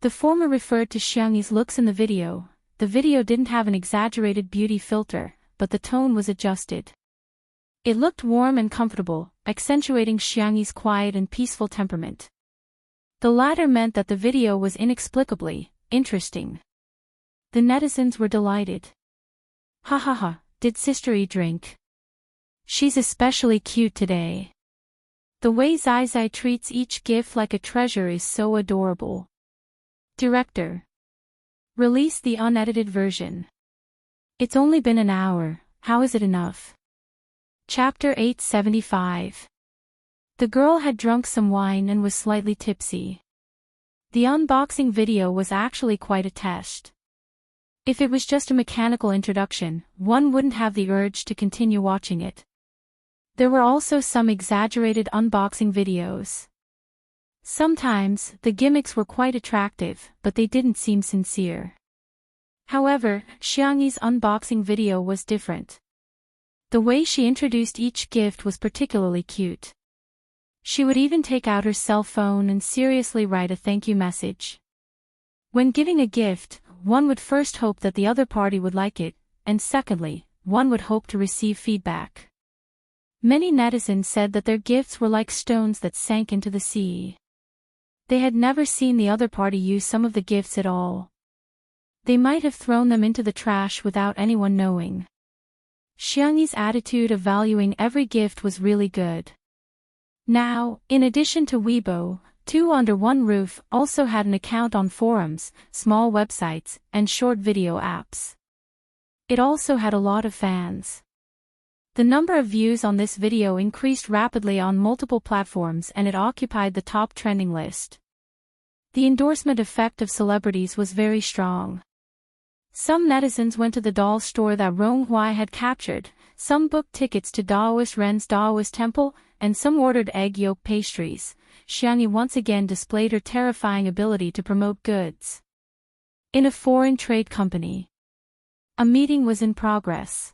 The former referred to Xiangyi's looks in the video. The video didn't have an exaggerated beauty filter, but the tone was adjusted. It looked warm and comfortable, accentuating Xiangyi's quiet and peaceful temperament. The latter meant that the video was inexplicably interesting. The netizens were delighted. Ha ha ha, did Sister E drink? She's especially cute today. The way Zai Zai treats each gift like a treasure is so adorable. Director. Release the unedited version. It's only been an hour, how is it enough? Chapter 875. The girl had drunk some wine and was slightly tipsy. The unboxing video was actually quite a test. If it was just a mechanical introduction, one wouldn't have the urge to continue watching it. There were also some exaggerated unboxing videos. Sometimes, the gimmicks were quite attractive, but they didn't seem sincere. However, Xiangyi's unboxing video was different. The way she introduced each gift was particularly cute. She would even take out her cell phone and seriously write a thank you message. When giving a gift, one would first hope that the other party would like it, and secondly, one would hope to receive feedback. Many netizens said that their gifts were like stones that sank into the sea. They had never seen the other party use some of the gifts at all. They might have thrown them into the trash without anyone knowing. Xiangyi's attitude of valuing every gift was really good. Now, in addition to Weibo, Two Under One Roof also had an account on forums, small websites, and short video apps. It also had a lot of fans. The number of views on this video increased rapidly on multiple platforms and it occupied the top trending list. The endorsement effect of celebrities was very strong. Some netizens went to the doll store that Rong Hui had captured, some booked tickets to Daoist Ren's Daoist temple, and some ordered egg yolk pastries. Xiangyi once again displayed her terrifying ability to promote goods. In a foreign trade company. A meeting was in progress.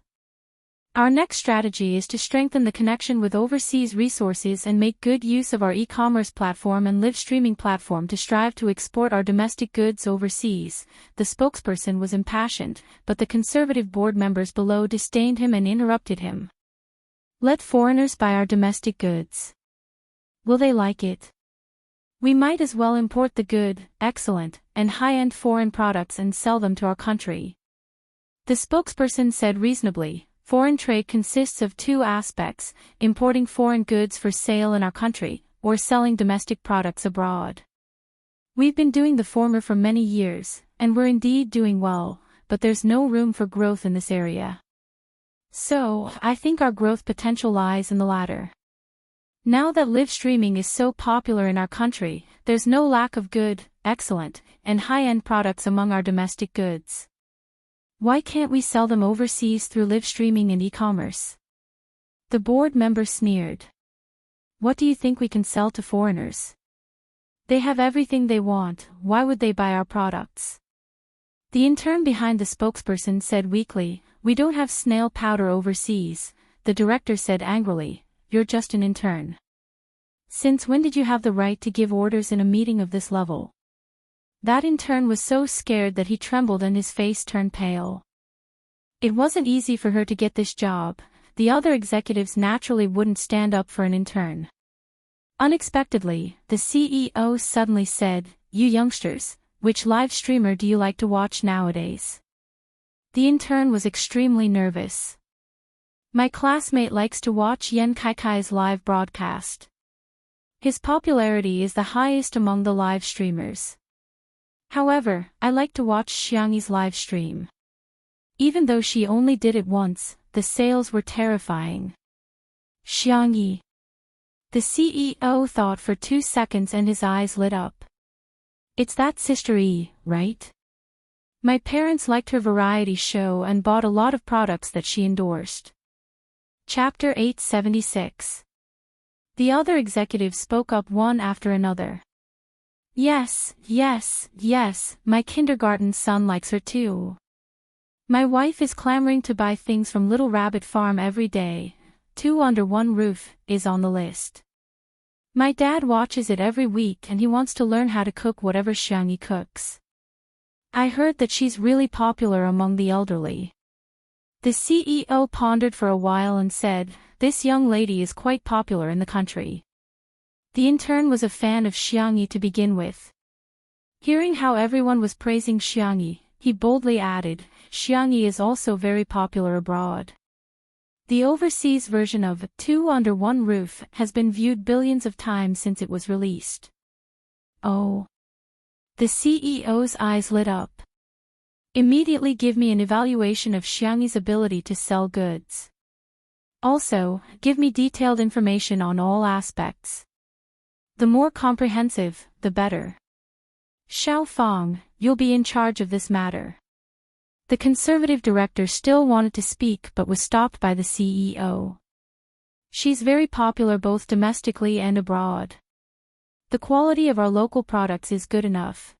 Our next strategy is to strengthen the connection with overseas resources and make good use of our e-commerce platform and live streaming platform to strive to export our domestic goods overseas. The spokesperson was impassioned, but the conservative board members below disdained him and interrupted him. Let foreigners buy our domestic goods. Will they like it? We might as well import the good, excellent, and high-end foreign products and sell them to our country. The spokesperson said reasonably. Foreign trade consists of two aspects, importing foreign goods for sale in our country, or selling domestic products abroad. We've been doing the former for many years, and we're indeed doing well, but there's no room for growth in this area. So, I think our growth potential lies in the latter. Now that live streaming is so popular in our country, there's no lack of good, excellent, and high-end products among our domestic goods. Why can't we sell them overseas through live streaming and e-commerce? The board member sneered. What do you think we can sell to foreigners? They have everything they want, why would they buy our products? The intern behind the spokesperson said weakly, we don't have snail powder overseas. The director said angrily, you're just an intern. Since when did you have the right to give orders in a meeting of this level? That intern was so scared that he trembled and his face turned pale. It wasn't easy for her to get this job. The other executives naturally wouldn't stand up for an intern. Unexpectedly, the CEO suddenly said, you youngsters, which live streamer do you like to watch nowadays? The intern was extremely nervous. My classmate likes to watch Yen Kaikai's live broadcast. His popularity is the highest among the live streamers. However, I like to watch Xiangyi's live stream. Even though she only did it once, the sales were terrifying. Xiangyi. The CEO thought for 2 seconds and his eyes lit up. It's that Sister E, right? My parents liked her variety show and bought a lot of products that she endorsed. Chapter 876. The other executives spoke up one after another. Yes, my kindergarten son likes her too. My wife is clamoring to buy things from Little Rabbit Farm every day. 2 under 1 roof is on the list. My dad watches it every week and he wants to learn how to cook whatever Xiangyi cooks. I heard that she's really popular among the elderly. The CEO pondered for a while and said, "This young lady is quite popular in the country." The intern was a fan of Xiangyi to begin with. Hearing how everyone was praising Xiangyi, he boldly added, "Xiangyi is also very popular abroad." The overseas version of 2 Under 1 Roof has been viewed billions of times since it was released. Oh. The CEO's eyes lit up. Immediately give me an evaluation of Xiangyi's ability to sell goods. Also, give me detailed information on all aspects. The more comprehensive, the better. Xiao Fang, you'll be in charge of this matter. The conservative director still wanted to speak but was stopped by the CEO. She's very popular both domestically and abroad. The quality of our local products is good enough.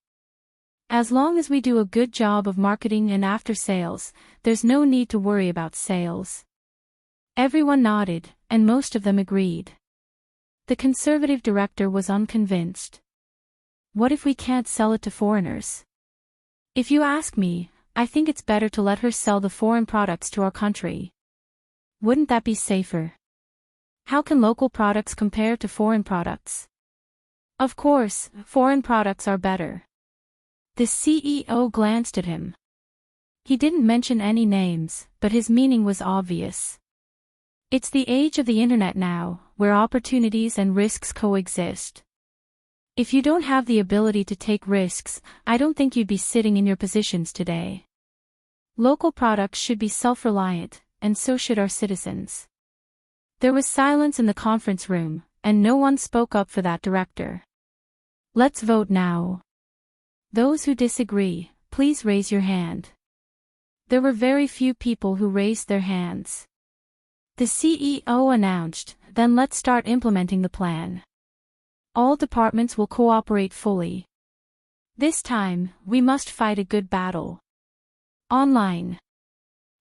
As long as we do a good job of marketing and after sales, there's no need to worry about sales. Everyone nodded, and most of them agreed. The conservative director was unconvinced. What if we can't sell it to foreigners? If you ask me, I think it's better to let her sell the foreign products to our country. Wouldn't that be safer? How can local products compare to foreign products? Of course, foreign products are better. The CEO glanced at him. He didn't mention any names, but his meaning was obvious. It's the age of the internet now, where opportunities and risks coexist. If you don't have the ability to take risks, I don't think you'd be sitting in your positions today. Local products should be self-reliant, and so should our citizens. There was silence in the conference room, and no one spoke up for that director. Let's vote now. Those who disagree, please raise your hand. There were very few people who raised their hands. The CEO announced, "Then let's start implementing the plan. All departments will cooperate fully. This time, we must fight a good battle." Online.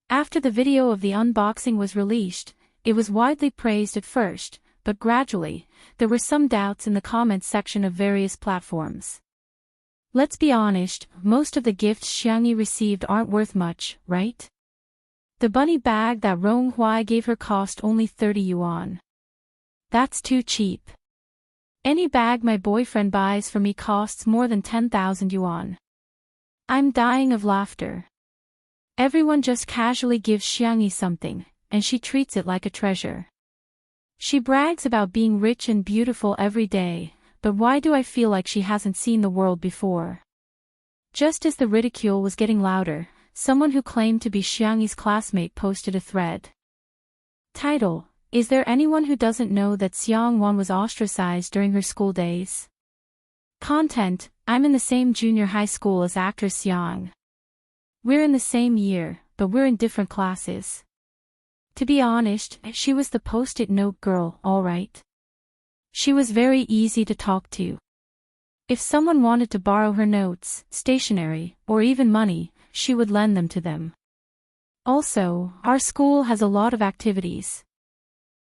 After the video of the unboxing was released, it was widely praised at first, but gradually, there were some doubts in the comments section of various platforms. Let's be honest, most of the gifts Xiangyi received aren't worth much, right? The bunny bag that Rong Huai gave her cost only 30 yuan. That's too cheap. Any bag my boyfriend buys for me costs more than 10,000 yuan. I'm dying of laughter. Everyone just casually gives Xiangyi something, and she treats it like a treasure. She brags about being rich and beautiful every day, but why do I feel like she hasn't seen the world before? Just as the ridicule was getting louder, someone who claimed to be Xiangyi's classmate posted a thread. Title: Is there anyone who doesn't know that Xiang Wan was ostracized during her school days? Content: I'm in the same junior high school as actress Xiang. We're in the same year, but we're in different classes. To be honest, she was the post-it note girl, alright. She was very easy to talk to. If someone wanted to borrow her notes, stationery, or even money, she would lend them to them. Also, our school has a lot of activities.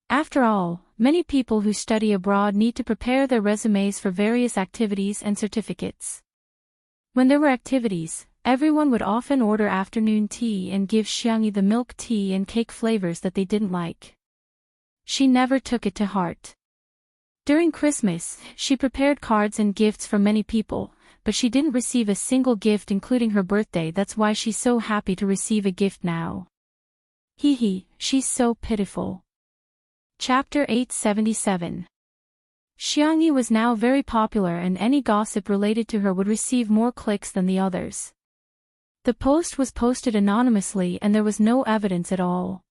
After all, many people who study abroad need to prepare their resumes for various activities and certificates. When there were activities, everyone would often order afternoon tea and give Xiangyi the milk tea and cake flavors that they didn't like. She never took it to heart. During Christmas, she prepared cards and gifts for many people, but she didn't receive a single gift including her birthday. That's why she's so happy to receive a gift now. Hee hee, she's so pitiful. Chapter 877. Xiangyi was now very popular and any gossip related to her would receive more clicks than the others. The post was posted anonymously and there was no evidence at all.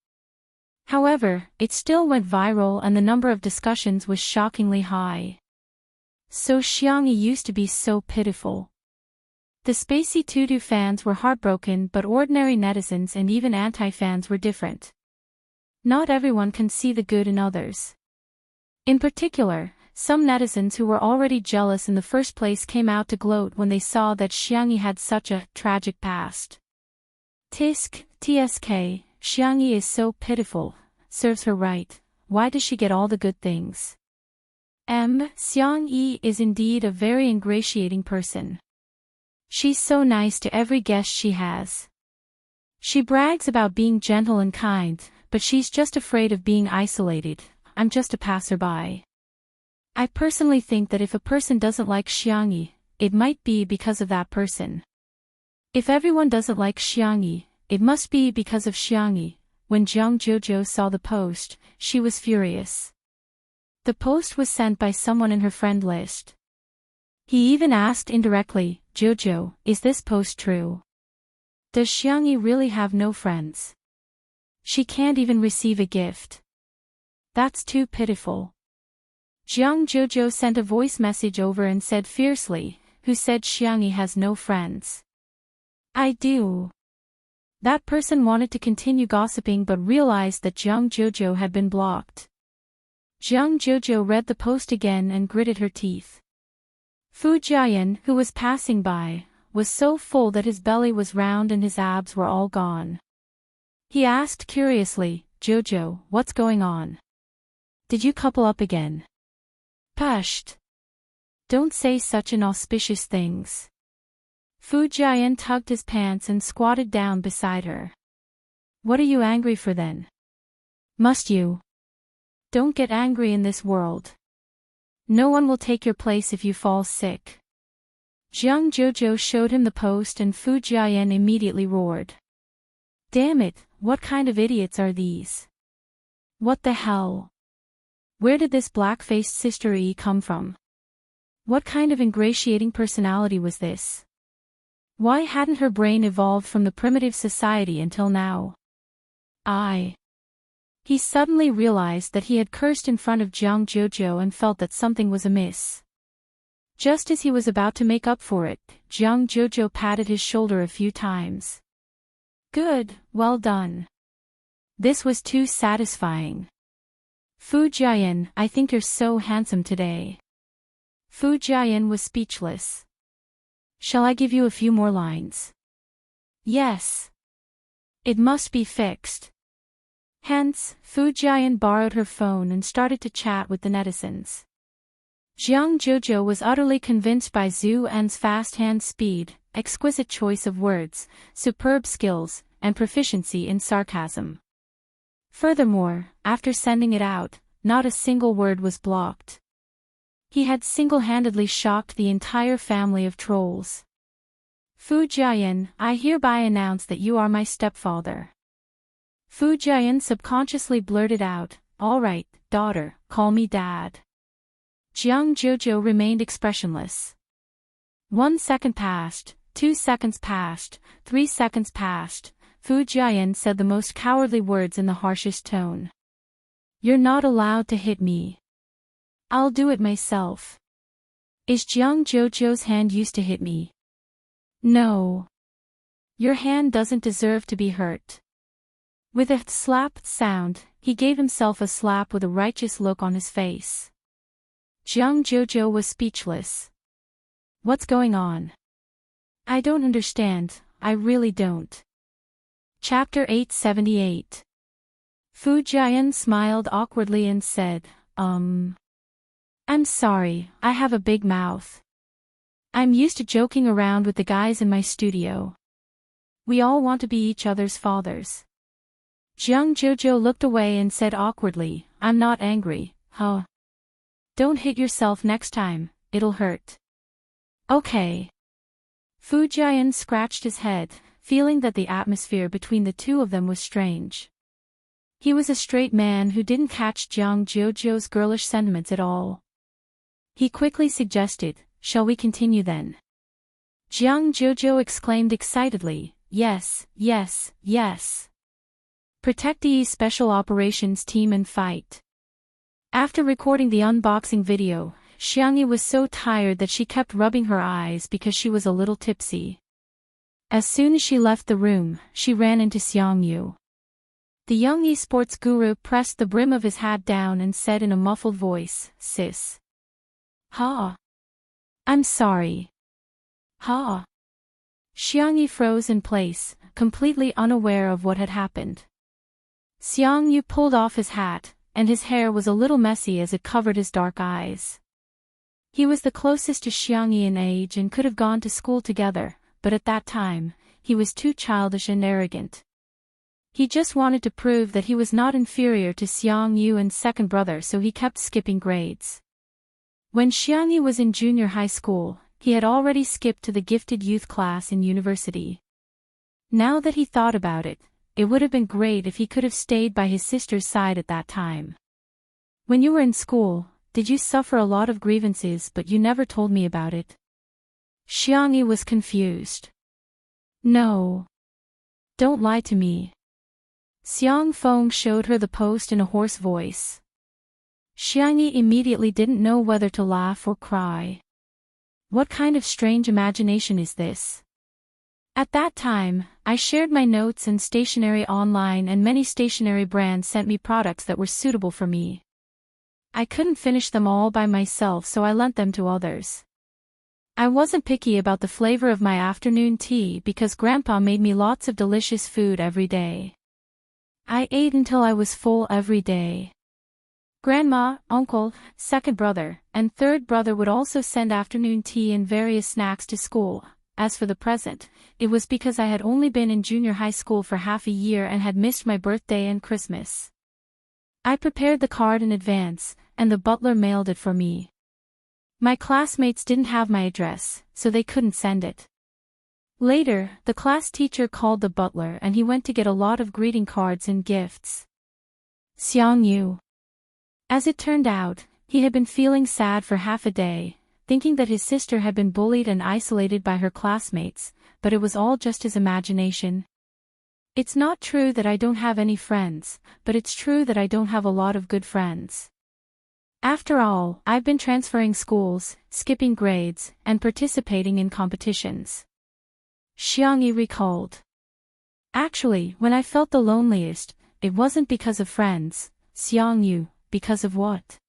However, it still went viral and the number of discussions was shockingly high. So Xiangyi used to be so pitiful. The Spacey Tutu fans were heartbroken, but ordinary netizens and even anti-fans were different. Not everyone can see the good in others. In particular, some netizens who were already jealous in the first place came out to gloat when they saw that Xiangyi had such a tragic past. Tisk, tsk, Xiangyi is so pitiful, serves her right, why does she get all the good things? Xiangyi is indeed a very ingratiating person. She's so nice to every guest she has. She brags about being gentle and kind, but she's just afraid of being isolated. I'm just a passerby. I personally think that if a person doesn't like Xiangyi, it might be because of that person. If everyone doesn't like Xiangyi, it must be because of Xiangyi. When Jiang Jojo saw the post, she was furious. The post was sent by someone in her friend list. He even asked indirectly, Jojo, is this post true? Does Xiangyi really have no friends? She can't even receive a gift. That's too pitiful. Jiang Jojo sent a voice message over and said fiercely, who said Xiangyi has no friends? I do. That person wanted to continue gossiping but realized that Jiang Jojo had been blocked. Jiang Jojo read the post again and gritted her teeth. Fu Jiayan, who was passing by, was so full that his belly was round and his abs were all gone. He asked curiously, Jojo, what's going on? Did you couple up again? Psht. Don't say such inauspicious things. Fu Jiayan tugged his pants and squatted down beside her. What are you angry for then? Must you? Don't get angry in this world. No one will take your place if you fall sick. Jiang Jojo showed him the post and Fu Jiayan immediately roared. Damn it, what kind of idiots are these? What the hell? Where did this black-faced sister E come from? What kind of ingratiating personality was this? Why hadn't her brain evolved from the primitive society until now? He suddenly realized that he had cursed in front of Jiang Jojo and felt that something was amiss. Just as he was about to make up for it, Jiang Jojo patted his shoulder a few times. Good, well done. This was too satisfying. Fu Jiayan, I think you're so handsome today. Fu Jiayan was speechless. Shall I give you a few more lines? Yes. It must be fixed. Hence, Fu Jiayan borrowed her phone and started to chat with the netizens. Jiang Jojo was utterly convinced by Zhu An's fast hand speed, exquisite choice of words, superb skills, and proficiency in sarcasm. Furthermore, after sending it out, not a single word was blocked. He had single-handedly shocked the entire family of trolls. Fu Jiayan, I hereby announce that you are my stepfather. Fu Jiayan subconsciously blurted out, all right, daughter, call me dad. Jiang Jojo remained expressionless. 1 second passed, 2 seconds passed, 3 seconds passed. Fu Jiayan said the most cowardly words in the harshest tone. You're not allowed to hit me. I'll do it myself. Is Jiang Jojo's hand used to hit me? No. Your hand doesn't deserve to be hurt. With a slap sound, he gave himself a slap with a righteous look on his face. Jiang Jojo was speechless. What's going on? I don't understand, I really don't. Chapter 878. Fu Jiayan smiled awkwardly and said, I'm sorry, I have a big mouth. I'm used to joking around with the guys in my studio. We all want to be each other's fathers. Jiang Jojo looked away and said awkwardly, I'm not angry, huh? Don't hit yourself next time, it'll hurt. Okay. Fu Jian scratched his head, feeling that the atmosphere between the two of them was strange. He was a straight man who didn't catch Jiang Jiujiu's girlish sentiments at all. He quickly suggested, "Shall we continue then?" Jiang Jiujiu exclaimed excitedly, "Yes, yes, yes. Protect the Special Operations Team and fight." After recording the unboxing video, Xiangyi was so tired that she kept rubbing her eyes because she was a little tipsy. As soon as she left the room, she ran into Xiangyu. The young esports guru pressed the brim of his hat down and said in a muffled voice, "Sis." "Ha. I'm sorry." "Ha." Xiangyi froze in place, completely unaware of what had happened. Xiangyu pulled off his hat, and his hair was a little messy as it covered his dark eyes. He was the closest to Xiangyi in age and could have gone to school together, but at that time, he was too childish and arrogant. He just wanted to prove that he was not inferior to Xiangyu and second brother, so he kept skipping grades. When Xiangyi was in junior high school, he had already skipped to the gifted youth class in university. Now that he thought about it, it would have been great if he could have stayed by his sister's side at that time. "When you were in school, did you suffer a lot of grievances but you never told me about it?" Xiangyi was confused. "No. Don't lie to me." Xiang Feng showed her the post in a hoarse voice. Xiangyi immediately didn't know whether to laugh or cry. What kind of strange imagination is this? At that time, I shared my notes and stationery online, and many stationery brands sent me products that were suitable for me. I couldn't finish them all by myself, so I lent them to others. I wasn't picky about the flavor of my afternoon tea because Grandpa made me lots of delicious food every day. I ate until I was full every day. Grandma, uncle, second brother, and third brother would also send afternoon tea and various snacks to school. As for the present, it was because I had only been in junior high school for half a year and had missed my birthday and Christmas. I prepared the card in advance, and the butler mailed it for me. My classmates didn't have my address, so they couldn't send it. Later, the class teacher called the butler and he went to get a lot of greeting cards and gifts. Xiangyu. As it turned out, he had been feeling sad for half a day, thinking that his sister had been bullied and isolated by her classmates, but it was all just his imagination. It's not true that I don't have any friends, but it's true that I don't have a lot of good friends. After all, I've been transferring schools, skipping grades, and participating in competitions. Xiangyi recalled. Actually, when I felt the loneliest, it wasn't because of friends, Xiangyu, because of what?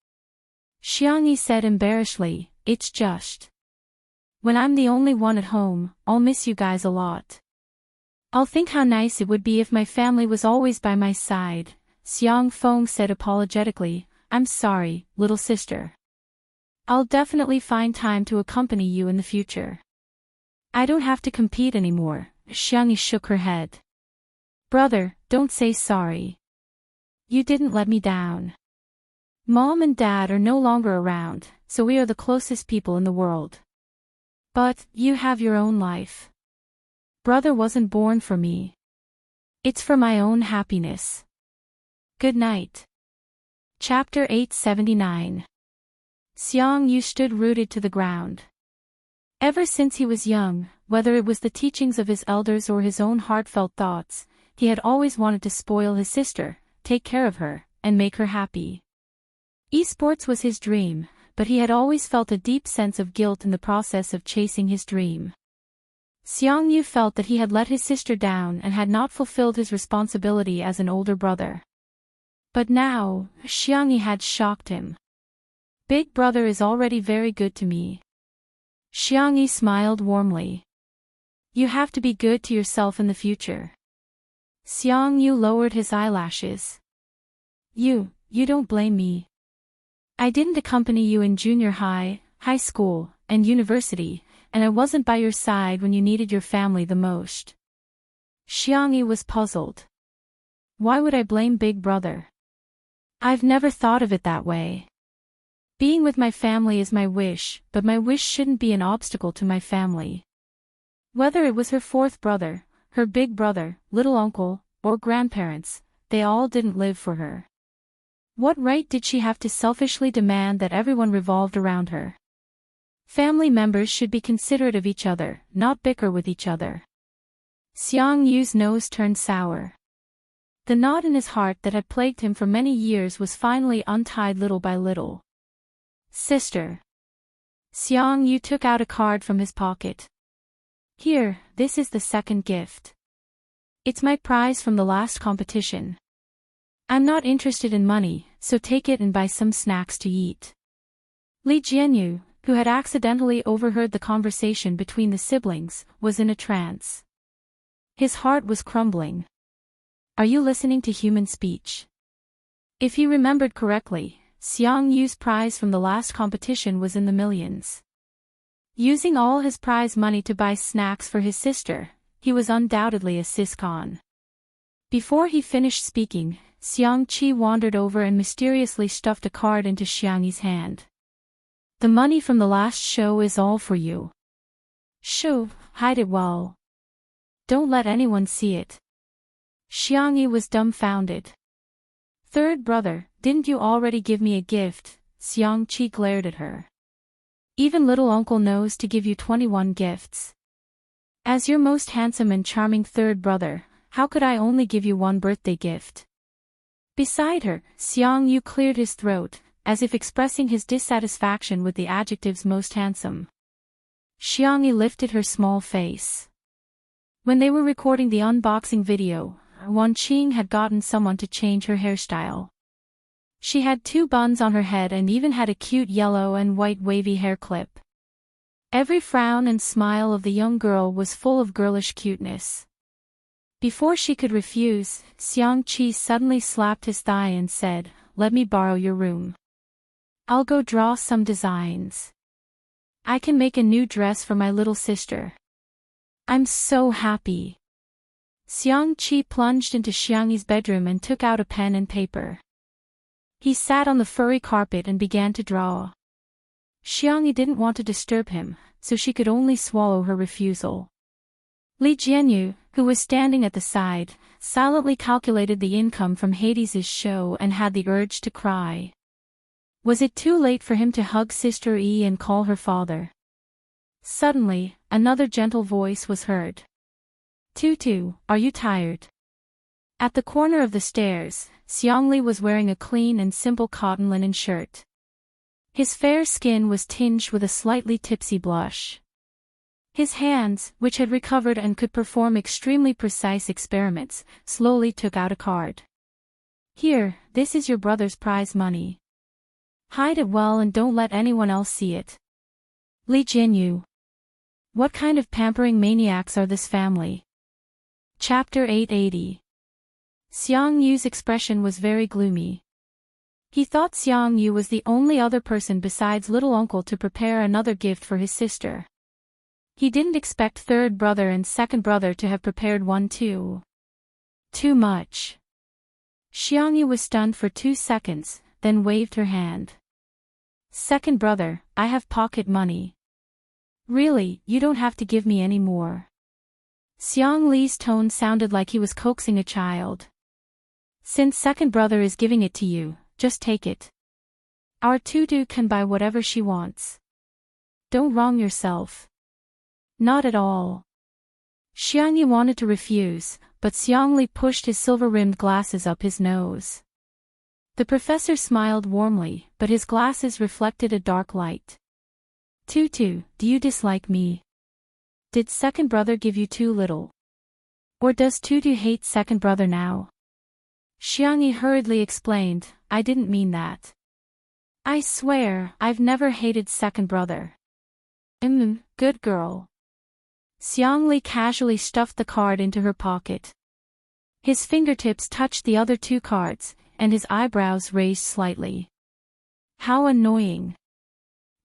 Xiangyi said embarrassedly, "It's just. When I'm the only one at home, I'll miss you guys a lot. I'll think how nice it would be if my family was always by my side." Xiang Feng said apologetically, "I'm sorry, little sister. I'll definitely find time to accompany you in the future." "I don't have to compete anymore," Xiangyi shook her head. "Brother, don't say sorry. You didn't let me down. Mom and Dad are no longer around, so we are the closest people in the world. But, you have your own life. Brother wasn't born for me. It's for my own happiness. Good night." Chapter 879. Xiangyu stood rooted to the ground. Ever since he was young, whether it was the teachings of his elders or his own heartfelt thoughts, he had always wanted to spoil his sister, take care of her, and make her happy. Esports was his dream, but he had always felt a deep sense of guilt in the process of chasing his dream. Xiangyu felt that he had let his sister down and had not fulfilled his responsibility as an older brother. But now, Xiangyi had shocked him. "Big brother is already very good to me." Xiangyi smiled warmly. "You have to be good to yourself in the future." Xiangyu lowered his eyelashes. You don't blame me. I didn't accompany you in junior high, high school, and university, and I wasn't by your side when you needed your family the most." Xiangyi was puzzled. Why would I blame Big Brother? I've never thought of it that way. Being with my family is my wish, but my wish shouldn't be an obstacle to my family. Whether it was her fourth brother, her big brother, little uncle, or grandparents, they all didn't live for her. What right did she have to selfishly demand that everyone revolved around her? Family members should be considerate of each other, not bicker with each other. Xiang Yu's nose turned sour. The knot in his heart that had plagued him for many years was finally untied little by little. Sister. Xiang Yu took out a card from his pocket. Here, this is the second gift. It's my prize from the last competition. I'm not interested in money, so take it and buy some snacks to eat. Li Jianyu, who had accidentally overheard the conversation between the siblings, was in a trance. His heart was crumbling. Are you listening to human speech? If he remembered correctly, Xiang Yu's prize from the last competition was in the millions. Using all his prize money to buy snacks for his sister, he was undoubtedly a siscon. Before he finished speaking, Xiang Qi wandered over and mysteriously stuffed a card into Xiang Yi's hand. The money from the last show is all for you. Shoo, hide it well. Don't let anyone see it. Xiang Yi was dumbfounded. Third brother, didn't you already give me a gift? Xiang Qi glared at her. Even little uncle knows to give you 21 gifts. As your most handsome and charming third brother, how could I only give you one birthday gift? Beside her, Xiang Yu cleared his throat, as if expressing his dissatisfaction with the adjectives most handsome. Xiang Yi lifted her small face. When they were recording the unboxing video, Wan Qing had gotten someone to change her hairstyle. She had 2 buns on her head and even had a cute yellow and white wavy hair clip. Every frown and smile of the young girl was full of girlish cuteness. Before she could refuse, Xiang Qi suddenly slapped his thigh and said, "Let me borrow your room. I'll go draw some designs. I can make a new dress for my little sister. I'm so happy." Xiang Qi plunged into Xiang Yi's bedroom and took out a pen and paper. He sat on the furry carpet and began to draw. Xiang Yi didn't want to disturb him, so she could only swallow her refusal. Li Jianyu, who was standing at the side, silently calculated the income from Hades's show and had the urge to cry. Was it too late for him to hug Sister Yi and call her father? Suddenly, another gentle voice was heard. "Tutu, are you tired?" At the corner of the stairs, Xiangli was wearing a clean and simple cotton linen shirt. His fair skin was tinged with a slightly tipsy blush. His hands, which had recovered and could perform extremely precise experiments, slowly took out a card. "Here, this is your brother's prize money. Hide it well and don't let anyone else see it." Li Jinyu. What kind of pampering maniacs are this family? Chapter 880. Xiang Yu's expression was very gloomy. He thought Xiang Yu was the only other person besides little uncle to prepare another gift for his sister. He didn't expect third brother and second brother to have prepared one too. Too much. Xiang Yu was stunned for 2 seconds, then waved her hand. "Second brother, I have pocket money. Really, you don't have to give me any more." Xiang Li's tone sounded like he was coaxing a child. "Since second brother is giving it to you, just take it. Our Tutu can buy whatever she wants. Don't wrong yourself." "Not at all." Xiang Yi wanted to refuse, but Xiang Li pushed his silver-rimmed glasses up his nose. The professor smiled warmly, but his glasses reflected a dark light. "Tutu, do you dislike me? Did second brother give you too little? Or does Tutu hate second brother now?" Xiang Yi hurriedly explained, "I didn't mean that. I swear, I've never hated second brother." Good girl." Xiang Li casually stuffed the card into her pocket. His fingertips touched the other 2 cards, and his eyebrows raised slightly. How annoying.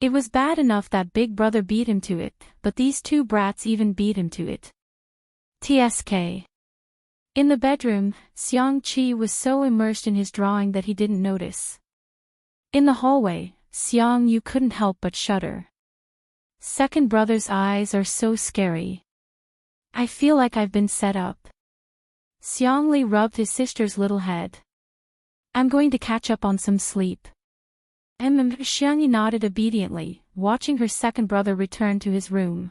It was bad enough that big brother beat him to it, but these 2 brats even beat him to it. TSK. In the bedroom, Xiang Qi was so immersed in his drawing that he didn't notice. In the hallway, Xiang Yu couldn't help but shudder. Second brother's eyes are so scary. I feel like I've been set up. Xiangli rubbed his sister's little head. I'm going to catch up on some sleep. Xiangyi nodded obediently, watching her second brother return to his room.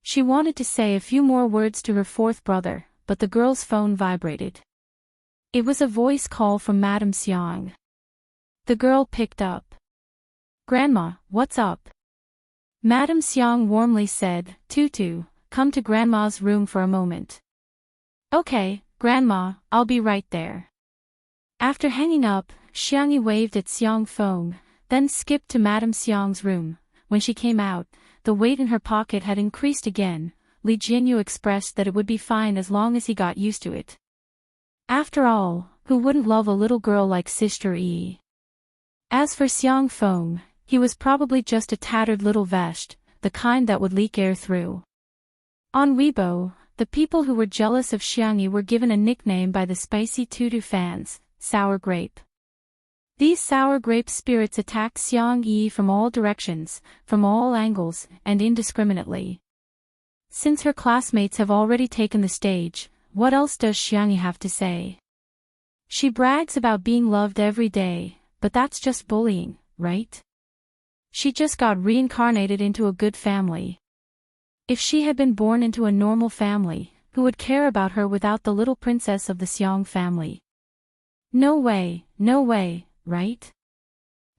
She wanted to say a few more words to her fourth brother, but the girl's phone vibrated. It was a voice call from Madame Xiang. The girl picked up. Grandma, what's up? Madame Xiang warmly said, Tutu, come to Grandma's room for a moment. Okay, Grandma, I'll be right there. After hanging up, Xiangyi waved at Xiang Feng, then skipped to Madame Xiang's room. When she came out, the weight in her pocket had increased again. Li Jinyu expressed that it would be fine as long as he got used to it. After all, who wouldn't love a little girl like Sister Yi? As for Xiang Feng, he was probably just a tattered little vest, the kind that would leak air through. On Weibo, the people who were jealous of Xiangyi were given a nickname by the spicy tutu fans, sour grape. These sour grape spirits attacked Xiangyi from all directions, from all angles, and indiscriminately. Since her classmates have already taken the stage, what else does Xiangyi have to say? She brags about being loved every day, but that's just bullying, right? She just got reincarnated into a good family. If she had been born into a normal family, who would care about her without the little princess of the Xiang family? No way, right?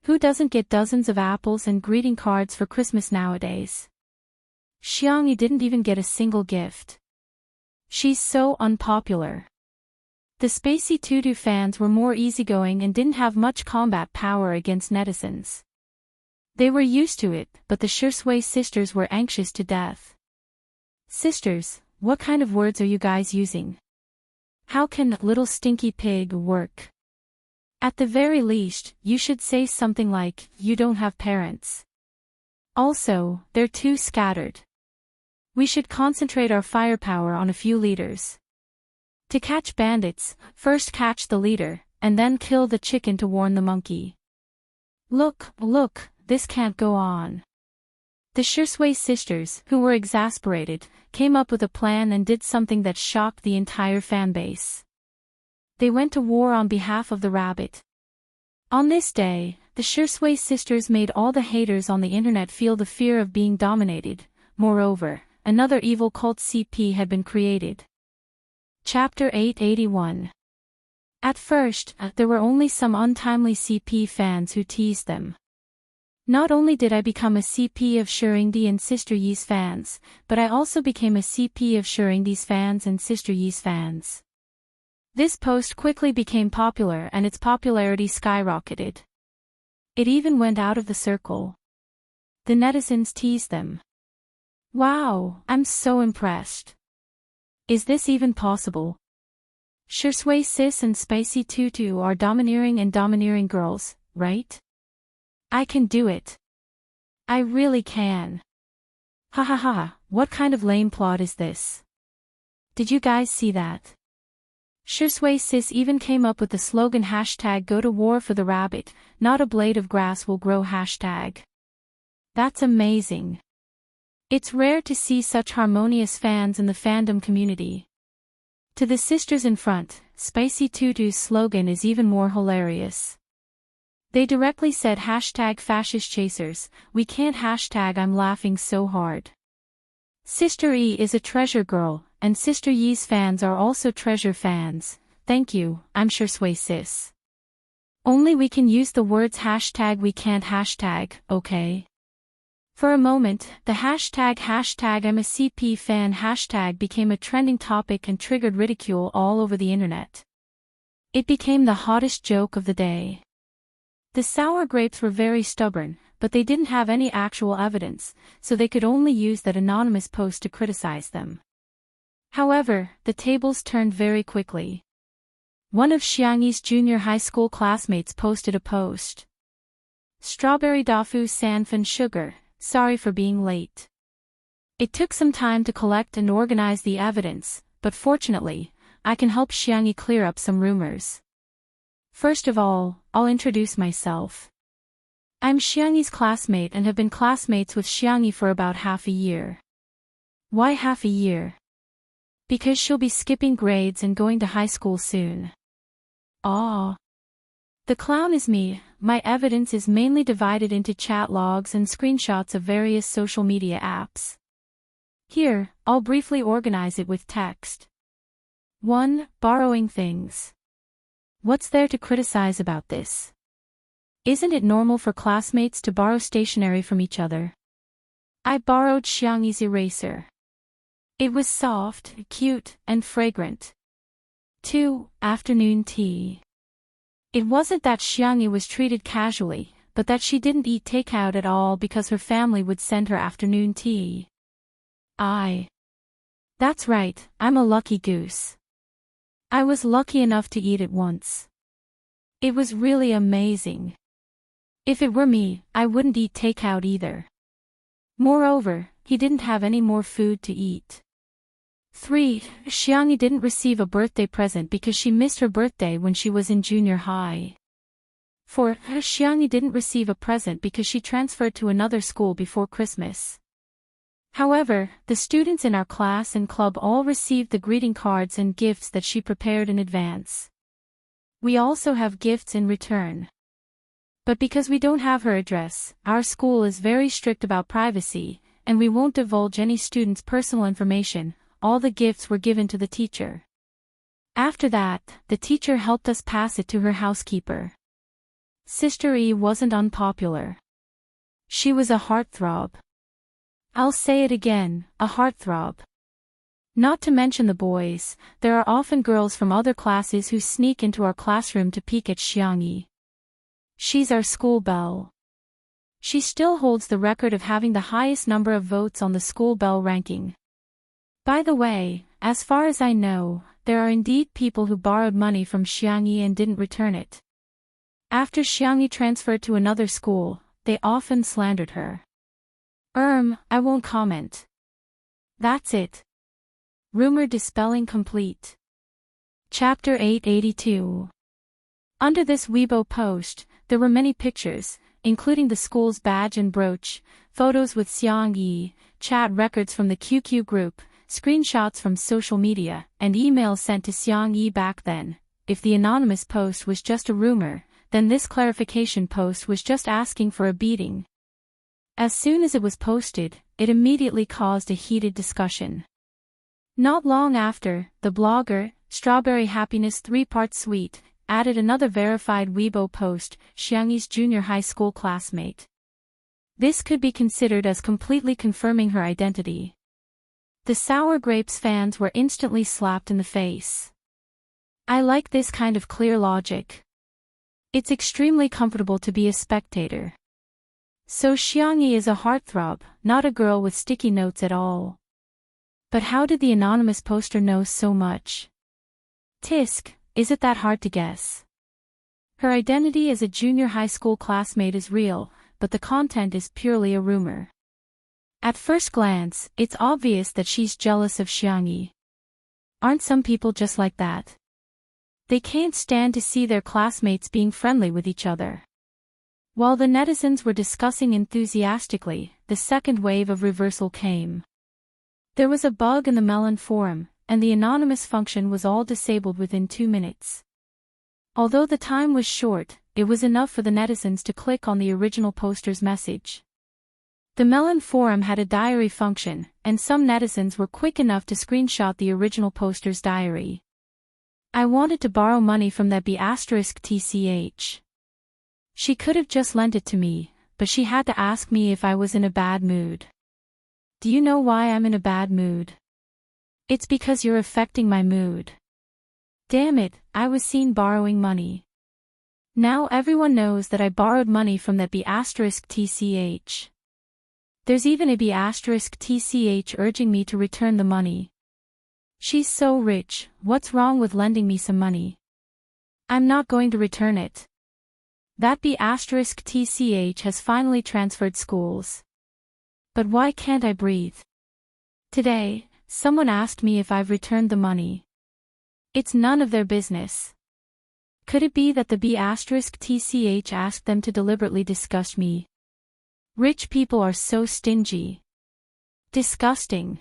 Who doesn't get dozens of apples and greeting cards for Christmas nowadays? Xiangyi didn't even get a single gift. She's so unpopular. The Spacey Tutu fans were more easygoing and didn't have much combat power against netizens. They were used to it, but the Shisui sisters were anxious to death. Sisters, what kind of words are you guys using? How can little stinky pig work? At the very least, you should say something like, you don't have parents. Also, they're too scattered. We should concentrate our firepower on a few leaders. To catch bandits, first catch the leader, and then kill the chicken to warn the monkey. Look, this can't go on. The Shisui sisters, who were exasperated, came up with a plan and did something that shocked the entire fanbase. They went to war on behalf of the rabbit. On this day, the Shisui sisters made all the haters on the internet feel the fear of being dominated. Moreover, another evil cult CP had been created. Chapter 881. At first, there were only some untimely CP fans who teased them. Not only did I become a CP of Shiringdi and Sister Yi's fans, but I also became a CP of Shiringdi's fans and Sister Yi's fans. This post quickly became popular and its popularity skyrocketed. It even went out of the circle. The netizens teased them. Wow, I'm so impressed. Is this even possible? Shisui sis and Spicy Tutu are domineering girls, right? I can do it. I really can. Ha ha ha, what kind of lame plot is this? Did you guys see that? Shisui sis even came up with the slogan #go to war for the rabbit, not a blade of grass will grow #. That's amazing. It's rare to see such harmonious fans in the fandom community. To the sisters in front, Spicy Tutu's slogan is even more hilarious. They directly said #fascist chasers, we can't #I'm laughing so hard. Sister E is a treasure girl, and Sister Yi's fans are also treasure fans. Thank you, I'm Shisui sis. Only we can use the words we can't okay? For a moment, the #I'm a CP fan became a trending topic and triggered ridicule all over the internet. It became the hottest joke of the day. The sour grapes were very stubborn, but they didn't have any actual evidence, so they could only use that anonymous post to criticize them. However, the tables turned very quickly. One of Xiangyi's junior high school classmates posted a post. Strawberry tofu sanfan sugar, sorry for being late. It took some time to collect and organize the evidence, but fortunately, I can help Xiangyi clear up some rumors. First of all, I'll introduce myself. I'm Xiangyi's classmate and have been classmates with Xiangyi for about half a year. Why half a year? Because she'll be skipping grades and going to high school soon. Aw. The clown is me. My evidence is mainly divided into chat logs and screenshots of various social media apps. Here, I'll briefly organize it with text. 1. Borrowing things. What's there to criticize about this? Isn't it normal for classmates to borrow stationery from each other? I borrowed Xiangyi's eraser. It was soft, cute, and fragrant. 2. Afternoon tea. It wasn't that Xiangyi was treated casually, but that she didn't eat takeout at all because her family would send her afternoon tea. That's right, I'm a lucky goose. I was lucky enough to eat it once. It was really amazing. If it were me, I wouldn't eat takeout either. Moreover, he didn't have any more food to eat. 3. Xiangyi didn't receive a birthday present because she missed her birthday when she was in junior high. 4. Xiangyi didn't receive a present because she transferred to another school before Christmas. However, the students in our class and club all received the greeting cards and gifts that she prepared in advance. We also have gifts in return. But because we don't have her address, our school is very strict about privacy, and we won't divulge any student's personal information. All the gifts were given to the teacher. After that, the teacher helped us pass it to her housekeeper. Sister E wasn't unpopular. She was a heartthrob. I'll say it again, a heartthrob. Not to mention the boys, there are often girls from other classes who sneak into our classroom to peek at Xiangyi. She's our school belle. She still holds the record of having the highest number of votes on the school belle ranking. By the way, as far as I know, there are indeed people who borrowed money from Xiangyi and didn't return it. After Xiangyi transferred to another school, they often slandered her. I won't comment. That's it. Rumor dispelling complete. Chapter 882. Under this Weibo post, there were many pictures, including the school's badge and brooch, photos with Xiangyi, chat records from the QQ group, screenshots from social media, and emails sent to Xiangyi back then. If the anonymous post was just a rumor, then this clarification post was just asking for a beating. As soon as it was posted, it immediately caused a heated discussion. Not long after, the blogger, Strawberry Happiness 3-Part Suite, added another verified Weibo post, Xiangyi's junior high school classmate. This could be considered as completely confirming her identity. The Sour Grapes fans were instantly slapped in the face. I like this kind of clear logic. It's extremely comfortable to be a spectator. So Xiangyi is a heartthrob, not a girl with sticky notes at all. But how did the anonymous poster know so much? Tisk, is it that hard to guess? Her identity as a junior high school classmate is real, but the content is purely a rumor. At first glance, it's obvious that she's jealous of Xiangyi. Aren't some people just like that? They can't stand to see their classmates being friendly with each other. While the netizens were discussing enthusiastically, the second wave of reversal came. There was a bug in the Melon forum, and the anonymous function was all disabled within 2 minutes. Although the time was short, it was enough for the netizens to click on the original poster's message. The Melon forum had a diary function, and some netizens were quick enough to screenshot the original poster's diary. I wanted to borrow money from that B*TCH. She could have just lent it to me, but she had to ask me if I was in a bad mood. Do you know why I'm in a bad mood? It's because you're affecting my mood. Damn it, I was seen borrowing money. Now everyone knows that I borrowed money from that B*TCH. There's even a B*TCH urging me to return the money. She's so rich, what's wrong with lending me some money? I'm not going to return it. That B*TCH has finally transferred schools. But why can't I breathe? Today, someone asked me if I've returned the money. It's none of their business. Could it be that the B*TCH asked them to deliberately disgust me? Rich people are so stingy. Disgusting.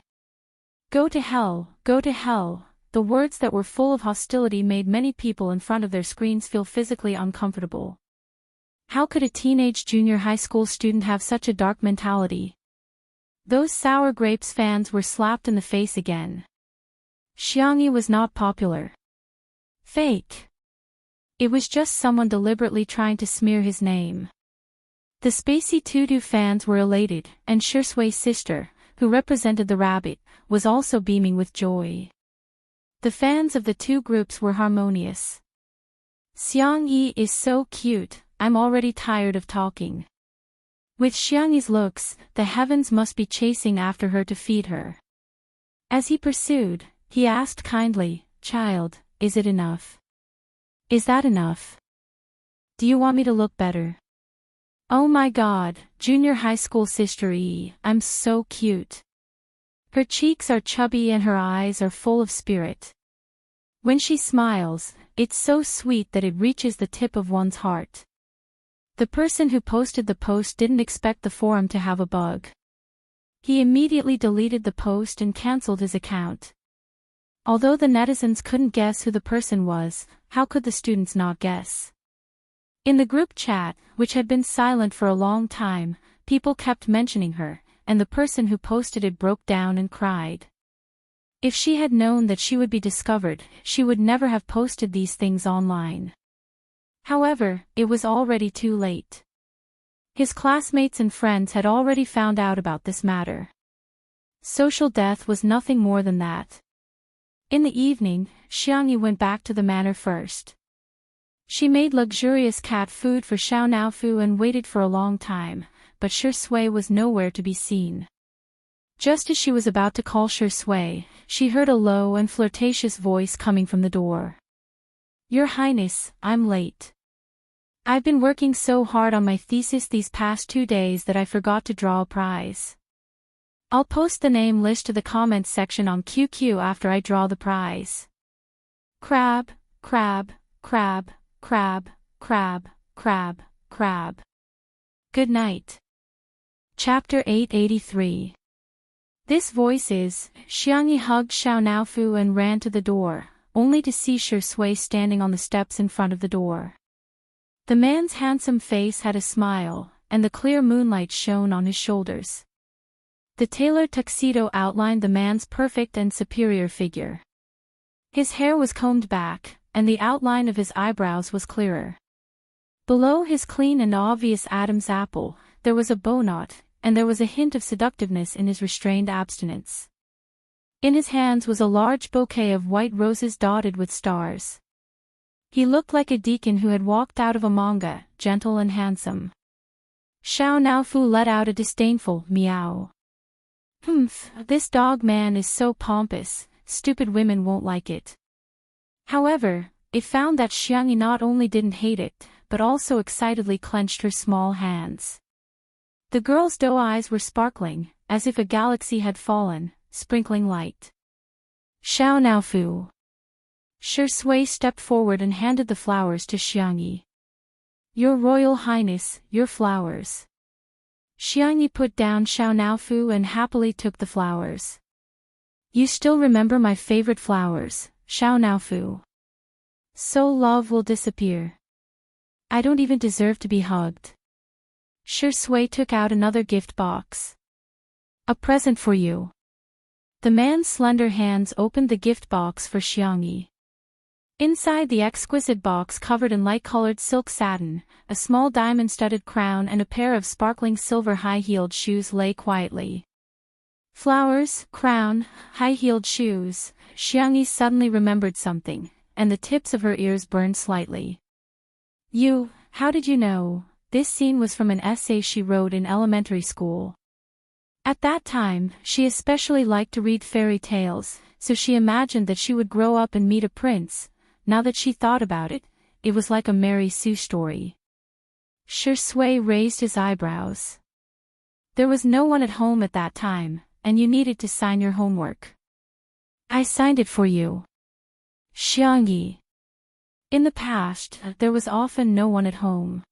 Go to hell, go to hell. The words that were full of hostility made many people in front of their screens feel physically uncomfortable. How could a teenage junior high school student have such a dark mentality? Those Sour Grapes fans were slapped in the face again. Xiangyi was not popular. Fake. It was just someone deliberately trying to smear his name. The Spacey Tutu fans were elated, and Shusui's sister, who represented the rabbit, was also beaming with joy. The fans of the two groups were harmonious. Xiangyi is so cute, I'm already tired of talking. With Xiangyi's looks, the heavens must be chasing after her to feed her. As he pursued, he asked kindly, "Child, is it enough? Is that enough? Do you want me to look better?" Oh my god, junior high school sister E, I'm so cute. Her cheeks are chubby and her eyes are full of spirit. When she smiles, it's so sweet that it reaches the tip of one's heart. The person who posted the post didn't expect the forum to have a bug. He immediately deleted the post and cancelled his account. Although the netizens couldn't guess who the person was, how could the students not guess? In the group chat, which had been silent for a long time, people kept mentioning her, and the person who posted it broke down and cried. If she had known that she would be discovered, she would never have posted these things online. However, it was already too late. His classmates and friends had already found out about this matter. Social death was nothing more than that. In the evening, Xiangyi went back to the manor first. She made luxurious cat food for Xiao Naofu and waited for a long time, but Shui was nowhere to be seen. Just as she was about to call Shui, she heard a low and flirtatious voice coming from the door. "Your Highness, I'm late. I've been working so hard on my thesis these past 2 days that I forgot to draw a prize. I'll post the name list to the comments section on QQ after I draw the prize. Crab, crab, crab, crab, crab, crab, crab. Good night." Chapter 883. This voice is, Xiangyi hugged Xiao Naofu and ran to the door, only to see Shui standing on the steps in front of the door. The man's handsome face had a smile, and the clear moonlight shone on his shoulders. The tailored tuxedo outlined the man's perfect and superior figure. His hair was combed back, and the outline of his eyebrows was clearer. Below his clean and obvious Adam's apple, there was a bow knot, and there was a hint of seductiveness in his restrained abstinence. In his hands was a large bouquet of white roses dotted with stars. He looked like a deacon who had walked out of a manga, gentle and handsome. Xiao Naofu let out a disdainful meow. "Humph, this dog man is so pompous, stupid women won't like it." However, it found that Xiangyi not only didn't hate it, but also excitedly clenched her small hands. The girl's doe eyes were sparkling, as if a galaxy had fallen, sprinkling light. "Xiao Naofu." Shui stepped forward and handed the flowers to Xiangyi. "Your Royal Highness, your flowers." Xiangyi put down Xiao Naofu and happily took the flowers. "You still remember my favorite flowers, Xiao Naofu. So love will disappear. I don't even deserve to be hugged." Shui took out another gift box. "A present for you." The man's slender hands opened the gift box for Xiangyi. Inside the exquisite box covered in light-colored silk satin, a small diamond-studded crown and a pair of sparkling silver high-heeled shoes lay quietly. Flowers, crown, high-heeled shoes, Xiangyi suddenly remembered something, and the tips of her ears burned slightly. How did you know?" This scene was from an essay she wrote in elementary school. At that time, she especially liked to read fairy tales, so she imagined that she would grow up and meet a prince. Now that she thought about it, it was like a Mary Sue story. Shui raised his eyebrows. "There was no one at home at that time, and you needed to sign your homework. I signed it for you." Xiangyi. In the past, there was often no one at home.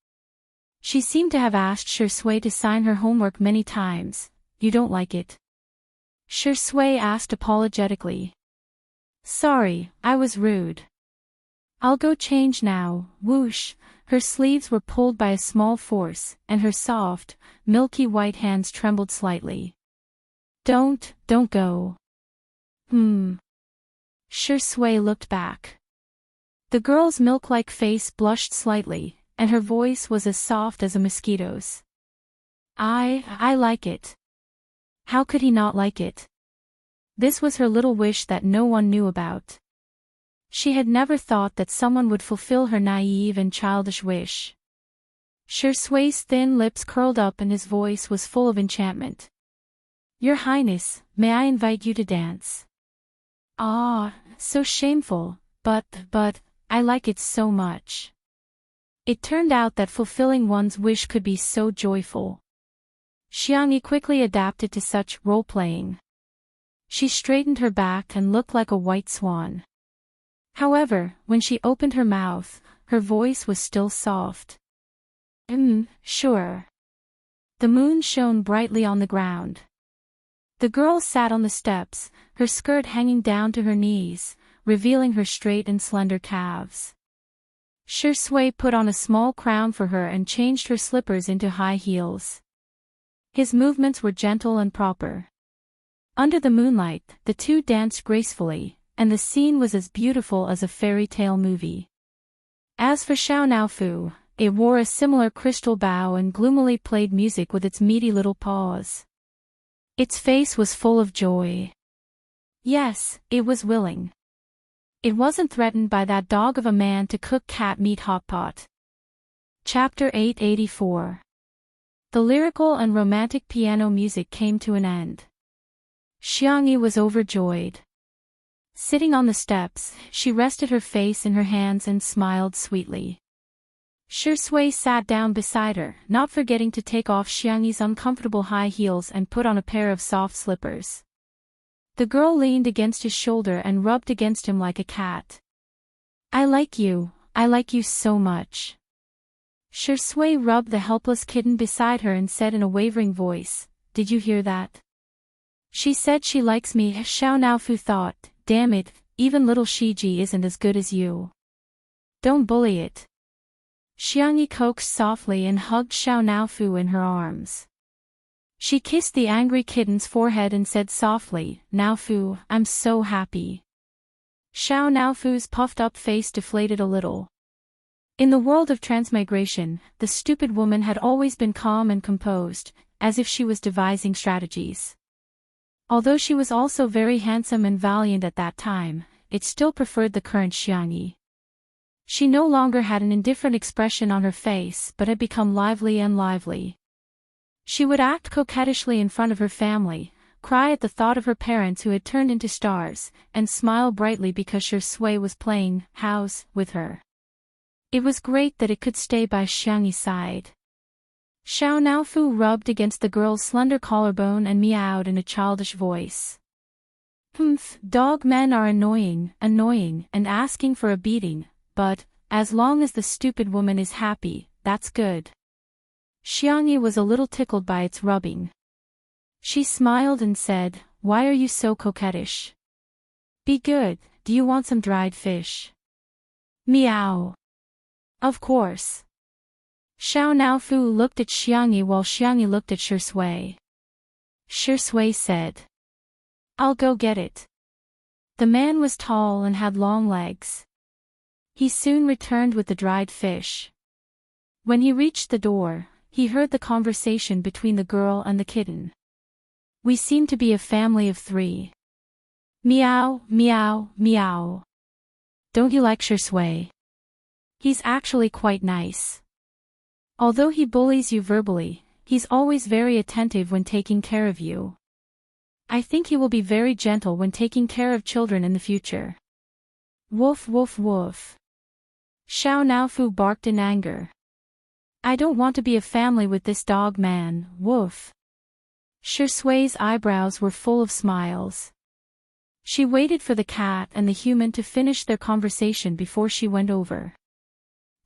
She seemed to have asked Shui to sign her homework many times. "You don't like it?" Shui asked apologetically. Sorry, I was rude. I'll go change now. Whoosh, her sleeves were pulled by a small force, and her soft, milky white hands trembled slightly. Don't go. Shui looked back. The girl's milk-like face blushed slightly, and her voice was as soft as a mosquito's. I like it. How could he not like it? This was her little wish that no one knew about. She had never thought that someone would fulfill her naive and childish wish. Shui's thin lips curled up and his voice was full of enchantment. Your Highness, may I invite you to dance? Ah, so shameful, but, I like it so much. It turned out that fulfilling one's wish could be so joyful. Xiangyi quickly adapted to such role-playing. She straightened her back and looked like a white swan. However, when she opened her mouth, her voice was still soft. Sure. The moon shone brightly on the ground. The girl sat on the steps, her skirt hanging down to her knees, revealing her straight and slender calves. Shui put on a small crown for her and changed her slippers into high heels. His movements were gentle and proper. Under the moonlight, the two danced gracefully, and the scene was as beautiful as a fairy tale movie. As for Xiao Naofu, it wore a similar crystal bow and gloomily played music with its meaty little paws. Its face was full of joy. Yes, it was willing. It wasn't threatened by that dog of a man to cook cat meat hot pot. Chapter 884. The lyrical and romantic piano music came to an end. Xiangyi was overjoyed. Sitting on the steps, she rested her face in her hands and smiled sweetly. Shui sat down beside her, not forgetting to take off Xiangyi's uncomfortable high heels and put on a pair of soft slippers. The girl leaned against his shoulder and rubbed against him like a cat. I like you so much. Shui rubbed the helpless kitten beside her and said in a wavering voice, Did you hear that? She said she likes me. Xiao Naofu thought, damn it, even little Shiji isn't as good as you. Don't bully it. Xiangyi coaxed softly and hugged Xiao Naofu in her arms. She kissed the angry kitten's forehead and said softly, Naofu, I'm so happy. Xiao Naofu's puffed-up face deflated a little. In the world of transmigration, the stupid woman had always been calm and composed, as if she was devising strategies. Although she was also very handsome and valiant at that time, it still preferred the current Xiangyi. She no longer had an indifferent expression on her face but had become lively and lively. She would act coquettishly in front of her family, cry at the thought of her parents who had turned into stars, and smile brightly because Shui was playing house with her. It was great that it could stay by Xiangyi's side. Xiao Naofu rubbed against the girl's slender collarbone and meowed in a childish voice. Dog men are annoying, and asking for a beating, but, as long as the stupid woman is happy, that's good. Xiangyi was a little tickled by its rubbing. She smiled and said, Why are you so coquettish? Be good, do you want some dried fish? Meow. Of course. Xiao Naofu looked at Xiangyi while Xiangyi looked at Shui. Shui said, I'll go get it. The man was tall and had long legs. He soon returned with the dried fish. When he reached the door, he heard the conversation between the girl and the kitten. We seem to be a family of 3. Meow, meow, meow. Don't you like Shui? He's actually quite nice. Although he bullies you verbally, he's always very attentive when taking care of you. I think he will be very gentle when taking care of children in the future. Woof woof woof. Xiao Naofu barked in anger. I don't want to be a family with this dog man, woof. Shui's eyebrows were full of smiles. She waited for the cat and the human to finish their conversation before she went over.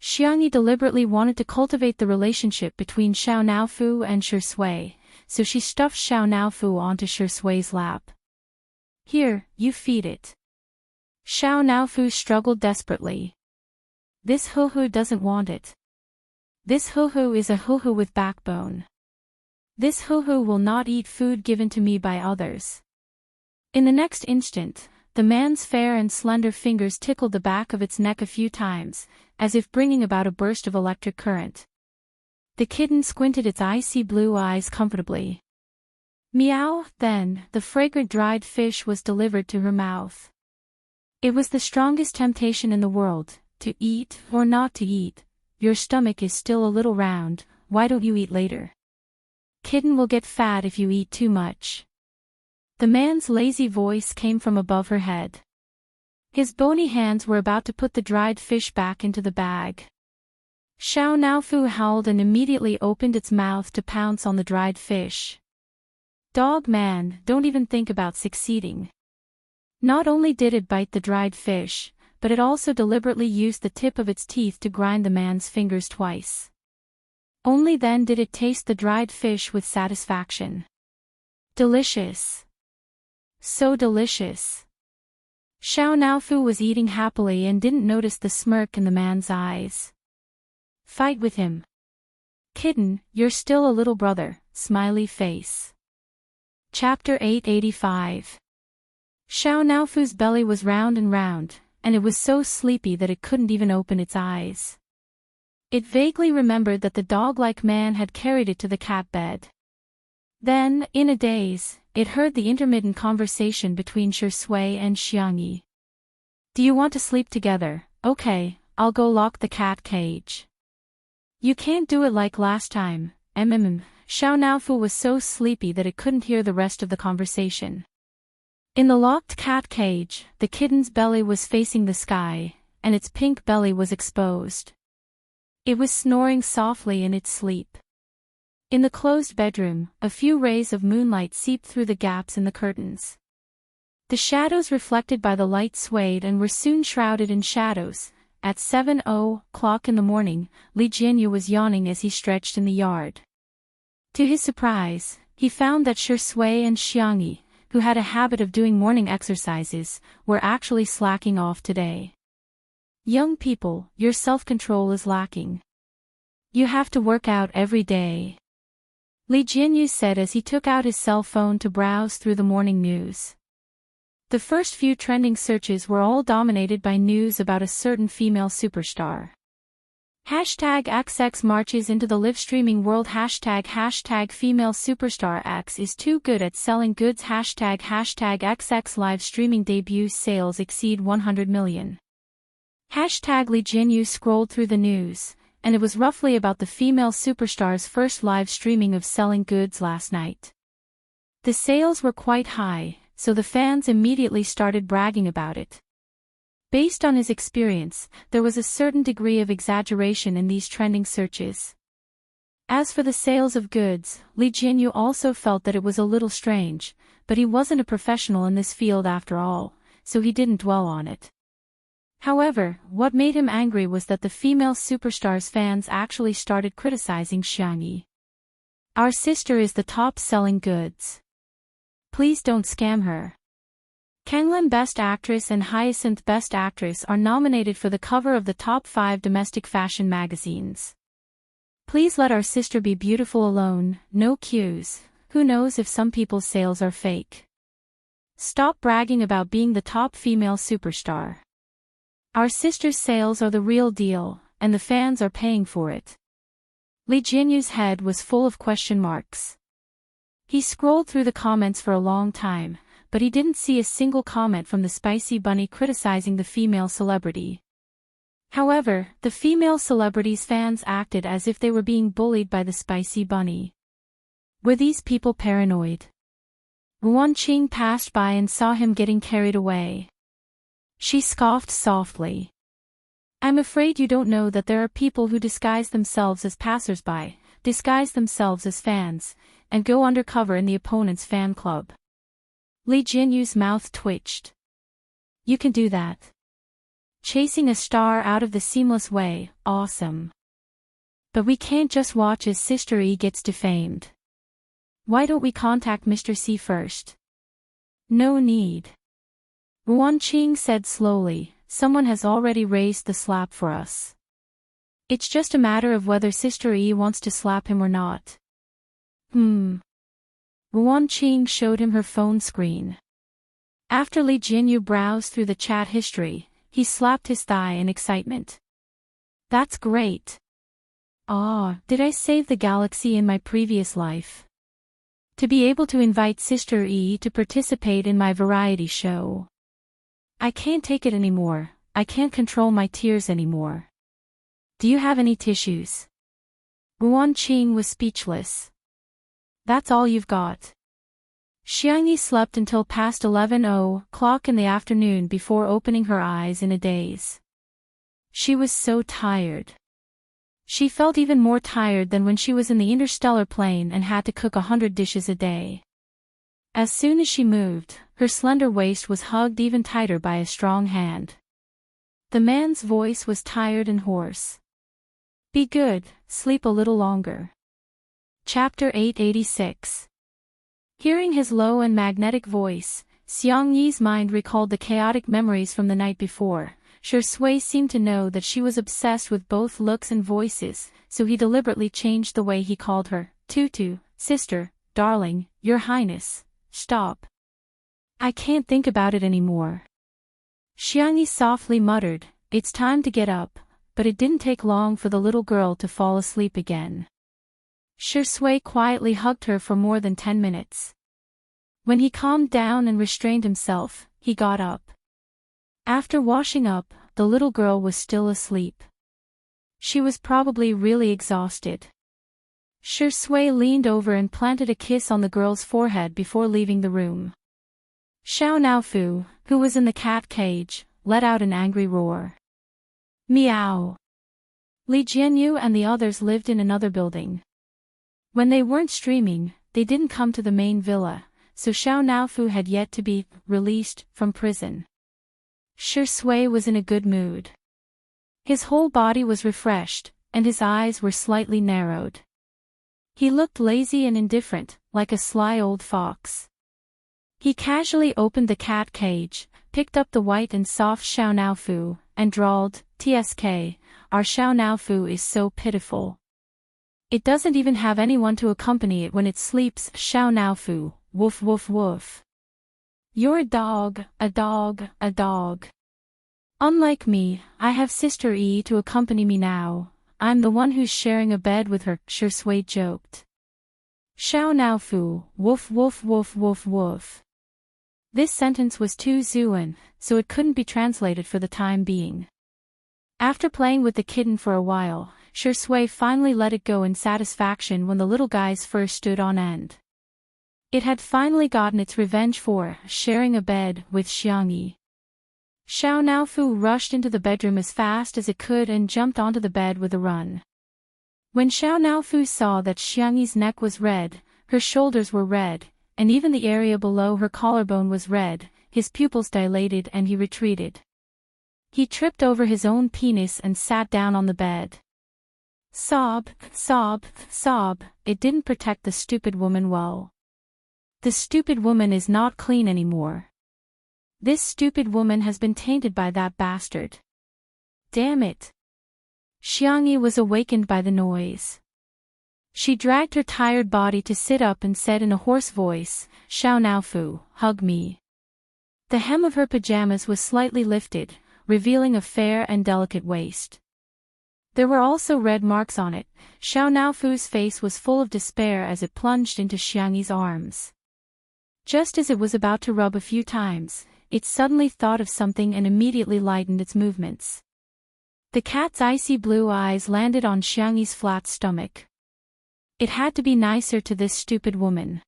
Xiangyi deliberately wanted to cultivate the relationship between Xiao Naofu and Shui, so she stuffed Xiao Naofu onto Shui's lap. Here, you feed it. Xiao Naofu struggled desperately. This Huhu doesn't want it. This Huhu is a Huhu with backbone. This Huhu will not eat food given to me by others. In the next instant, the man's fair and slender fingers tickled the back of its neck a few times, as if bringing about a burst of electric current. The kitten squinted its icy blue eyes comfortably. Meow, then, the fragrant dried fish was delivered to her mouth. It was the strongest temptation in the world, to eat or not to eat. Your stomach is still a little round, why don't you eat later? Kitten will get fat if you eat too much. The man's lazy voice came from above her head. His bony hands were about to put the dried fish back into the bag. Xiao Naofu howled and immediately opened its mouth to pounce on the dried fish. Dog man, don't even think about succeeding. Not only did it bite the dried fish, but it also deliberately used the tip of its teeth to grind the man's fingers twice. Only then did it taste the dried fish with satisfaction. Delicious. So delicious. Xiao Naofu was eating happily and didn't notice the smirk in the man's eyes. Fight with him. Kitten, you're still a little brother, smiley face. Chapter 885. Xiao Naofu's belly was round, and it was so sleepy that it couldn't even open its eyes. It vaguely remembered that the dog-like man had carried it to the cat bed. Then, in a daze, it heard the intermittent conversation between Shui and Xiangyi. Do you want to sleep together? Okay, I'll go lock the cat cage. You can't do it like last time, Xiao Naofu was so sleepy that it couldn't hear the rest of the conversation. In the locked cat cage, the kitten's belly was facing the sky, and its pink belly was exposed. It was snoring softly in its sleep. In the closed bedroom, a few rays of moonlight seeped through the gaps in the curtains. The shadows reflected by the light swayed and were soon shrouded in shadows. At 7:00 in the morning, Li Jianyu was yawning as he stretched in the yard. To his surprise, he found that Shui and Xiangyi, who had a habit of doing morning exercises, were actually slacking off today. Young people, your self-control is lacking. You have to work out every day. Li Jianyu said as he took out his cell phone to browse through the morning news. The first few trending searches were all dominated by news about a certain female superstar. #XX marches into the live-streaming world. ## female superstar X is too good at selling goods. #XX live streaming debut sales exceed 100 million. Li Jianyu scrolled through the news, and it was roughly about the female superstar's first live streaming of selling goods last night. The sales were quite high, so the fans immediately started bragging about it. Based on his experience, there was a certain degree of exaggeration in these trending searches. As for the sales of goods, Li Jianyu also felt that it was a little strange, but he wasn't a professional in this field after all, so he didn't dwell on it. However, what made him angry was that the female superstar's fans actually started criticizing Xiangyi. Our sister is the top-selling goods. Please don't scam her. Kanglin Best Actress and Hyacinth Best Actress are nominated for the cover of the top 5 domestic fashion magazines. Please let our sister be beautiful alone, no cues. Who knows if some people's sales are fake. Stop bragging about being the top female superstar. Our sister's sales are the real deal, and the fans are paying for it. Li Jianyu's head was full of question marks. He scrolled through the comments for a long time, but he didn't see a single comment from the spicy bunny criticizing the female celebrity. However, the female celebrity's fans acted as if they were being bullied by the spicy bunny. Were these people paranoid? Wan Qing passed by and saw him getting carried away. She scoffed softly. I'm afraid you don't know that there are people who disguise themselves as passers-by, disguise themselves as fans, and go undercover in the opponent's fan club. Li Jianyu's mouth twitched. You can do that. Chasing a star out of the seamless way, awesome. But we can't just watch as Sister E gets defamed. Why don't we contact Mr. C first? No need. Ruan Qing said slowly, someone has already raised the slap for us. It's just a matter of whether Sister Yi wants to slap him or not. Ruan Qing showed him her phone screen. After Li Jinyu browsed through the chat history, he slapped his thigh in excitement. That's great. Did I save the galaxy in my previous life? To be able to invite Sister Yi to participate in my variety show. I can't take it anymore, I can't control my tears anymore. Do you have any tissues? Ruan Qing was speechless. That's all you've got. Xiangyi slept until past 11:00 in the afternoon before opening her eyes in a daze. She was so tired. She felt even more tired than when she was in the interstellar plane and had to cook 100 dishes a day. As soon as she moved, her slender waist was hugged even tighter by a strong hand. The man's voice was tired and hoarse. Be good, sleep a little longer. Chapter 886. Hearing his low and magnetic voice, Xiang Yi's mind recalled the chaotic memories from the night before. Shui seemed to know that she was obsessed with both looks and voices, so he deliberately changed the way he called her. Tutu, sister, darling, your highness, stop. I can't think about it anymore. Xiangyi softly muttered, it's time to get up, but it didn't take long for the little girl to fall asleep again. Shui quietly hugged her for more than 10 minutes. When he calmed down and restrained himself, he got up. After washing up, the little girl was still asleep. She was probably really exhausted. Shui leaned over and planted a kiss on the girl's forehead before leaving the room. Xiao Naofu, who was in the cat cage, let out an angry roar. Meow. Li Jianyu and the others lived in another building. When they weren't streaming, they didn't come to the main villa, so Xiao Naofu had yet to be released from prison. Shui was in a good mood. His whole body was refreshed, and his eyes were slightly narrowed. He looked lazy and indifferent, like a sly old fox. He casually opened the cat cage, picked up the white and soft Xiao Naofu, and drawled, "Tsk, our Xiao Naofu is so pitiful. It doesn't even have anyone to accompany it when it sleeps." Xiao Naofu, woof woof woof. You're a dog, a dog, a dog. Unlike me, I have Sister Yi to accompany me now. I'm the one who's sharing a bed with her, Shui joked. Xiao Naofu, woof woof woof woof woof. This sentence was too Zuan, so it couldn't be translated for the time being. After playing with the kitten for a while, Shui finally let it go in satisfaction when the little guy's fur stood on end. It had finally gotten its revenge for sharing a bed with Xiangyi. Xiao Naofu rushed into the bedroom as fast as it could and jumped onto the bed with a run. When Xiao Naofu saw that Xiangyi's neck was red, her shoulders were red, and even the area below her collarbone was red, his pupils dilated and he retreated. He tripped over his own penis and sat down on the bed. Sob, sob, sob, it didn't protect the stupid woman well. The stupid woman is not clean anymore. This stupid woman has been tainted by that bastard. Damn it. Xiangyi was awakened by the noise. She dragged her tired body to sit up and said in a hoarse voice, Xiao Naofu, hug me. The hem of her pajamas was slightly lifted, revealing a fair and delicate waist. There were also red marks on it. Xiao Naofu's face was full of despair as it plunged into Xiangyi's arms. Just as it was about to rub a few times, it suddenly thought of something and immediately lightened its movements. The cat's icy blue eyes landed on Xiangyi's flat stomach. It had to be nicer to this stupid woman.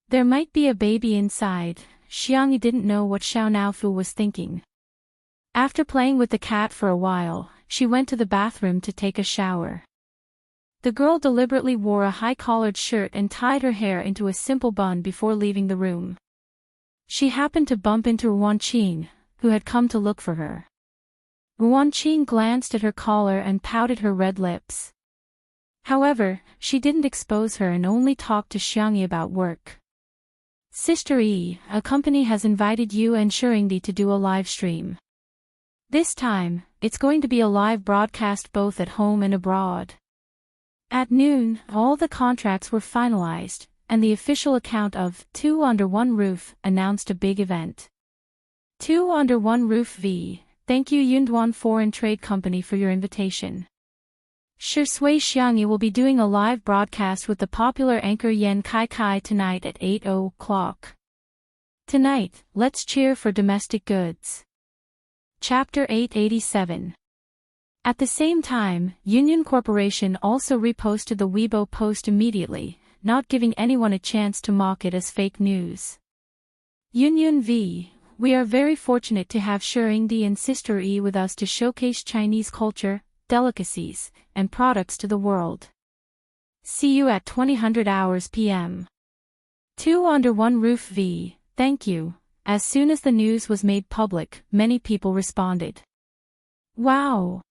There might be a baby inside. Xiangyi didn't know what Xiao Naofu was thinking. After playing with the cat for a while, she went to the bathroom to take a shower. The girl deliberately wore a high-collared shirt and tied her hair into a simple bun before leaving the room. She happened to bump into Ruan Qing, who had come to look for her. Ruan Qing glanced at her collar and pouted her red lips. However, she didn't expose her and only talked to Xiangyi about work. Sister E, a company has invited you and Shurindi to do a live stream. This time, it's going to be a live broadcast both at home and abroad. At noon, all the contracts were finalized, and the official account of Two Under One Roof announced a big event. Two Under One Roof V, thank you Yunduan Foreign Trade Company for your invitation. Shui Xiangyi will be doing a live broadcast with the popular anchor Yan Kai tonight at 8:00. Tonight, let's cheer for domestic goods. Chapter 887. At the same time, Union Corporation also reposted the Weibo post immediately, not giving anyone a chance to mock it as fake news. Union V, we are very fortunate to have Shurindi and Sister E with us to showcase Chinese culture, delicacies, and products to the world. See you at 2000 hours p.m. Two Under One Roof V, thank you. As soon as the news was made public, many people responded. Wow!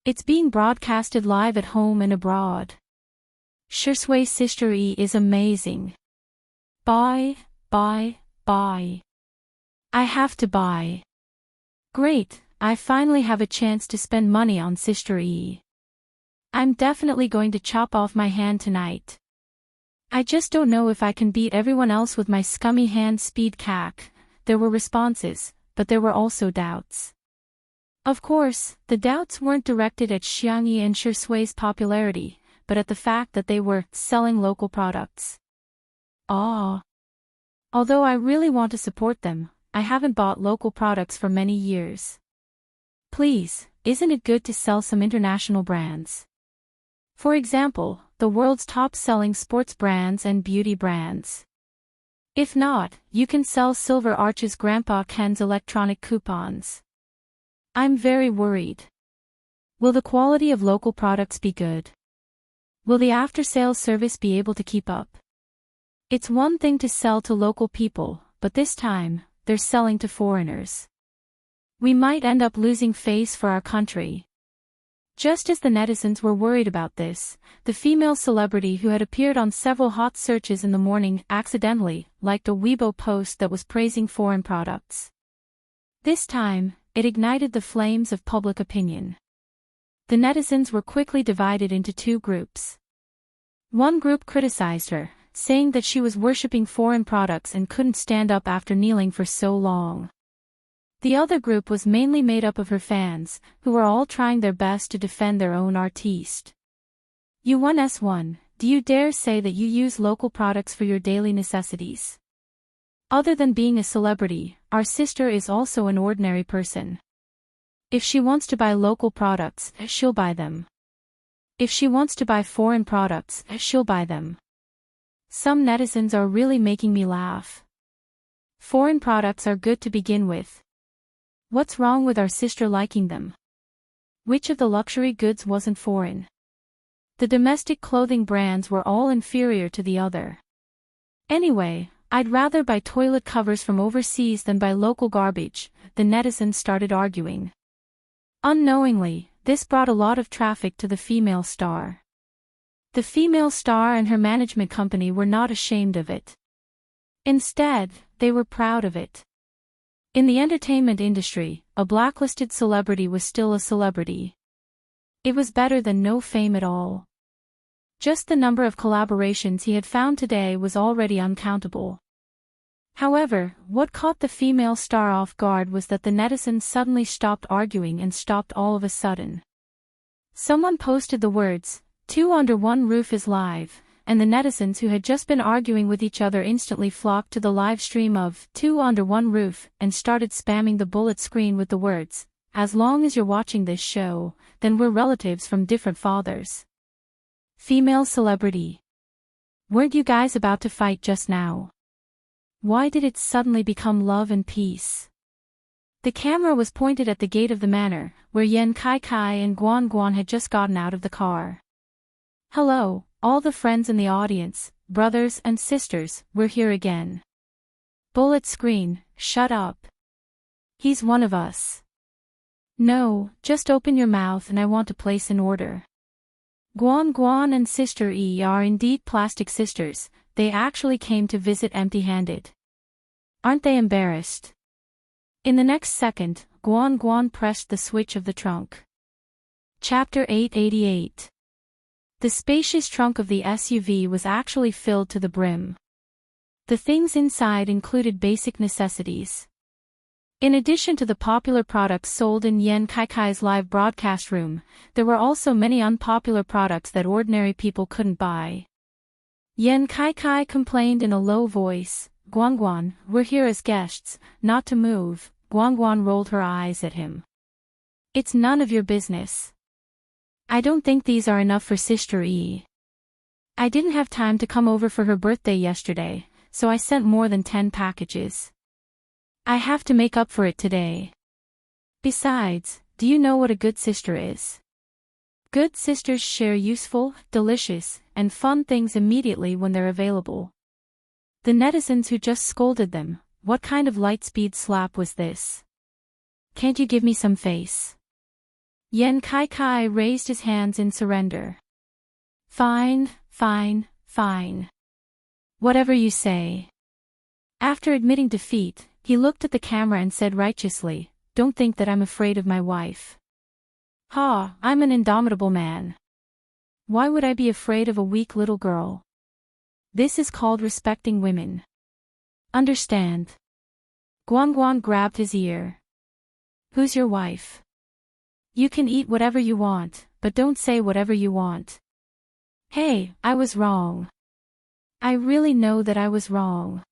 It's being broadcasted live at home and abroad. Shui Sister E is amazing. Buy. I have to buy. Great, I finally have a chance to spend money on Sister E. I'm definitely going to chop off my hand tonight. I just don't know if I can beat everyone else with my scummy hand speed CAC. There were responses, but there were also doubts. Of course, the doubts weren't directed at Xiangyi and Shui's popularity, but at the fact that they were selling local products. Although I really want to support them, I haven't bought local products for many years. Please, isn't it good to sell some international brands? For example, the world's top-selling sports brands and beauty brands. If not, you can sell Silver Arch's Grandpa Ken's electronic coupons. I'm very worried. Will the quality of local products be good? Will the after-sales service be able to keep up? It's one thing to sell to local people, but this time, they're selling to foreigners. We might end up losing face for our country. Just as the netizens were worried about this, the female celebrity who had appeared on several hot searches in the morning accidentally liked a Weibo post that was praising foreign products. This time, it ignited the flames of public opinion. The netizens were quickly divided into two groups. One group criticized her, saying that she was worshipping foreign products and couldn't stand up after kneeling for so long. The other group was mainly made up of her fans, who were all trying their best to defend their own artiste. U1S1, do you dare say that you use local products for your daily necessities? Other than being a celebrity, our sister is also an ordinary person. If she wants to buy local products, she'll buy them. If she wants to buy foreign products, she'll buy them. Some netizens are really making me laugh. Foreign products are good to begin with. What's wrong with our sister liking them? Which of the luxury goods wasn't foreign? The domestic clothing brands were all inferior to the other. Anyway, I'd rather buy toilet covers from overseas than buy local garbage, the netizens started arguing. Unknowingly, this brought a lot of traffic to the female star. The female star and her management company were not ashamed of it. Instead, they were proud of it. In the entertainment industry, a blacklisted celebrity was still a celebrity. It was better than no fame at all. Just the number of collaborations he had found today was already uncountable. However, what caught the female star off guard was that the netizens suddenly stopped arguing and stopped all of a sudden. Someone posted the words, "Two Under One Roof is live," and the netizens who had just been arguing with each other instantly flocked to the live stream of Two Under One Roof and started spamming the bullet screen with the words, "As long as you're watching this show, then we're relatives from different fathers." Female celebrity. Weren't you guys about to fight just now? Why did it suddenly become love and peace? The camera was pointed at the gate of the manor, where Yan Kai and Guan Guan had just gotten out of the car. Hello, all the friends in the audience, brothers and sisters, we're here again. Bullet screen, shut up. He's one of us. No, just open your mouth and I want to place an order. Guan Guan and Sister E are indeed plastic sisters, they actually came to visit empty-handed. Aren't they embarrassed? In the next second, Guan Guan pressed the switch of the trunk. Chapter 888. The spacious trunk of the SUV was actually filled to the brim. The things inside included basic necessities. In addition to the popular products sold in Yan Kaikai's live broadcast room, there were also many unpopular products that ordinary people couldn't buy. Yan Kaikai complained in a low voice, "Guangguan, we're here as guests, not to move." Guangguan rolled her eyes at him. "It's none of your business. I don't think these are enough for Sister E. I didn't have time to come over for her birthday yesterday, so I sent more than 10 packages. I have to make up for it today. Besides, do you know what a good sister is? Good sisters share useful, delicious, and fun things immediately when they're available." The netizens who just scolded them, what kind of light-speed slap was this? Can't you give me some face? Yan Kaikai raised his hands in surrender. Fine, fine, fine. Whatever you say. After admitting defeat, he looked at the camera and said righteously, "Don't think that I'm afraid of my wife. Ha, I'm an indomitable man. Why would I be afraid of a weak little girl? This is called respecting women. Understand?" Guangguan grabbed his ear. "Who's your wife? You can eat whatever you want, but don't say whatever you want." "Hey, I was wrong. I really know that I was wrong.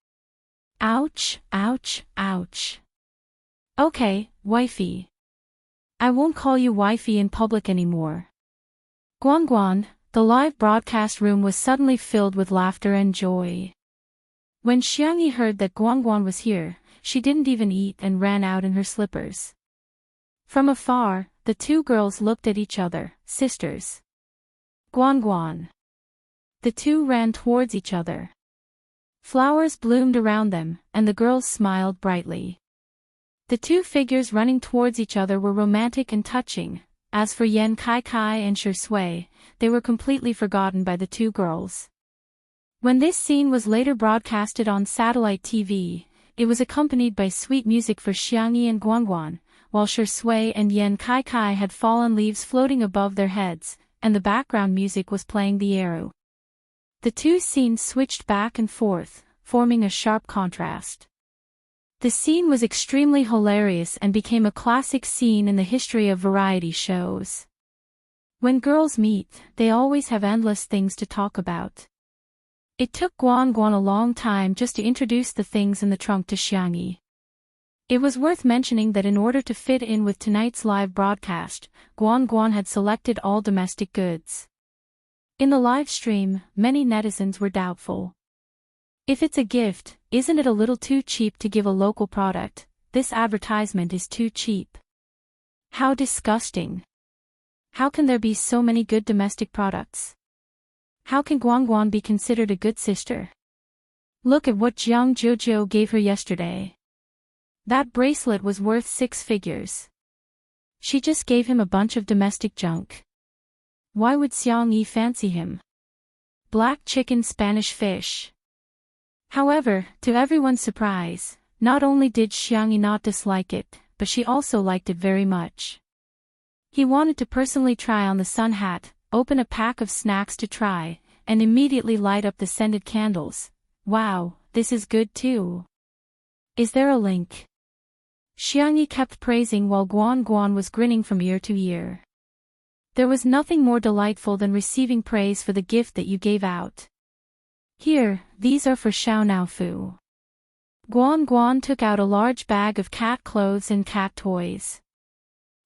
Ouch, ouch, ouch. Okay, wifey. I won't call you wifey in public anymore." Guangguan, the live broadcast room was suddenly filled with laughter and joy. When Xiangyi heard that Guangguan was here, she didn't even eat and ran out in her slippers. From afar, the two girls looked at each other, sisters. Guangguan. The two ran towards each other. Flowers bloomed around them, and the girls smiled brightly. The two figures running towards each other were romantic and touching. As for Yan Kaikai and Shi Sui, they were completely forgotten by the two girls. When this scene was later broadcasted on satellite TV, it was accompanied by sweet music for Xiangyi and Guangguan, while Shi Sui and Yan Kaikai had fallen leaves floating above their heads, and the background music was playing the eru. The two scenes switched back and forth, forming a sharp contrast. The scene was extremely hilarious and became a classic scene in the history of variety shows. When girls meet, they always have endless things to talk about. It took Guangguan a long time just to introduce the things in the trunk to Xiangyi. It was worth mentioning that in order to fit in with tonight's live broadcast, Guangguan had selected all domestic goods. In the live stream, many netizens were doubtful. If it's a gift, isn't it a little too cheap to give a local product? This advertisement is too cheap. How disgusting. How can there be so many good domestic products? How can Guangguan be considered a good sister? Look at what Jiang Jojo gave her yesterday. That bracelet was worth 6 figures. She just gave him a bunch of domestic junk. Why would Xiangyi fancy him? Black chicken Spanish fish. However, to everyone's surprise, not only did Xiangyi not dislike it, but she also liked it very much. He wanted to personally try on the sun hat, open a pack of snacks to try, and immediately light up the scented candles. Wow, this is good too. Is there a link? Xiangyi kept praising while Guangguan was grinning from ear to ear. There was nothing more delightful than receiving praise for the gift that you gave out. Here, these are for Xiao Naofu. Guangguan took out a large bag of cat clothes and cat toys.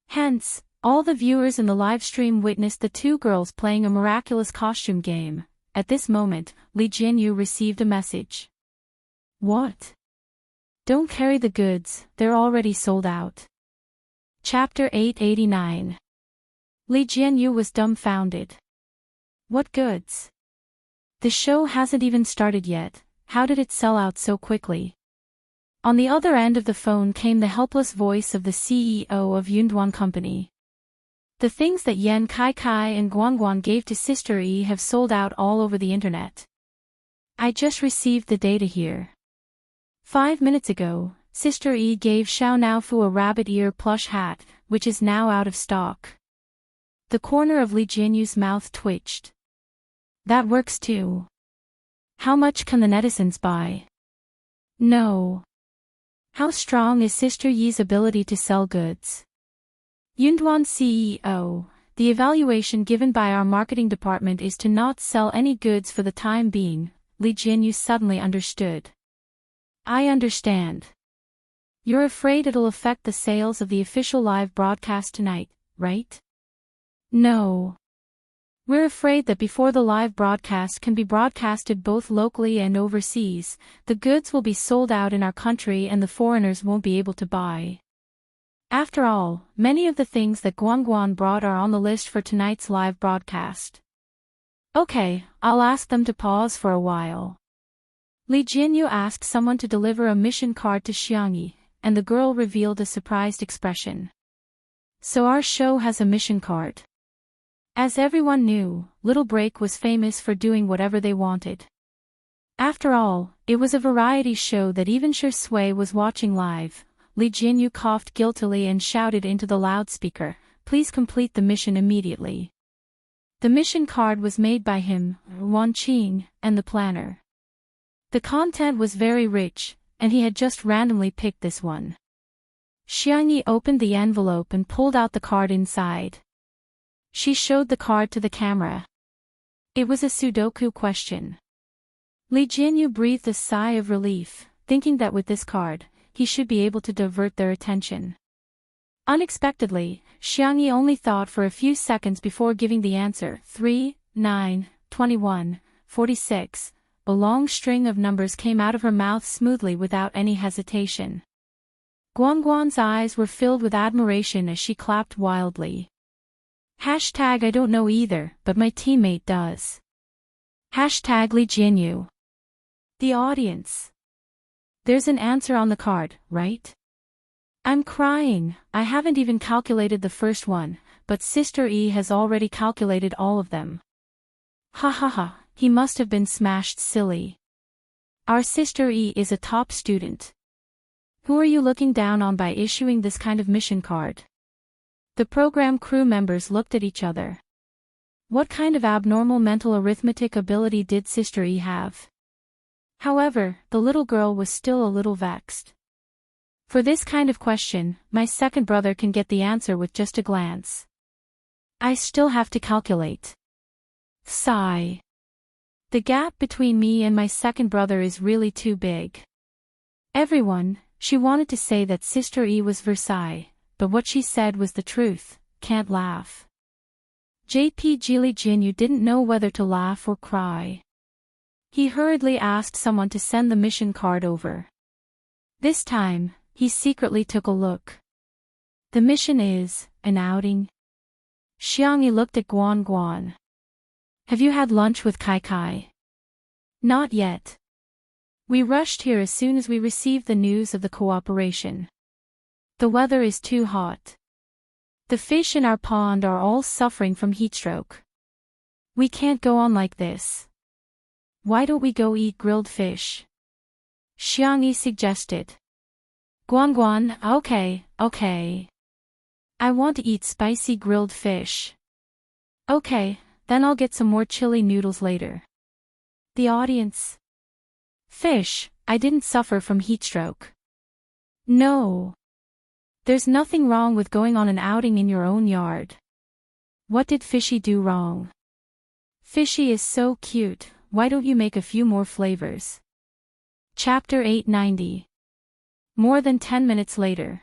Hence, all the viewers in the live stream witnessed the two girls playing a miraculous costume game. At this moment, Li Jianyu received a message. What? Don't carry the goods, they're already sold out. Chapter 889. Li Jianyu was dumbfounded. What goods? The show hasn't even started yet, how did it sell out so quickly? On the other end of the phone came the helpless voice of the CEO of Yunduan Company. The things that Yan Kai Kai and Guan Guan gave to Sister E have sold out all over the internet. I just received the data here. 5 minutes ago, Sister E gave Xiao Naofu a rabbit ear plush hat, which is now out of stock. The corner of Li Jianyu's mouth twitched. That works too. How much can the netizens buy? No. How strong is Sister Yi's ability to sell goods? Yunduan CEO, the evaluation given by our marketing department is to not sell any goods for the time being. Li Jianyu suddenly understood. I understand. You're afraid it'll affect the sales of the official live broadcast tonight, right? No. We're afraid that before the live broadcast can be broadcasted both locally and overseas, the goods will be sold out in our country and the foreigners won't be able to buy. After all, many of the things that Guan Guan brought are on the list for tonight's live broadcast. Okay, I'll ask them to pause for a while. Li Jianyu asked someone to deliver a mission card to Xiangyi, and the girl revealed a surprised expression. So our show has a mission card. As everyone knew, Little Break was famous for doing whatever they wanted. After all, it was a variety show that even Shui was watching live. Li Jianyu coughed guiltily and shouted into the loudspeaker, "Please complete the mission immediately." The mission card was made by him, Wan Qing, and the planner. The content was very rich, and he had just randomly picked this one. Xiangyi opened the envelope and pulled out the card inside. She showed the card to the camera. It was a Sudoku question. Li Jianyu breathed a sigh of relief, thinking that with this card, he should be able to divert their attention. Unexpectedly, Xiangyi only thought for a few seconds before giving the answer. 3, 9, 21, 46. A long string of numbers came out of her mouth smoothly without any hesitation. Guanguan's eyes were filled with admiration as she clapped wildly. Hashtag I don't know either, but my teammate does. Hashtag Li Jianyu. The audience. There's an answer on the card, right? I'm crying. I haven't even calculated the first one, but Sister E has already calculated all of them. Ha ha ha, he must have been smashed silly. Our Sister E is a top student. Who are you looking down on by issuing this kind of mission card? The program crew members looked at each other. What kind of abnormal mental arithmetic ability did Sister E have? However, the little girl was still a little vexed. For this kind of question, my second brother can get the answer with just a glance. I still have to calculate. Sigh. The gap between me and my second brother is really too big. Everyone, she wanted to say that Sister E was Versailles, but what she said was the truth, can't laugh. JPG Li Jianyu didn't know whether to laugh or cry. He hurriedly asked someone to send the mission card over. This time, he secretly took a look. The mission is, an outing. Xiangyi looked at Guan Guan. Have you had lunch with Kai Kai? Not yet. We rushed here as soon as we received the news of the cooperation. The weather is too hot. The fish in our pond are all suffering from heatstroke. We can't go on like this. Why don't we go eat grilled fish? Xiangyi suggested. Guan Guan, okay. I want to eat spicy grilled fish. Okay, then I'll get some more chili noodles later. The audience. Fish, I didn't suffer from heatstroke. No. There's nothing wrong with going on an outing in your own yard. What did Fishy do wrong? Fishy is so cute, why don't you make a few more flavors? Chapter 890. More than 10 minutes later.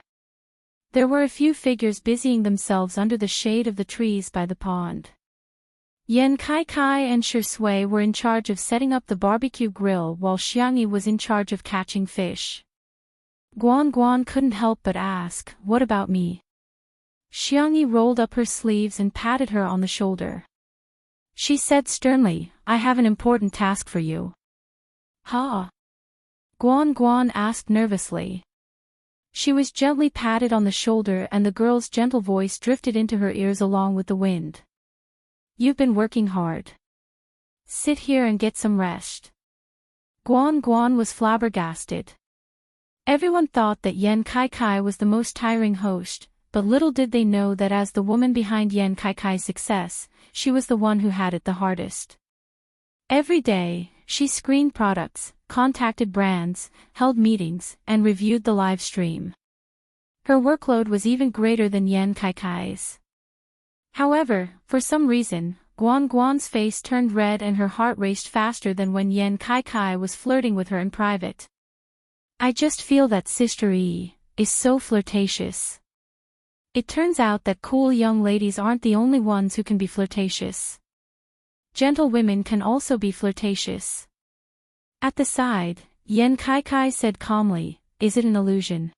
There were a few figures busying themselves under the shade of the trees by the pond. Yan Kai Kai and Shui were in charge of setting up the barbecue grill while Xiangyi was in charge of catching fish. Guan Guan couldn't help but ask, what about me? Xiangyi rolled up her sleeves and patted her on the shoulder. She said sternly, I have an important task for you. Huh? Guan Guan asked nervously. She was gently patted on the shoulder and the girl's gentle voice drifted into her ears along with the wind. You've been working hard. Sit here and get some rest. Guan Guan was flabbergasted. Everyone thought that Yen Kai Kai was the most tiring host, but little did they know that as the woman behind Yen Kai Kai's success, she was the one who had it the hardest. Every day, she screened products, contacted brands, held meetings, and reviewed the live stream. Her workload was even greater than Yen Kai Kai's. However, for some reason, Guan Guan's face turned red and her heart raced faster than when Yen Kai Kai was flirting with her in private. I just feel that Sister E is so flirtatious. It turns out that cool young ladies aren't the only ones who can be flirtatious. Gentle women can also be flirtatious. At the side, Yen Kai Kai said calmly, is it an illusion?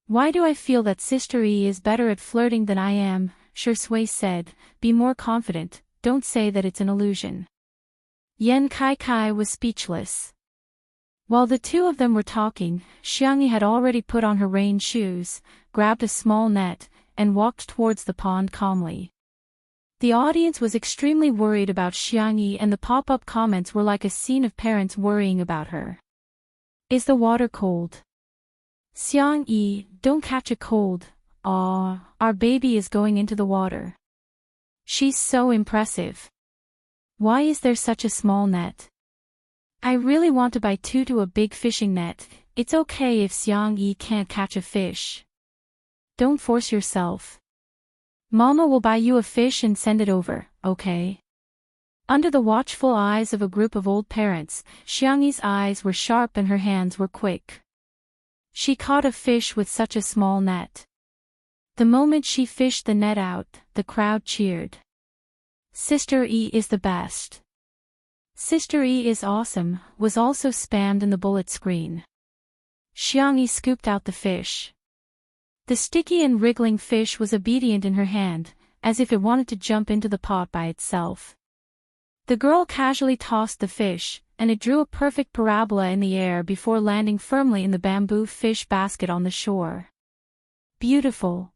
Why do I feel that Sister E is better at flirting than I am? Shui said, be more confident, don't say that it's an illusion. Yen Kai Kai was speechless. While the two of them were talking, Xiangyi had already put on her rain shoes, grabbed a small net, and walked towards the pond calmly. The audience was extremely worried about Xiangyi and the pop-up comments were like a scene of parents worrying about her. Is the water cold? Xiangyi, don't catch a cold. Aw, our baby is going into the water. She's so impressive. Why is there such a small net? I really want to buy two to a big fishing net. It's okay if Xiangyi can't catch a fish. Don't force yourself. Mama will buy you a fish and send it over, okay? Under the watchful eyes of a group of old parents, Xiangyi's eyes were sharp and her hands were quick. She caught a fish with such a small net. The moment she fished the net out, the crowd cheered. Sister E is the best. Sister E is awesome, was also spammed in the bullet screen. Xiangyi scooped out the fish. The sticky and wriggling fish was obedient in her hand, as if it wanted to jump into the pot by itself. The girl casually tossed the fish, and it drew a perfect parabola in the air before landing firmly in the bamboo fish basket on the shore. Beautiful.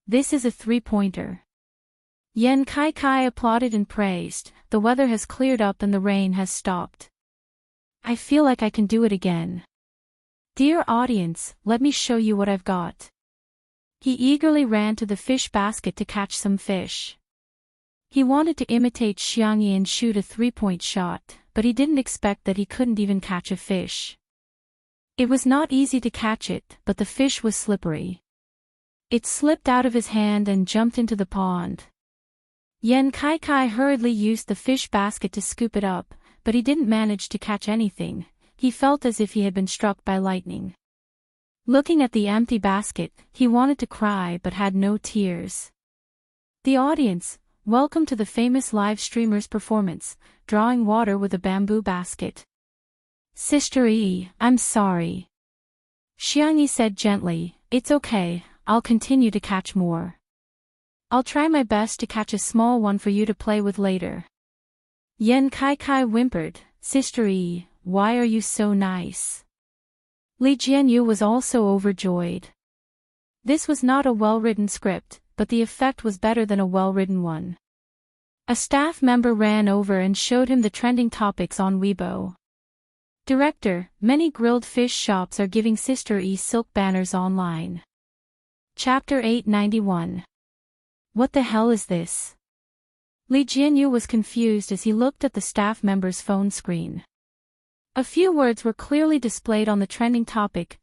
This is a three-pointer. Yen Kai Kai applauded and praised, the weather has cleared up and the rain has stopped. I feel like I can do it again. Dear audience, let me show you what I've got. He eagerly ran to the fish basket to catch some fish. He wanted to imitate Xiangyi and shoot a three-point shot, but he didn't expect that he couldn't even catch a fish. It was not easy to catch it, but the fish was slippery. It slipped out of his hand and jumped into the pond. Yen Kai Kai hurriedly used the fish basket to scoop it up, but he didn't manage to catch anything. He felt as if he had been struck by lightning. Looking at the empty basket, he wanted to cry but had no tears. The audience, welcome to the famous live streamer's performance, drawing water with a bamboo basket. Sister E, I'm sorry. Xiangyi said gently, it's okay, I'll continue to catch more. I'll try my best to catch a small one for you to play with later. Yen Kai Kai whimpered, Sister E, why are you so nice? Li Jianyu was also overjoyed. This was not a well-written script, but the effect was better than a well-written one. A staff member ran over and showed him the trending topics on Weibo. Director, many grilled fish shops are giving Sister E silk banners online. Chapter 891. What the hell is this? Li Jianyu was confused as he looked at the staff member's phone screen. A few words were clearly displayed on the trending topic,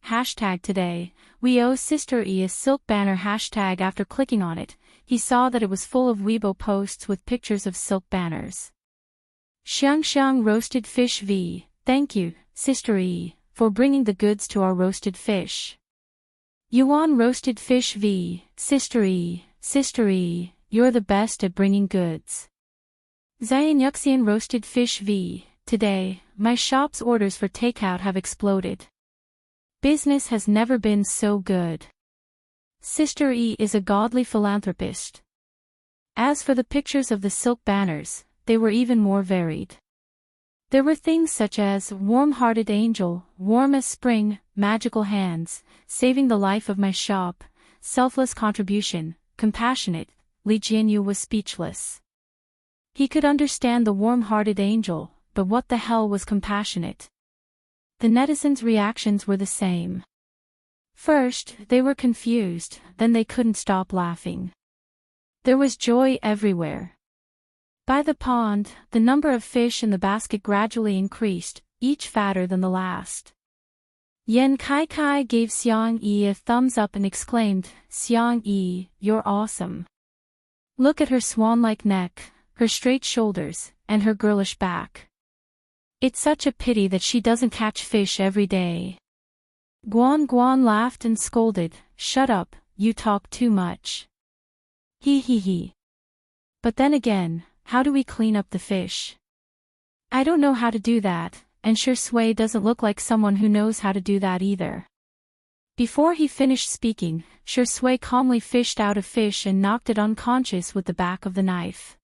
#today, we owe Sister E a silk banner #. After clicking on it, he saw that it was full of Weibo posts with pictures of silk banners. Xiang roasted fish v. Thank you, Sister E, for bringing the goods to our roasted fish. Yuan roasted fish v. Sister E, you're the best at bringing goods. Xianyuxian roasted fish v. Today, my shop's orders for takeout have exploded. Business has never been so good. Sister E is a godly philanthropist. As for the pictures of the silk banners, they were even more varied. There were things such as warm-hearted angel, warm as spring, magical hands, saving the life of my shop, selfless contribution, compassionate. Li Jianyu was speechless. He could understand the warm-hearted angel, but what the hell was compassionate? The netizens' reactions were the same. First, they were confused, then they couldn't stop laughing. There was joy everywhere. By the pond, the number of fish in the basket gradually increased, each fatter than the last. Yan Kai gave Xiang Yi a thumbs up and exclaimed, "Xiang Yi, you're awesome. Look at her swan-like neck, her straight shoulders, and her girlish back. It's such a pity that she doesn't catch fish every day." Guan laughed and scolded, "Shut up, you talk too much. He. But then again, how do we clean up the fish? I don't know how to do that, and Shi Sui doesn't look like someone who knows how to do that either." Before he finished speaking, Shi Sui calmly fished out a fish and knocked it unconscious with the back of the knife.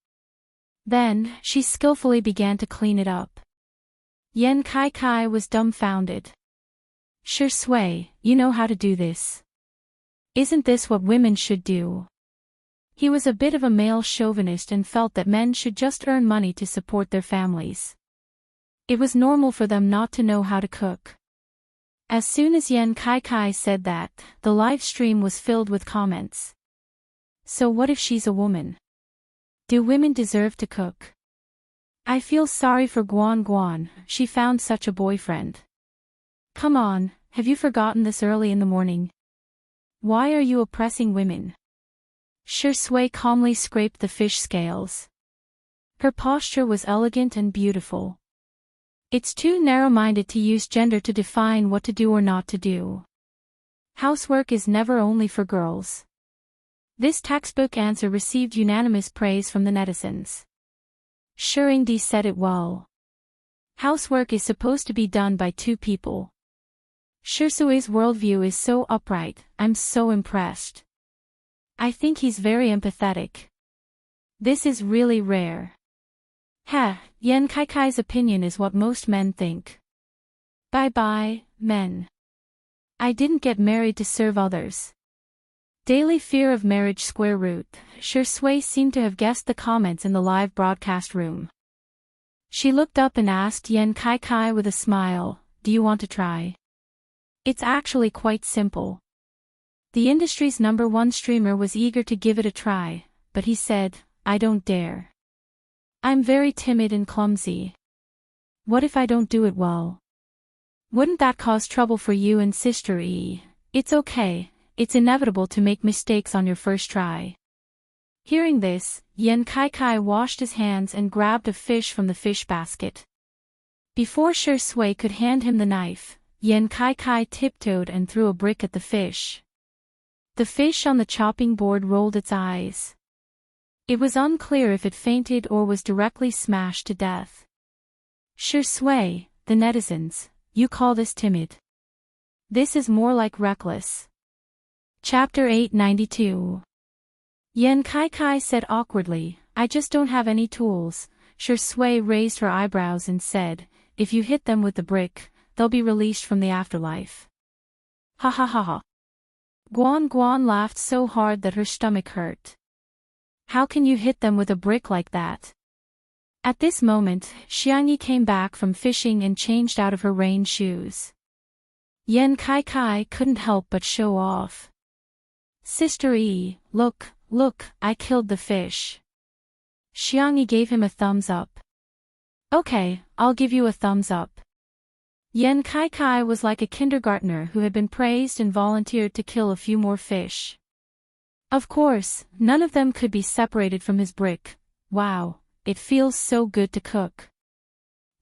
Then, she skillfully began to clean it up. Yan Kai was dumbfounded. "Shi Sui, you know how to do this. Isn't this what women should do?" He was a bit of a male chauvinist and felt that men should just earn money to support their families. It was normal for them not to know how to cook. As soon as Yan Kai said that, the live stream was filled with comments. So what if she's a woman? Do women deserve to cook? I feel sorry for Guan, she found such a boyfriend. Come on, have you forgotten this early in the morning? Why are you oppressing women? Shi Sui calmly scraped the fish scales. Her posture was elegant and beautiful. It's too narrow-minded to use gender to define what to do or not to do. Housework is never only for girls. This textbook answer received unanimous praise from the netizens. Shuringdi said it well. Housework is supposed to be done by two people. Shi Sui's worldview is so upright, I'm so impressed. I think he's very empathetic. This is really rare. Yan Kai's opinion is what most men think. Bye, men. I didn't get married to serve others. Daily fear of marriage square root. Shi Sui seemed to have guessed the comments in the live broadcast room. She looked up and asked Yan Kai with a smile, "Do you want to try?" It's actually quite simple. The industry's #1 streamer was eager to give it a try, but he said, "I don't dare. I'm very timid and clumsy. What if I don't do it well? Wouldn't that cause trouble for you and Sister E? It's okay, it's inevitable to make mistakes on your first try." Hearing this, Yan Kai washed his hands and grabbed a fish from the fish basket. Before Shi Sui could hand him the knife, Yan Kai tiptoed and threw a brick at the fish. The fish on the chopping board rolled its eyes. It was unclear if it fainted or was directly smashed to death. Shi Sui, the netizens, you call this timid? This is more like reckless. Chapter 892. Yan Kai said awkwardly, "I just don't have any tools." Shi Sui raised her eyebrows and said, "If you hit them with the brick, they'll be released from the afterlife." Ha. Guan laughed so hard that her stomach hurt. "How can you hit them with a brick like that?" At this moment, Xiangyi came back from fishing and changed out of her rain shoes. Yan Kai couldn't help but show off. "Sister E, look, I killed the fish." Xiangyi gave him a thumbs up. "Okay, I'll give you a thumbs up." Yan Kai was like a kindergartner who had been praised and volunteered to kill a few more fish. Of course, none of them could be separated from his brick. Wow, it feels so good to cook.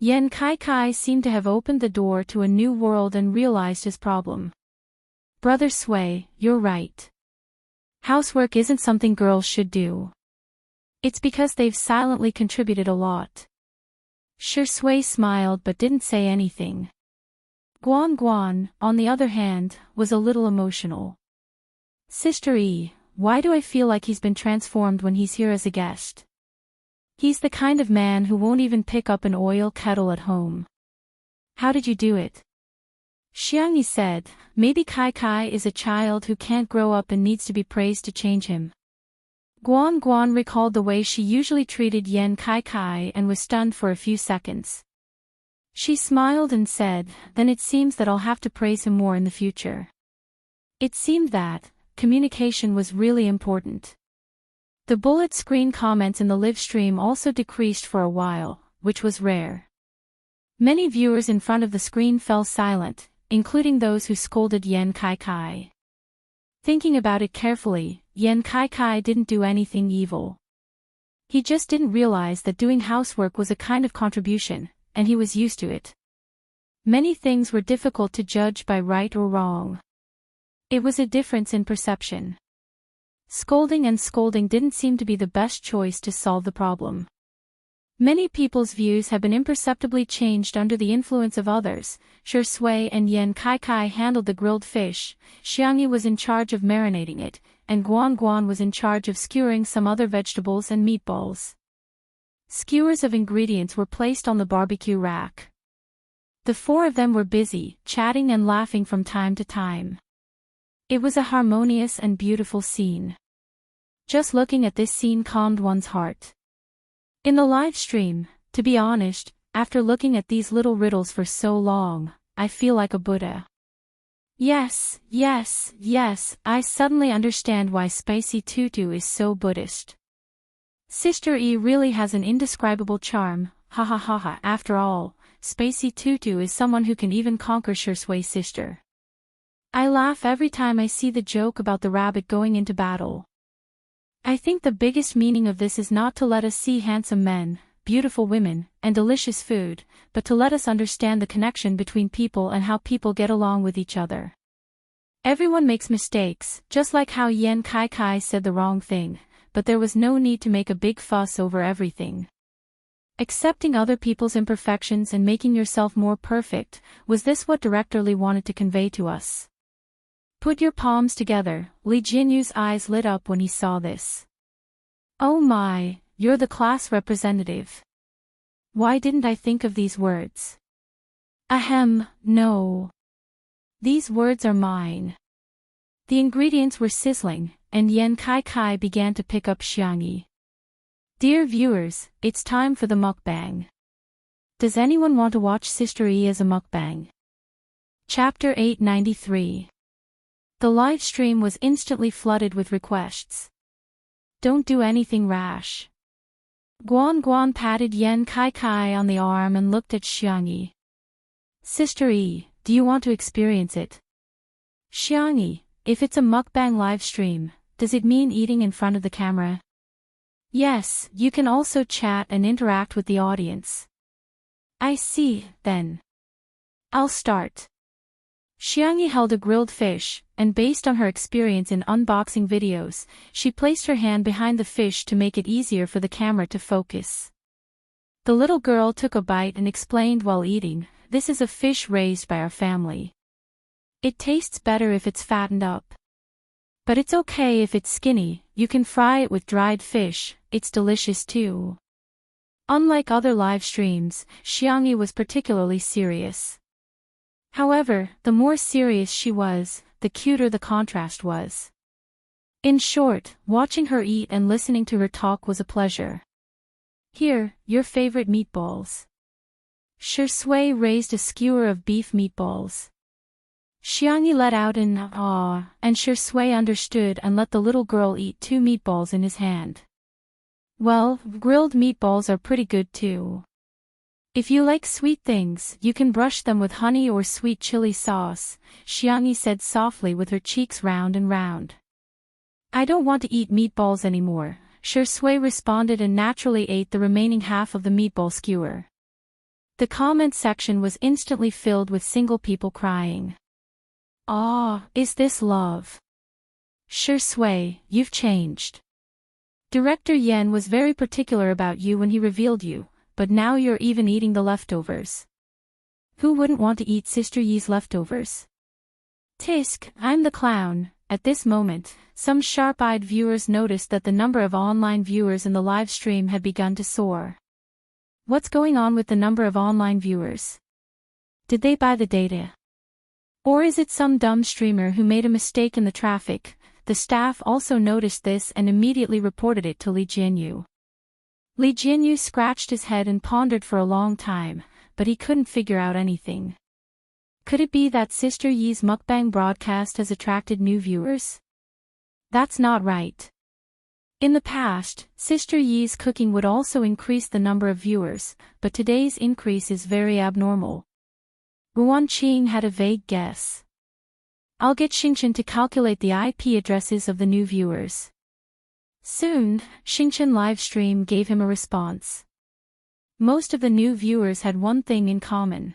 Yan Kai seemed to have opened the door to a new world and realized his problem. "Brother Sui, you're right. Housework isn't something girls should do. It's because they've silently contributed a lot." Shi Sui smiled but didn't say anything. Guan, on the other hand, was a little emotional. "Sister E, why do I feel like he's been transformed when he's here as a guest? He's the kind of man who won't even pick up an oil kettle at home. How did you do it? Xiangyi said, maybe Kai Kai is a child who can't grow up and needs to be praised to change him. Guan Guan recalled the way she usually treated Yan Kai Kai and was stunned for a few seconds. She smiled and said, then it seems that I'll have to praise him more in the future. It seemed that communication was really important. The bullet screen comments in the live stream also decreased for a while, which was rare. Many viewers in front of the screen fell silent, including those who scolded Yan Kai Kai. Thinking about it carefully, Yan Kai Kai didn't do anything evil. He just didn't realize that doing housework was a kind of contribution, and he was used to it. Many things were difficult to judge by right or wrong. It was a difference in perception. Scolding and scolding didn't seem to be the best choice to solve the problem. Many people's views have been imperceptibly changed under the influence of others. Shui and Yan Kai Kai handled the grilled fish, Xiangyi was in charge of marinating it, and Guan Guan was in charge of skewering some other vegetables and meatballs. Skewers of ingredients were placed on the barbecue rack. The four of them were busy, chatting and laughing from time to time. It was a harmonious and beautiful scene. Just looking at this scene calmed one's heart. In the live stream, to be honest, after looking at these little riddles for so long, I feel like a Buddha. Yes, I suddenly understand why Spicy Tutu is so Buddhist. Sister E really has an indescribable charm, ha ha ha ha. After all, Spicy Tutu is someone who can even conquer Shui's sister. I laugh every time I see the joke about the rabbit going into battle. I think the biggest meaning of this is not to let us see handsome men, beautiful women, and delicious food, but to let us understand the connection between people and how people get along with each other. Everyone makes mistakes, just like how Yan Kai Kai said the wrong thing, but there was no need to make a big fuss over everything. Accepting other people's imperfections and making yourself more perfect, was this what Director Li wanted to convey to us? Put your palms together. Li Jinyu's eyes lit up when he saw this. Oh my, you're the class representative. Why didn't I think of these words? Ahem, no. These words are mine. The ingredients were sizzling, and Yan Kai Kai began to pick up Xiangyi. Dear viewers, it's time for the mukbang. Does anyone want to watch Sister E as a mukbang? Chapter 893. The live stream was instantly flooded with requests. Don't do anything rash. Guan Guan patted Yan Kai Kai on the arm and looked at Xiangyi. Sister E, do you want to experience it? Xiangyi, if it's a mukbang live stream, does it mean eating in front of the camera? Yes, you can also chat and interact with the audience. I see, then. I'll start. Xiangyi held a grilled fish, and based on her experience in unboxing videos, she placed her hand behind the fish to make it easier for the camera to focus. The little girl took a bite and explained while eating, "This is a fish raised by our family. It tastes better if it's fattened up. But it's okay if it's skinny, you can fry it with dried fish, it's delicious too." Unlike other live streams, Xiangyi was particularly serious. However, the more serious she was, the cuter the contrast was. In short, watching her eat and listening to her talk was a pleasure. Here, your favorite meatballs. Shui raised a skewer of beef meatballs. Xiangyi let out an "ah," and Shui understood and let the little girl eat 2 meatballs in his hand. Well, grilled meatballs are pretty good too. If you like sweet things, you can brush them with honey or sweet chili sauce, Xiangyi said softly with her cheeks round and round. I don't want to eat meatballs anymore, Shui responded and naturally ate the remaining half of the meatball skewer. The comment section was instantly filled with single people crying. Ah, is this love? Shui, you've changed. Director Yan was very particular about you when he revealed you, but now you're even eating the leftovers. Who wouldn't want to eat Sister Yi's leftovers? Tisk, I'm the clown, At this moment, some sharp-eyed viewers noticed that the number of online viewers in the live stream had begun to soar. What's going on with the number of online viewers? Did they buy the data? Or is it some dumb streamer who made a mistake in the traffic? The staff also noticed this and immediately reported it to Li Jianyu. Li Jianyu scratched his head and pondered for a long time, but he couldn't figure out anything. Could it be that Sister Yi's mukbang broadcast has attracted new viewers? That's not right. In the past, Sister Yi's cooking would also increase the number of viewers, but today's increase is very abnormal. Ruan Qing had a vague guess. I'll get Xingchen to calculate the IP addresses of the new viewers. Soon, Xingchen livestream gave him a response. Most of the new viewers had one thing in common.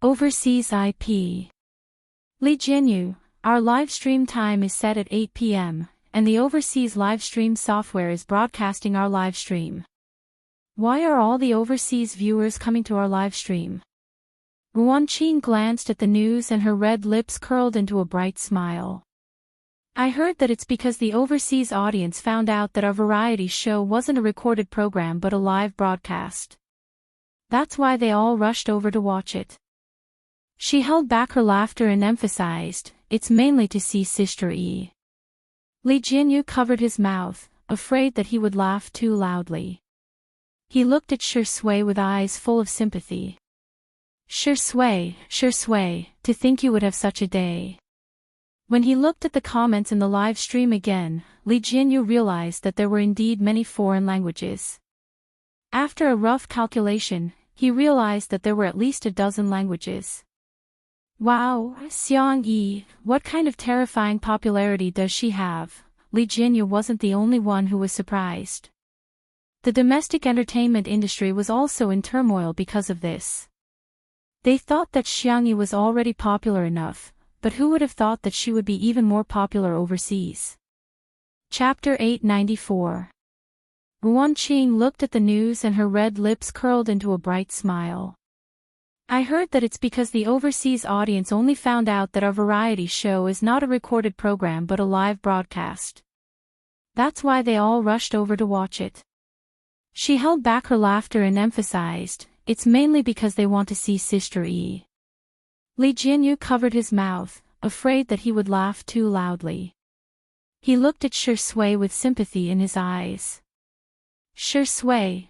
Overseas IP. Li Jianyu, our live stream time is set at 8 p.m., and the overseas live stream software is broadcasting our live stream. Why are all the overseas viewers coming to our live stream? Ruan Qing glanced at the news and her red lips curled into a bright smile. I heard that it's because the overseas audience found out that our variety show wasn't a recorded program but a live broadcast. That's why they all rushed over to watch it. She held back her laughter and emphasized, it's mainly to see Sister Yi. Li Jianyu covered his mouth, afraid that he would laugh too loudly. He looked at Shi Sui with eyes full of sympathy. Shi Sui, to think you would have such a day. When he looked at the comments in the live stream again, Li Jianyu realized that there were indeed many foreign languages. After a rough calculation, he realized that there were at least a dozen languages. Wow, Xiang Yi, what kind of terrifying popularity does she have? Li Jianyu wasn't the only one who was surprised. The domestic entertainment industry was also in turmoil because of this. They thought that Xiang Yi was already popular enough, but who would have thought that she would be even more popular overseas? Chapter 894. Ruan Qing looked at the news and her red lips curled into a bright smile. I heard that it's because the overseas audience only found out that our variety show is not a recorded program but a live broadcast. That's why they all rushed over to watch it. She held back her laughter and emphasized, it's mainly because they want to see Sister Yi. Li Jianyu covered his mouth, afraid that he would laugh too loudly. He looked at Shi Sui with sympathy in his eyes. Shi Sui,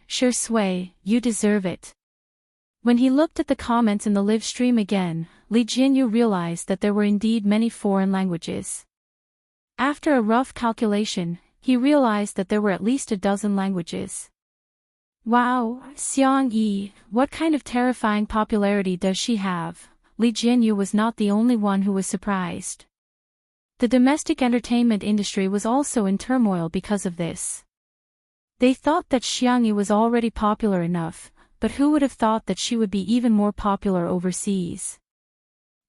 you deserve it. When he looked at the comments in the live stream again, Li Jianyu realized that there were indeed many foreign languages. After a rough calculation, he realized that there were at least a dozen languages. Wow, Xiang Yi, what kind of terrifying popularity does she have? Li Jianyu was not the only one who was surprised. The domestic entertainment industry was also in turmoil because of this. They thought that Xiang Yi was already popular enough, but who would have thought that she would be even more popular overseas?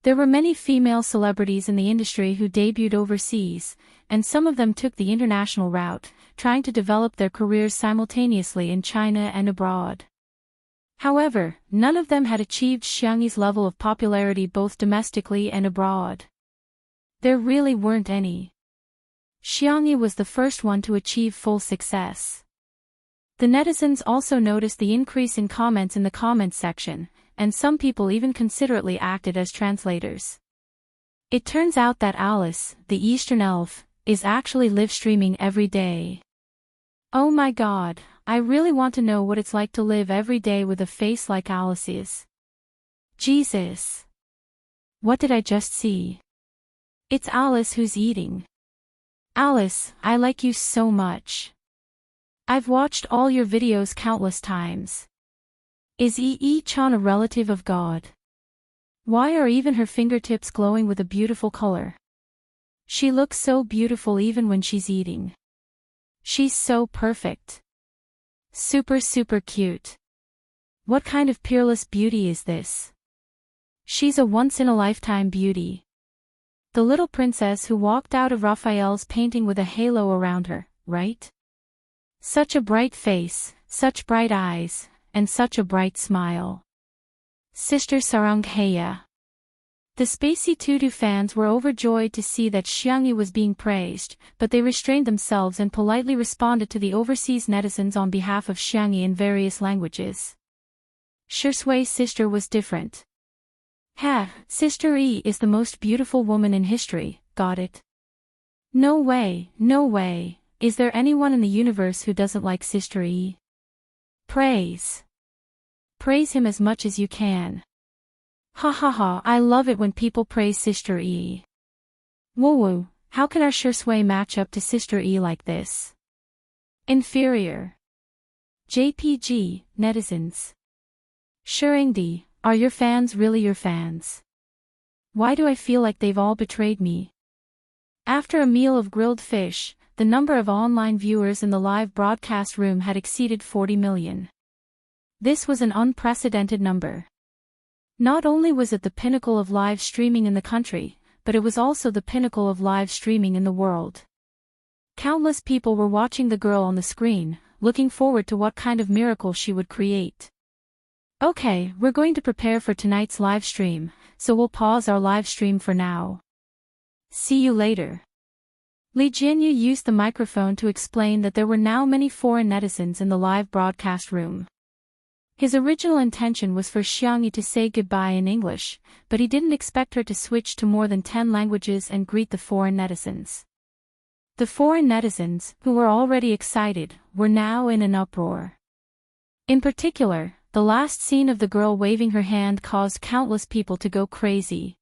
There were many female celebrities in the industry who debuted overseas, and some of them took the international route, trying to develop their careers simultaneously in China and abroad. However, none of them had achieved Xiang Yi's level of popularity both domestically and abroad. There really weren't any. Xiang Yi was the first one to achieve full success. The netizens also noticed the increase in comments in the comments section, and some people even considerately acted as translators. It turns out that Alice, the Eastern Elf, is actually live streaming every day. Oh my god, I really want to know what it's like to live every day with a face like Alice's. Jesus! What did I just see? It's Alice who's eating. Alice, I like you so much. I've watched all your videos countless times. Is Yi-Chan a relative of God? Why are even her fingertips glowing with a beautiful color? She looks so beautiful even when she's eating. She's so perfect. Super cute. What kind of peerless beauty is this? She's a once-in-a-lifetime beauty. The little princess who walked out of Raphael's painting with a halo around her, right? Such a bright face, such bright eyes, and such a bright smile. Sister Sarangheya. The Spacey Tutu fans were overjoyed to see that Xiangyi was being praised, but they restrained themselves and politely responded to the overseas netizens on behalf of Xiangyi in various languages. Shui's sister was different. Ha, Sister Yi is the most beautiful woman in history, got it? No way, no way, is there anyone in the universe who doesn't like Sister Yi? Praise. Praise him as much as you can. Ha ha ha, I love it when people praise Sister Yi. Woo woo, how can our Shui match up to Sister Yi like this? Inferior. JPG, netizens. Shuringdi, are your fans really your fans? Why do I feel like they've all betrayed me? After a meal of grilled fish, the number of online viewers in the live broadcast room had exceeded 40 million. This was an unprecedented number. Not only was it the pinnacle of live streaming in the country, but it was also the pinnacle of live streaming in the world. Countless people were watching the girl on the screen, looking forward to what kind of miracle she would create. Okay, we're going to prepare for tonight's live stream, so we'll pause our live stream for now. See you later. Li Jinyu used the microphone to explain that there were now many foreign netizens in the live broadcast room. His original intention was for Xiangyi to say goodbye in English, but he didn't expect her to switch to more than 10 languages and greet the foreign netizens. The foreign netizens, who were already excited, were now in an uproar. In particular, the last scene of the girl waving her hand caused countless people to go crazy.